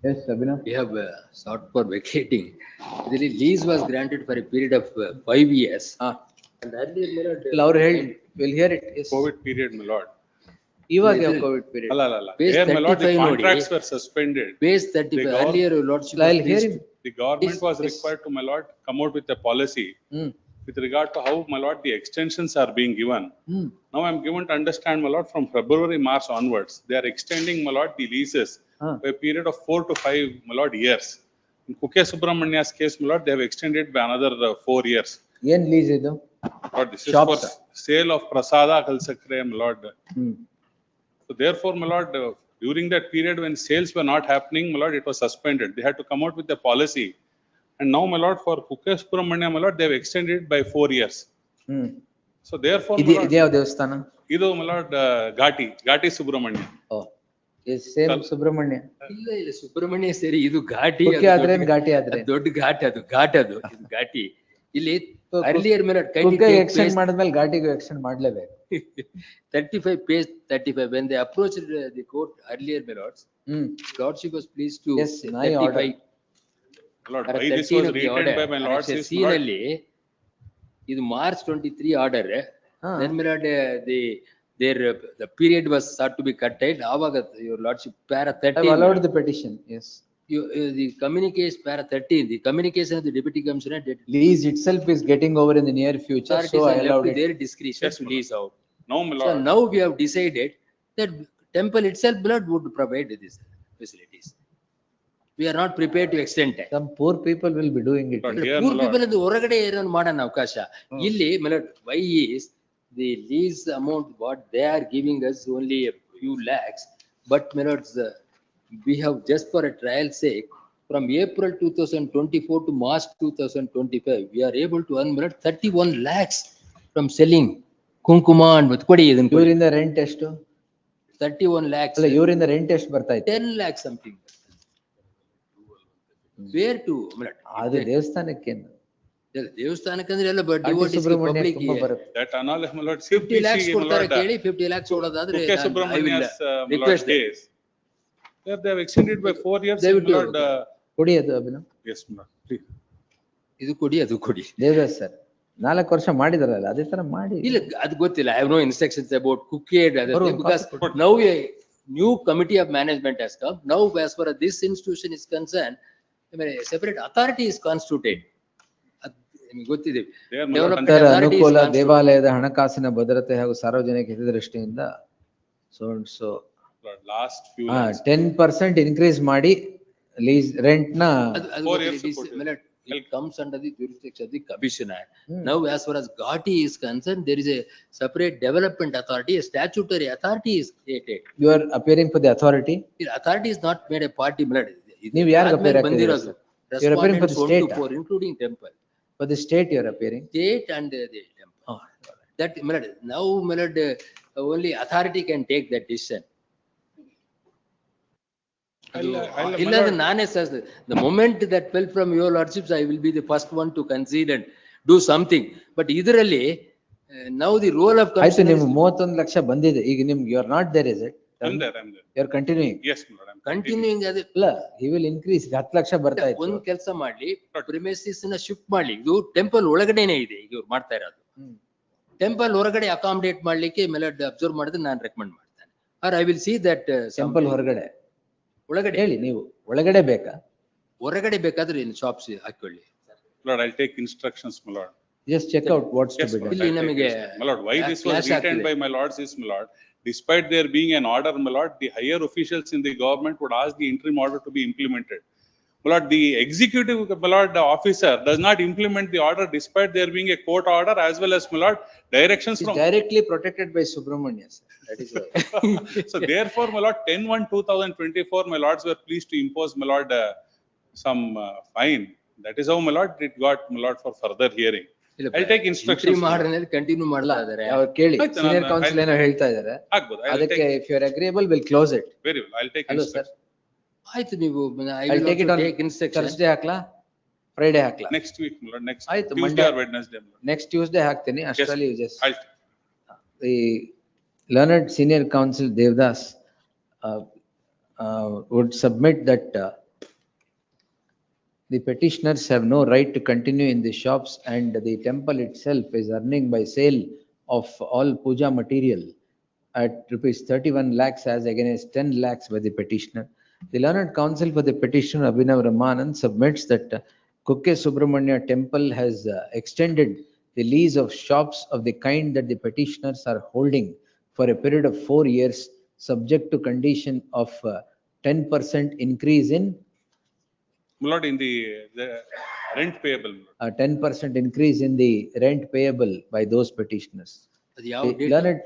Speaker 2: Yes, Abhinav.
Speaker 23: We have sought for vacating. The lease was granted for a period of 5 years. And earlier, my lord,
Speaker 2: Louder held. We'll hear it. Yes.
Speaker 19: COVID period, my lord.
Speaker 2: ಇವಾಗ COVID period.
Speaker 19: ಅಲ್ಲ.
Speaker 23: Base
Speaker 19: Here, my lord, the
Speaker 23: 35 ನೋಡಿ.
Speaker 19: contracts were suspended.
Speaker 23: Base 35. Earlier, your lordship was
Speaker 2: I'll hear
Speaker 23: pleased
Speaker 2: him.
Speaker 19: The government was required to, my lord, come out with a policy with regard to how, my lord, the extensions are being given. Now I'm given to understand, my lord, from February, March onwards, they are extending, my lord, the leases by a period of 4 to 5, my lord, years. In Kuke Subramania's case, my lord, they have extended by another 4 years.
Speaker 2: ಏನ್ lease ಇದು?
Speaker 19: Lord, this is
Speaker 2: Shops.
Speaker 19: for sale of prasada kalsakre, my lord. So therefore, my lord, during that period when sales were not happening, my lord, it was suspended. They had to come out with a policy. And now, my lord, for Kuke Subramania, my lord, they have extended it by 4 years. So therefore, my lord,
Speaker 2: ಇದ್ಯಾವ ದೇವಸ್ಥಾನ?
Speaker 19: ಇದು, my lord, Ghati Subramania.
Speaker 2: Same Subrahmanya.
Speaker 23: ಇಲ್ಲ ಸುಬ್ರಹ್ಮಣ್ಯ ಸೇರಿ ಇದು ಘಾಟಿ
Speaker 2: ಕುಕ್ಕೆ ಆದ್ರೇನ್ ಘಾಟಿ ಆದ್ರೆ
Speaker 23: ದೊಡ್ಡ ಘಾಟ್ ಅದು ಇದು ಘಾಟಿ ಇಲ್ಲಿ ಅರ್ಲಿಯರ್ ಮೇಲೆ
Speaker 2: ಎಕ್ಸ್ಟೆಂಡ್ ಮಾಡಿದ್ಮೇಲೆ ಘಾಟಿಗೂ ಎಕ್ಸ್ಟೆಂಡ್ ಮಾಡ್ಲೇಬೇಕು.
Speaker 23: 35 page 35 when they approached the court earlier, my lords, lordship was pleased to
Speaker 2: Yes, my order.
Speaker 23: 35
Speaker 19: Lord,
Speaker 23: para
Speaker 19: why this
Speaker 23: 13
Speaker 19: was
Speaker 23: of the
Speaker 19: retained
Speaker 23: order.
Speaker 19: by my lords is,
Speaker 23: C
Speaker 19: my lord,
Speaker 23: ನಲ್ಲಿ ಇದು March 23 order. Then my lord, the period was sought to be curtailed. ಆವಾಗ your lordship para 13
Speaker 2: I allowed the petition. Yes.
Speaker 23: The communication para 13, the communication of the deputy commissioner did
Speaker 2: Lease itself is getting over in the near future, so I allowed it.
Speaker 23: their discretion to lease out.
Speaker 19: no, my
Speaker 23: So
Speaker 19: lord.
Speaker 23: now we have decided that temple itself blood would provide these facilities. We are not prepared to extend it.
Speaker 2: Some poor people will be doing it.
Speaker 19: But here,
Speaker 23: Poor
Speaker 19: my
Speaker 23: people
Speaker 19: lord,
Speaker 23: in the ಹೊರಗಡೆ ಏನೋ ಮಾಡೋಣ ಅವಕಾಶ. ಇಲ್ಲಿ my lord, why is the lease amount what they are giving us only a few lakhs, but my lords, we have just for a trial sake from April 2024 to March 2025 we are able to earn 31 lakhs from selling kunkuma and ಕೊಡಿ ಇದನ್ನ ಕೊಡಿ.
Speaker 2: ಇವರಿಂದ rent ಎಷ್ಟು?
Speaker 23: 31 lakhs.
Speaker 2: ಅಲ್ಲ ಇವರಿಂದ rent ಎಷ್ಟು ಬರ್ತಾ ಇತ್ತು?
Speaker 23: 10 lakhs something. Where to?
Speaker 2: ಅದು ದೇವಸ್ಥಾನಕ್ಕೆ
Speaker 23: ದೇವಸ್ಥಾನಕ್ಕಂದ್ರೆ ಎಲ್ಲ
Speaker 2: ಘಾಟಿ
Speaker 23: ಡಿವೋಟಿಸ್
Speaker 2: ಸುಬ್ರಹ್ಮಣ್ಯ
Speaker 23: ಪಬ್ಲಿಕ್
Speaker 2: ತುಂಬಾ ಬರುತ್ತೆ.
Speaker 5: That analysis, my lord,
Speaker 23: 50 lakhs
Speaker 5: CPC, my
Speaker 23: ಕೊಡ್ತಾರೆ
Speaker 5: lord,
Speaker 23: ಕೇಳಿ 50 lakhs ಕೊಡೋದಾದ್ರೆ
Speaker 5: Kukke
Speaker 23: I will
Speaker 5: Subramania's, my lord,
Speaker 23: request them.
Speaker 5: case. There they have extended by 4 years, my
Speaker 23: ದಯವಿಟ್ಟು
Speaker 5: lord.
Speaker 2: ಕೊಡಿ ಅದು Abhinav.
Speaker 5: Yes, my lord, please.
Speaker 23: ಇದು ಕೊಡಿ ಅದು ಕೊಡಿ.
Speaker 2: ದೇವದಾಸ್ ಸರ್ 4 ವರ್ಷ ಮಾಡಿದಾರಲ್ಲ ಅದೇ ತರ ಮಾಡಿ.
Speaker 23: ಇಲ್ಲ ಅದು ಗೊತ್ತಿಲ್ಲ. I have no instructions about Kukke and other
Speaker 2: ಬರುವ
Speaker 23: thing because now a new committee of management has come. Now as far as this institution is concerned, I mean, a separate authority is constituted. ನಿಮಗೆ ಗೊತ್ತಿದೆ. Development
Speaker 2: ಭಕ್ತರ
Speaker 23: authority is
Speaker 2: ಅನುಕೂಲ,
Speaker 23: constituted.
Speaker 2: ದೇವಾಲಯದ ಹಣಕಾಸಿನ ಭದ್ರತೆ ಹಾಗೂ ಸಾರ್ವಜನಿಕ ಹಿತದೃಷ್ಟಿಯಿಂದ ಸೊ
Speaker 5: Lord, last few
Speaker 2: ಹಾ
Speaker 5: lines.
Speaker 2: 10% ಇನ್ಕ್ರೀಸ್ ಮಾಡಿ ಲೀಸ್ ರೆಂಟ್ ನ
Speaker 23: ಅದು
Speaker 5: 4 years
Speaker 23: it is-
Speaker 5: ಕೊಟ್ಟಿದ್ದಾರೆ.
Speaker 23: I mean, it comes under the jurisdiction of the commissioner. Now as far as Ghati is concerned, there is a separate development authority, a statutory authority is created.
Speaker 2: You are appearing for the authority.
Speaker 23: The authority is not made a party.
Speaker 2: ನೀವು ಯಾರಿಗೆ appear ಆಗ್ತಿದ್ದೀರಾ sir? You are appearing for the state,
Speaker 23: For including temple.
Speaker 2: For the state you are appearing.
Speaker 23: State and the temple. That now only authority can take that decision. ಇಲ್ಲಾಂದ್ರೆ ನಾನೇ sir the moment that fell from your lordships, I will be the first one to concede and do something. But ಇದರಲ್ಲಿ now the role of
Speaker 2: ಆಯ್ತು
Speaker 23: commissioner
Speaker 2: ನಿಮ್ಗೆ 31 ಲಕ್ಷ ಬಂದಿದೆ ಈಗ ನಿಮ್ಗೆ you are not there is it.
Speaker 5: I'm there.
Speaker 2: You are continuing.
Speaker 5: Yes, my lord, I'm
Speaker 23: continuing ಅದು
Speaker 2: ಇಲ್ಲ he will increase 10 lakh ಬರ್ತಾ ಇತ್ತು.
Speaker 23: ಒಂದ್ ಕೆಲಸ ಮಾಡ್ಲಿ, ಪ್ರಿಮಿಸಸ್ ನ ಶಿಫ್ಟ್ ಮಾಡ್ಲಿ. ಇದು ಟೆಂಪಲ್ ಒಳಗಡೆನೆ ಇದೆ ಈಗ ಇವ್ರು ಮಾಡ್ತಾ ಇರೋದು. ಟೆಂಪಲ್ ಹೊರಗಡೆ ಅಕಾಮಡೇಟ್ ಮಾಡ್ಲಿಕ್ಕೆ ಮೆಲಡ್ ಅಬ್ಸರ್ವ್ ಮಾಡಿದ್ರೆ ನಾನು ರೆಕಮೆಂಡ್ ಮಾಡ್ತೇನೆ. Or I will see that
Speaker 2: temple ಹೊರಗಡೆ
Speaker 23: ಒಳಗಡೆ
Speaker 2: ಹೇಳಿ ನೀವು ಒಳಗಡೆ ಬೇಕಾ
Speaker 23: ಹೊರಗಡೆ ಬೇಕಾದ್ರೆ ಇನ್ ಶಾಪ್ಸ್ ಹಾಕೊಳ್ಳಿ.
Speaker 5: Lord, I'll take instructions, my lord.
Speaker 2: Just check out what's to
Speaker 5: Yes,
Speaker 2: be
Speaker 5: my
Speaker 2: done.
Speaker 5: lord,
Speaker 23: ಇಲ್ಲಿ
Speaker 5: I'll take
Speaker 23: ನಮಗೆ
Speaker 5: instructions. My lord, why this was
Speaker 23: clash
Speaker 5: retained
Speaker 23: ಆಗ್ತಿದೆ.
Speaker 5: by my lords is, my lord, despite there being an order, my lord, the higher officials in the government would ask the interim order to be implemented. My lord, the executive, my lord, the officer does not implement the order despite there being a court order as well as, my lord, directions from.
Speaker 2: Directly protected by Subrahmanya sir. That is why.
Speaker 5: So therefore, my lord, 10/1/2024, my lords were pleased to impose, my lord, some fine. That is how, my lord, it got, my lord, for further hearing. I'll take instructions.
Speaker 23: ಮಾಡಿದ್ರೆ continue ಮಾಡ್ತಾ ಇದಾರೆ.
Speaker 2: ಅವ್ರು ಕೇಳಿ
Speaker 5: ಆಯ್ತು,
Speaker 2: senior
Speaker 5: ನಾನು-
Speaker 2: council ಏನೋ ಹೇಳ್ತಾ ಇದ್ದಾರೆ.
Speaker 5: ಆಗ್ಬೋದು. I'll
Speaker 2: ಅದಕ್ಕೆ
Speaker 5: take-
Speaker 2: if you are agreeable will close it.
Speaker 5: Very well, I'll take
Speaker 2: hello sir.
Speaker 5: instructions.
Speaker 23: ಆಯ್ತು ನೀವು I
Speaker 2: I
Speaker 23: will
Speaker 2: take it
Speaker 23: also
Speaker 2: on
Speaker 23: take instruction.
Speaker 2: Thursday ಹಾಕ್ಲಾ ಫ್ರೈಡೇ ಹಾಕ್ಲಾ?
Speaker 5: Next week, my lord, next
Speaker 2: ಆಯ್ತು,
Speaker 5: Tuesday
Speaker 2: Monday.
Speaker 5: or Wednesday, my lord.
Speaker 2: Next Tuesday ಹಾಕ್ತೀನಿ
Speaker 5: Yes,
Speaker 2: ಅಷ್ಟರಲ್ಲಿ just
Speaker 5: I'll,
Speaker 2: the learned senior counsel Devdas would submit that the petitioners have no right to continue in the shops and the temple itself is earning by sale of all puja material at rupees 31 lakhs as against 10 lakhs by the petitioner. The learned counsel for the petitioner Abhinav Ramanand submits that Kukke Subramanya temple has extended the lease of shops of the kind that the petitioners are holding for a period of 4 years, subject to condition of 10% increase in
Speaker 5: my lord, in the rent payable, my lord.
Speaker 2: 10% increase in the rent payable by those petitioners.
Speaker 23: ಅದು ಯಾವ
Speaker 2: The
Speaker 23: date?
Speaker 2: learned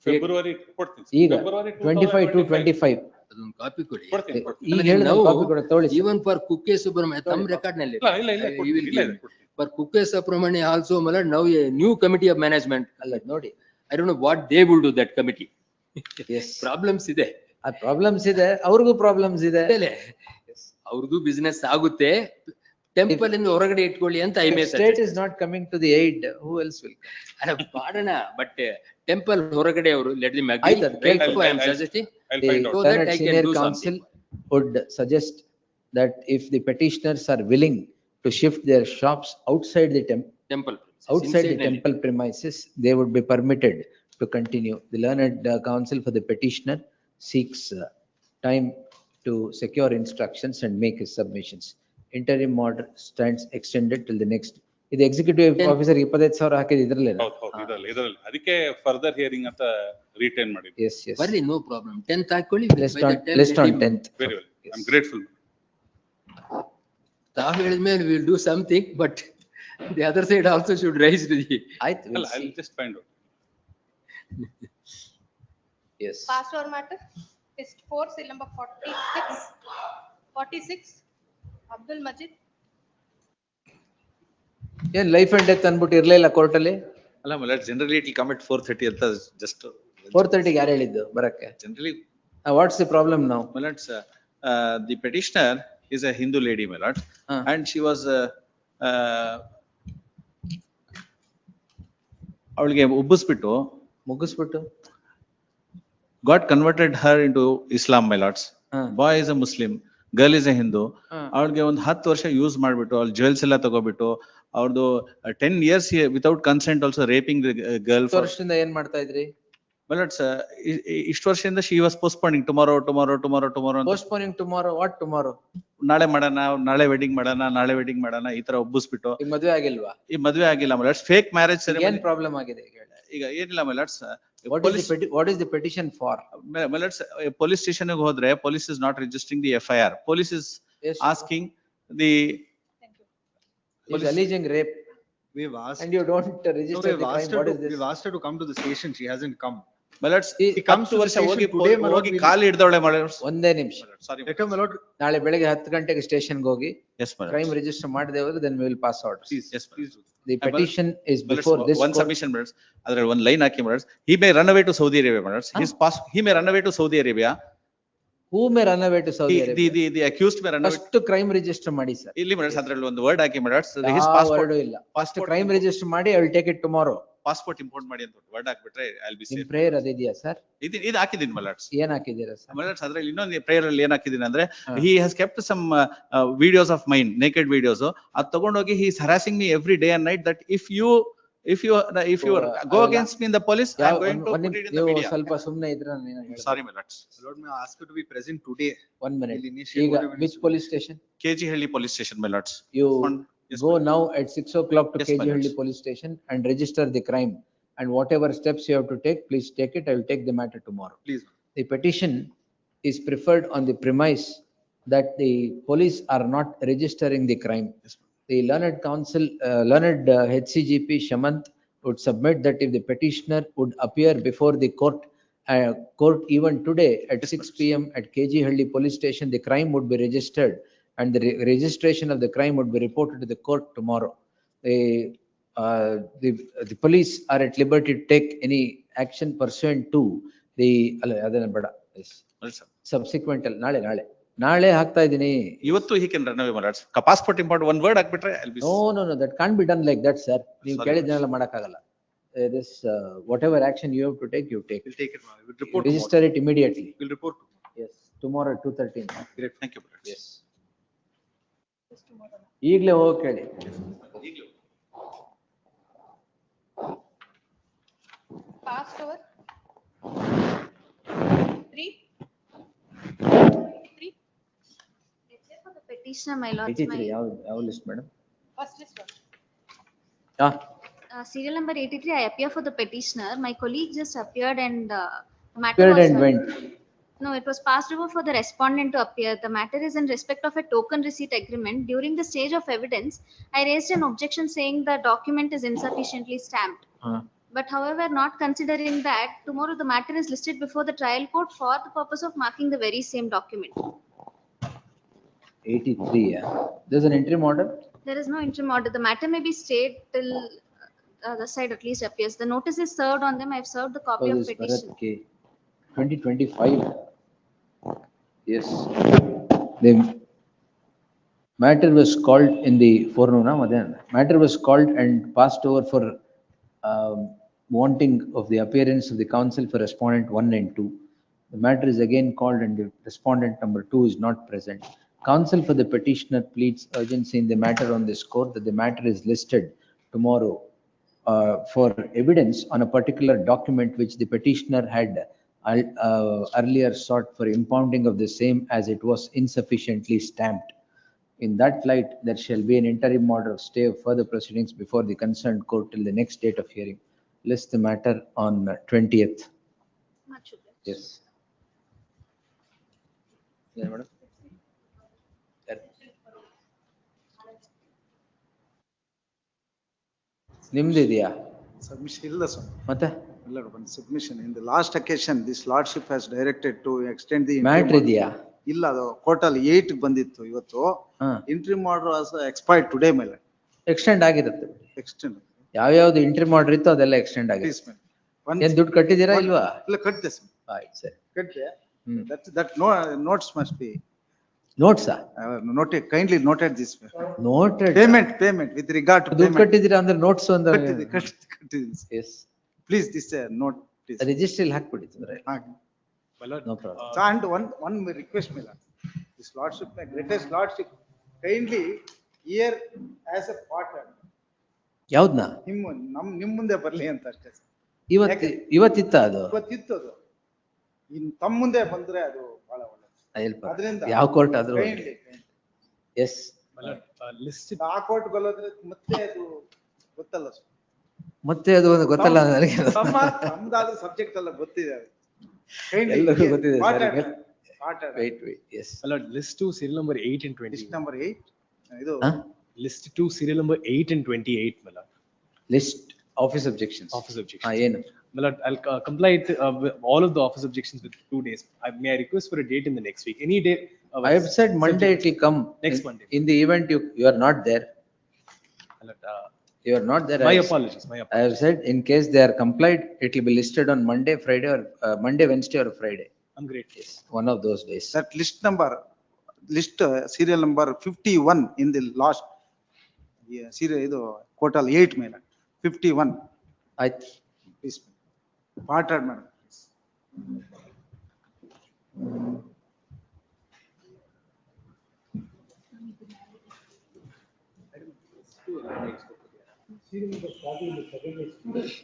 Speaker 5: February, ಕೊಡ್ತೀನಿ sir.
Speaker 2: ಈಗ
Speaker 5: February
Speaker 2: 25 to 25.
Speaker 23: ಅದೊಂದು copy ಕೊಡಿ.
Speaker 5: ಕೊಡ್ತೀನಿ.
Speaker 2: ಈಗ ಹೇಳಿದ copy ಕೂಡ ತಗೊಳ್ಳಿ sir.
Speaker 23: Even for Kukke Subrahmanya ತಮ್ಮ ರೆಕಾರ್ಡ್ ನಲ್ಲಿ
Speaker 5: ಇಲ್ಲ, ಕೊಡ್ತೀನಿ. ಇಲ್ಲ, ಕೊಡ್ತೀನಿ.
Speaker 23: ಫಾರ್ ಕುಕ್ಕೆ ಸುಬ್ರಹ್ಮಣ್ಯ ಆಲ್ಸೋ ಮಲಡ್ now a new committee of management.
Speaker 2: ಅಲ್ಲ ನೋಡಿ.
Speaker 23: I don't know what they will do that committee.
Speaker 2: Yes.
Speaker 23: Problems ಇದೆ.
Speaker 2: ಆ ಪ್ರಾಬ್ಲಮ್ಸ್ ಇದೆ, ಅವ್ರಿಗೂ ಪ್ರಾಬ್ಲಮ್ಸ್ ಇದೆ.
Speaker 23: ಅವ್ರದ್ದು ಬಿಸ್ನೆಸ್ ಆಗುತ್ತೆ. ಟೆಂಪಲ್ ಇಂದ ಹೊರಗಡೆ ಇಟ್ಕೊಳ್ಳಿ ಅಂತ I may
Speaker 2: State is not coming to the aid, who else will come?
Speaker 23: ಅಲ್ಲ ಮಾಡೋಣ, ಬಟ್ ಟೆಂಪಲ್ ಹೊರಗಡೆ ಅವರು ಲೆಟ್ ದಿ ಮ್ಯಾಗ್
Speaker 2: ಆಯ್ತು,
Speaker 23: I am suggesting
Speaker 5: I'll
Speaker 2: The
Speaker 5: find out.
Speaker 23: so that
Speaker 2: learned
Speaker 23: I can
Speaker 2: senior
Speaker 23: do
Speaker 2: counsel
Speaker 23: something.
Speaker 2: would suggest that if the petitioners are willing to shift their shops outside the
Speaker 23: temple
Speaker 2: outside the temple premises, they would be permitted to continue. The learned counsel for the petitioner seeks time to secure instructions and make his submissions. Interim order stands extended till the next. ಇದು executive officer 25,000 ಹಾಕಿದ ಇದ್ರಲ್ಲೇ.
Speaker 5: ಹೌದು, ಇದರಲ್ಲಿ ಅದಕ್ಕೆ further hearing ಅಂತ retain ಮಾಡಿದ್ವಿ.
Speaker 2: Yes, yes.
Speaker 23: ಬರ್ಲಿ, no problem. 10th ಹಾಕೊಳ್ಳಿ.
Speaker 2: List on 10th.
Speaker 5: Very well, I'm grateful.
Speaker 23: ತಾವು ಹೇಳಿದ್ಮೇಲೆ will do something, but the other side also should rise the.
Speaker 2: ಆಯ್ತು.
Speaker 5: ಅಲ್ಲ, I'll just find out.
Speaker 2: Yes.
Speaker 7: Passed over matter, list 4, seal number 46, Abdul Majid.
Speaker 2: ಏನ್ life and death ಅನ್ಬಿಟ್ಟು ಇರ್ಲಿಲ್ಲ court ಅಲ್ಲಿ?
Speaker 4: ಅಲ್ಲ my lord, generally it will come at 4:30 ಅಂತ just
Speaker 2: 4:30 ಗೆ ಯಾರು ಹೇಳಿದ್ದು ಬರಕ್ಕೆ?
Speaker 4: generally
Speaker 2: what's the problem now?
Speaker 4: my lord, the petitioner is a Hindu lady, my lord, and she was ಅವಳಿಗೆ ಉಬ್ಬಿಸ್ಬಿಟ್ಟು
Speaker 2: ಮುಗಿಸ್ಬಿಟ್ಟು
Speaker 4: got converted her into Islam, my lords.
Speaker 2: ಹಾ.
Speaker 4: Boy is a Muslim, girl is a Hindu.
Speaker 2: ಹಾ.
Speaker 4: ಅವಳಿಗೆ ಒಂದು 10 ವರ್ಷ use ಮಾಡ್ಬಿಟ್ಟು ಅವ್ಳ jewels ಎಲ್ಲ ತಗೋಬಿಟ್ಟು ಅವ್ರದ್ದು 10 years without consent also raping the girl
Speaker 2: ಎಷ್ಟು ವರ್ಷದಿಂದ ಏನ್ ಮಾಡ್ತಾ ಇದ್ರಿ?
Speaker 4: my lords, ಇಷ್ಟು ವರ್ಷದಿಂದ she was postponing tomorrow ಅಂತ.
Speaker 2: Postponing tomorrow, what tomorrow?
Speaker 4: ನಾಳೆ ಮಾಡೋಣ, ನಾಳೆ ವೆಡ್ಡಿಂಗ್ ಮಾಡೋಣ ಈ ತರ ಒಬ್ಬಿಸ್ಬಿಟ್ಟು
Speaker 2: ಈಗ ಮದ್ವೆ ಆಗಿಲ್ವಾ?
Speaker 4: ಈ ಮದ್ವೆ ಆಗಿಲ್ಲ my lords, ಫೇಕ್ ಮ್ಯಾರೇಜ್
Speaker 2: ಏನ್
Speaker 4: ಸೆರೆಮನಿ.
Speaker 2: ಪ್ರಾಬ್ಲಮ್ ಆಗಿದೆ ಈಗ ಹೇಳಿ?
Speaker 4: ಈಗ ಏನಿಲ್ಲ my lords,
Speaker 2: What is the petition for?
Speaker 4: my lords, police station ಗೆ ಹೋದ್ರೆ police is not registering the FIR. Police is
Speaker 2: Yes.
Speaker 4: asking the
Speaker 2: Is alleging rape
Speaker 11: We've asked.
Speaker 2: and you don't register the crime. What is this?
Speaker 11: We've asked her to come to the station. She hasn't come.
Speaker 4: my lords,
Speaker 11: He comes to the
Speaker 4: ವರ್ಷ
Speaker 11: station
Speaker 4: ಹೋಗಿ
Speaker 11: today, my lord,
Speaker 4: ಹೋಗಿ
Speaker 11: we'll-
Speaker 4: call ಹಿಡ್ದವಳೆ my lords.
Speaker 2: ಒಂದೇ ನಿಮಿಷ.
Speaker 4: Sorry.
Speaker 11: Let her, my lord.
Speaker 2: ನಾಳೆ ಬೆಳಗ್ಗೆ 10 ಗಂಟೆಗೆ ಸ್ಟೇಷನ್ಗೆ ಹೋಗಿ
Speaker 4: Yes, my lords.
Speaker 2: Crime register ಮಾಡದೆ ಹೋದ್ರೆ then we will pass orders.
Speaker 4: Yes, please.
Speaker 2: The petition is
Speaker 4: My lords,
Speaker 2: before this
Speaker 4: one
Speaker 2: court.
Speaker 4: submission, my lords. ಅದ್ರಲ್ಲಿ ಒಂದು line hockey my lords. He may run away to Saudi Arabia, my lords. He may run away to Saudi Arabia.
Speaker 2: Who may run away to Saudi Arabia?
Speaker 4: The accused may run away.
Speaker 2: First crime register ಮಾಡಿ sir.
Speaker 4: ಇಲ್ಲಿ my lords, ಅದ್ರಲ್ಲಿ ಒಂದು word hockey my lords. His
Speaker 2: ಯಾವ
Speaker 4: passport.
Speaker 2: word ಇಲ್ಲ. First crime register ಮಾಡಿ I will take it tomorrow.
Speaker 4: Passport import ಮಾಡಿ ಅಂತ word ಹಾಕ್ಬಿಟ್ರೆ I'll be
Speaker 2: ನಿಮ್
Speaker 4: safe.
Speaker 2: Prayer ಅದಿದೆಯಾ sir?
Speaker 4: ಇದು ಹಾಕಿದ್ದೀನಿ my lords.
Speaker 2: ಏನ್ ಹಾಕಿದ್ದೀರಾ ಸರ್?
Speaker 4: my lords, ಅದ್ರಲ್ಲಿ ಇನ್ನೊಂದು ಪ್ರೇಯರ್ ಅಲ್ಲಿ ಏನ್ ಹಾಕಿದ್ದೀನಿ ಅಂದ್ರೆ he has kept some videos of mine, naked videos. ಅದ್ ತಗೊಂಡೋಗಿ he is harassing me every day and night that if you go against me in the police, I am going to put it in the
Speaker 2: ನೀವು
Speaker 4: media.
Speaker 2: ಸ್ವಲ್ಪ ಸುಮ್ನೆ ಇದ್ರೆ ನಾನು ಏನೋ ಹೇಳ್ತೀನಿ.
Speaker 4: Sorry my lords.
Speaker 11: My lord, may I ask her to be present today?
Speaker 2: 1 minute.
Speaker 11: We'll initiate
Speaker 2: ಈಗ
Speaker 11: whatever
Speaker 2: which
Speaker 11: is-
Speaker 2: police station?
Speaker 4: KG Halli police station, my lords.
Speaker 2: You
Speaker 4: Yes,
Speaker 2: go
Speaker 4: my lords.
Speaker 2: now at 6 o'clock to
Speaker 4: Yes, my
Speaker 2: KG Halli
Speaker 4: lords.
Speaker 2: police station and register the crime. And whatever steps you have to take, please take it. I will take the matter tomorrow.
Speaker 11: Please.
Speaker 2: The petition is preferred on the premise that the police are not registering the crime. The learned counsel, HCGP Shamant would submit that if the petitioner would appear before the court even today at 6 PM at KG Halli police station, the crime would be registered and the registration of the crime would be reported to the court tomorrow. The police are at liberty to take any action pursuant to the ಅದನ್ನ ಬೇಡ subsequent ನಾಳೆ ಹಾಕ್ತಾ ಇದೀನಿ.
Speaker 4: ಇವತ್ತು he can run away, my lords. Passport import one word ಹಾಕ್ಬಿಟ್ರೆ I'll be
Speaker 2: No, that can't be done like that, sir. ನೀವು
Speaker 4: Sorry.
Speaker 2: ಕೇಳಿದ್ನೆಲ್ಲ ಮಾಡಕ್ಕಾಗಲ್ಲ. This whatever action you have to take, you take.
Speaker 11: We'll take it, my lord. We'll report
Speaker 2: Register it immediately.
Speaker 11: tomorrow. We'll report tomorrow.
Speaker 2: Yes, tomorrow at 2:13.
Speaker 11: Great.
Speaker 4: Thank you, my lords.
Speaker 2: Yes. ಈಗಲೇ ಹೋಗಿ ಕೇಳಿ.
Speaker 7: Passed over. 3. 3.
Speaker 10: For the petitioner, my lords,
Speaker 2: 83 ಯಾವ list madam?
Speaker 7: First list one.
Speaker 10: serial number 83, I appear for the petitioner. My colleague just appeared and the matter
Speaker 2: Appeared
Speaker 10: was
Speaker 2: and
Speaker 10: heard.
Speaker 2: went.
Speaker 10: No, it was passed over for the respondent to appear. The matter is in respect of a token receipt agreement. During the stage of evidence, I raised an objection saying the document is insufficiently stamped. But however, not considering that, tomorrow the matter is listed before the trial court for the purpose of marking the very same document.
Speaker 2: 83, yeah. There's an interim order?
Speaker 10: There is no interim order. The matter may be stayed till the side at least appears. The notice is served on them. I have served the copy
Speaker 2: Oh,
Speaker 10: of
Speaker 2: this
Speaker 10: petition.
Speaker 2: Bharat K. 2025. Yes. The matter was called in the forenoon, matter was called and passed over for wanting of the appearance of the counsel for respondent 1 and 2. The matter is again called and the respondent number 2 is not present. Counsel for the petitioner pleads urgency in the matter on this court that the matter is listed tomorrow for evidence on a particular document which the petitioner had earlier sought for impounding of the same as it was insufficiently stamped. In that light, there shall be an interim order of stay of further proceedings before the concerned court till the next date of hearing. List the matter on 20th.
Speaker 10: Much obliged.
Speaker 2: Yes. Yeah, madam. ನಿಮ್ದಿದೆಯಾ?
Speaker 12: Submission ಇಲ್ಲ sir.
Speaker 2: ಮತ್ತೆ?
Speaker 12: ಇಲ್ಲ one submission. In the last occasion, this lordship has directed to extend the.
Speaker 2: Matter ಇದೆಯಾ?
Speaker 12: ಇಲ್ಲ ಅದು court ಅಲ್ಲಿ 8 ಬಂದಿತ್ತು ಇವತ್ತು. Interim order also expired today ಮೇಲೆ.
Speaker 2: ಎಕ್ಸ್ಟೆಂಡ್ ಆಗಿರುತ್ತೆ.
Speaker 12: Extend.
Speaker 2: ಯಾವ್ಯಾವ್ದು ಇಂಟ್ರಿಮ್ ಆರ್ಡರ್ ಇತ್ತು ಅದೆಲ್ಲ ಎಕ್ಸ್ಟೆಂಡ್ ಆಗಿದೆ. ಏನ್ ದುಡ್ಡು ಕಟ್ಟಿದ್ದೀರಾ ಇಲ್ವಾ?
Speaker 12: ಇಲ್ಲ ಕಟ್ಟಿದೆ sir.
Speaker 2: ಆಯ್ತು ಸರಿ.
Speaker 12: ಕಟ್ಟಿದೆ. That notes must be.
Speaker 2: Notes
Speaker 12: noted, kindly noted this.
Speaker 2: Noted.
Speaker 12: Payment with regard to
Speaker 2: ದುಡ್ಡು ಕಟ್ಟಿದ್ದೀರಾ ಅಂದ್ರೆ ನೋಟ್ಸ್ ಅಂತ.
Speaker 12: ಕಟ್ಟಿದೆ.
Speaker 2: Yes.
Speaker 6: Please, this note, please.
Speaker 2: ರಿಜಿಸ್ಟ್ರಿಲ್ ಹಾಕ್ಬಿಡಿ. No problem.
Speaker 6: So, and one request, my lord. This lordship, my greatest lordship, kindly here as a partner.
Speaker 2: ಯಾವ್ದ್ನ?
Speaker 6: ನಿಮ್ ಮುಂದೆ ಬರ್ಲಿ ಅಂತ ಅಷ್ಟೇ.
Speaker 2: ಇವತ್ತಿತ್ತ ಅದು?
Speaker 6: ಇವತ್ತಿತ್ತು ಅದು. ತಮ್ಮ ಮುಂದೆ ಬಂದ್ರೆ ಅದು ಬಹಳ ಒಳ್ಳೆದು. ಅದರಿಂದ
Speaker 2: ಯಾವ ಕೋರ್ಟ್ ಆದ್ರೂ ಎಸ್
Speaker 6: ಲಿಸ್ಟ್ ಆ ಕೋರ್ಟ್ ಬಲ್ಲೋದ್ರೆ ಮತ್ತೆ ಅದು ಗೊತ್ತಲ್ಲ ಸರ್.
Speaker 2: ಮತ್ತೆ ಅದು ಗೊತ್ತಲ್ಲ ನನಗೆ.
Speaker 6: ನಮ್ದಾದ್ರೂ ಸಬ್ಜೆಕ್ಟ್ ಎಲ್ಲ ಗೊತ್ತಿದೆ.
Speaker 2: ಎಲ್ಲರಿಗೂ ಗೊತ್ತಿದೆ sir.
Speaker 6: Wait,
Speaker 2: yes.
Speaker 13: List 2 serial number 8 and 20.
Speaker 6: List number 8. ಇದು
Speaker 13: List 2 serial number 8 and 28, my lord.
Speaker 2: List office objections.
Speaker 13: Office objections.
Speaker 2: ಏನು?
Speaker 13: My lord, I'll comply with all of the office objections with 2 days. May I request for a date in the next week? Any day.
Speaker 2: I have said Monday it will come.
Speaker 13: Next Monday.
Speaker 2: In the event you are not there. You are not there.
Speaker 13: My apologies.
Speaker 2: I have said in case they are complied, it will be listed on Monday, Friday or Monday, Wednesday or Friday.
Speaker 13: I'm great.
Speaker 2: Yes, one of those days.
Speaker 6: That list serial number 51 in the last serial ಇದು total 8 ಮೇಲೆ 51.
Speaker 2: ಆಯ್ತು.
Speaker 6: Please. Partnered madam. Serial number 40 in the second list.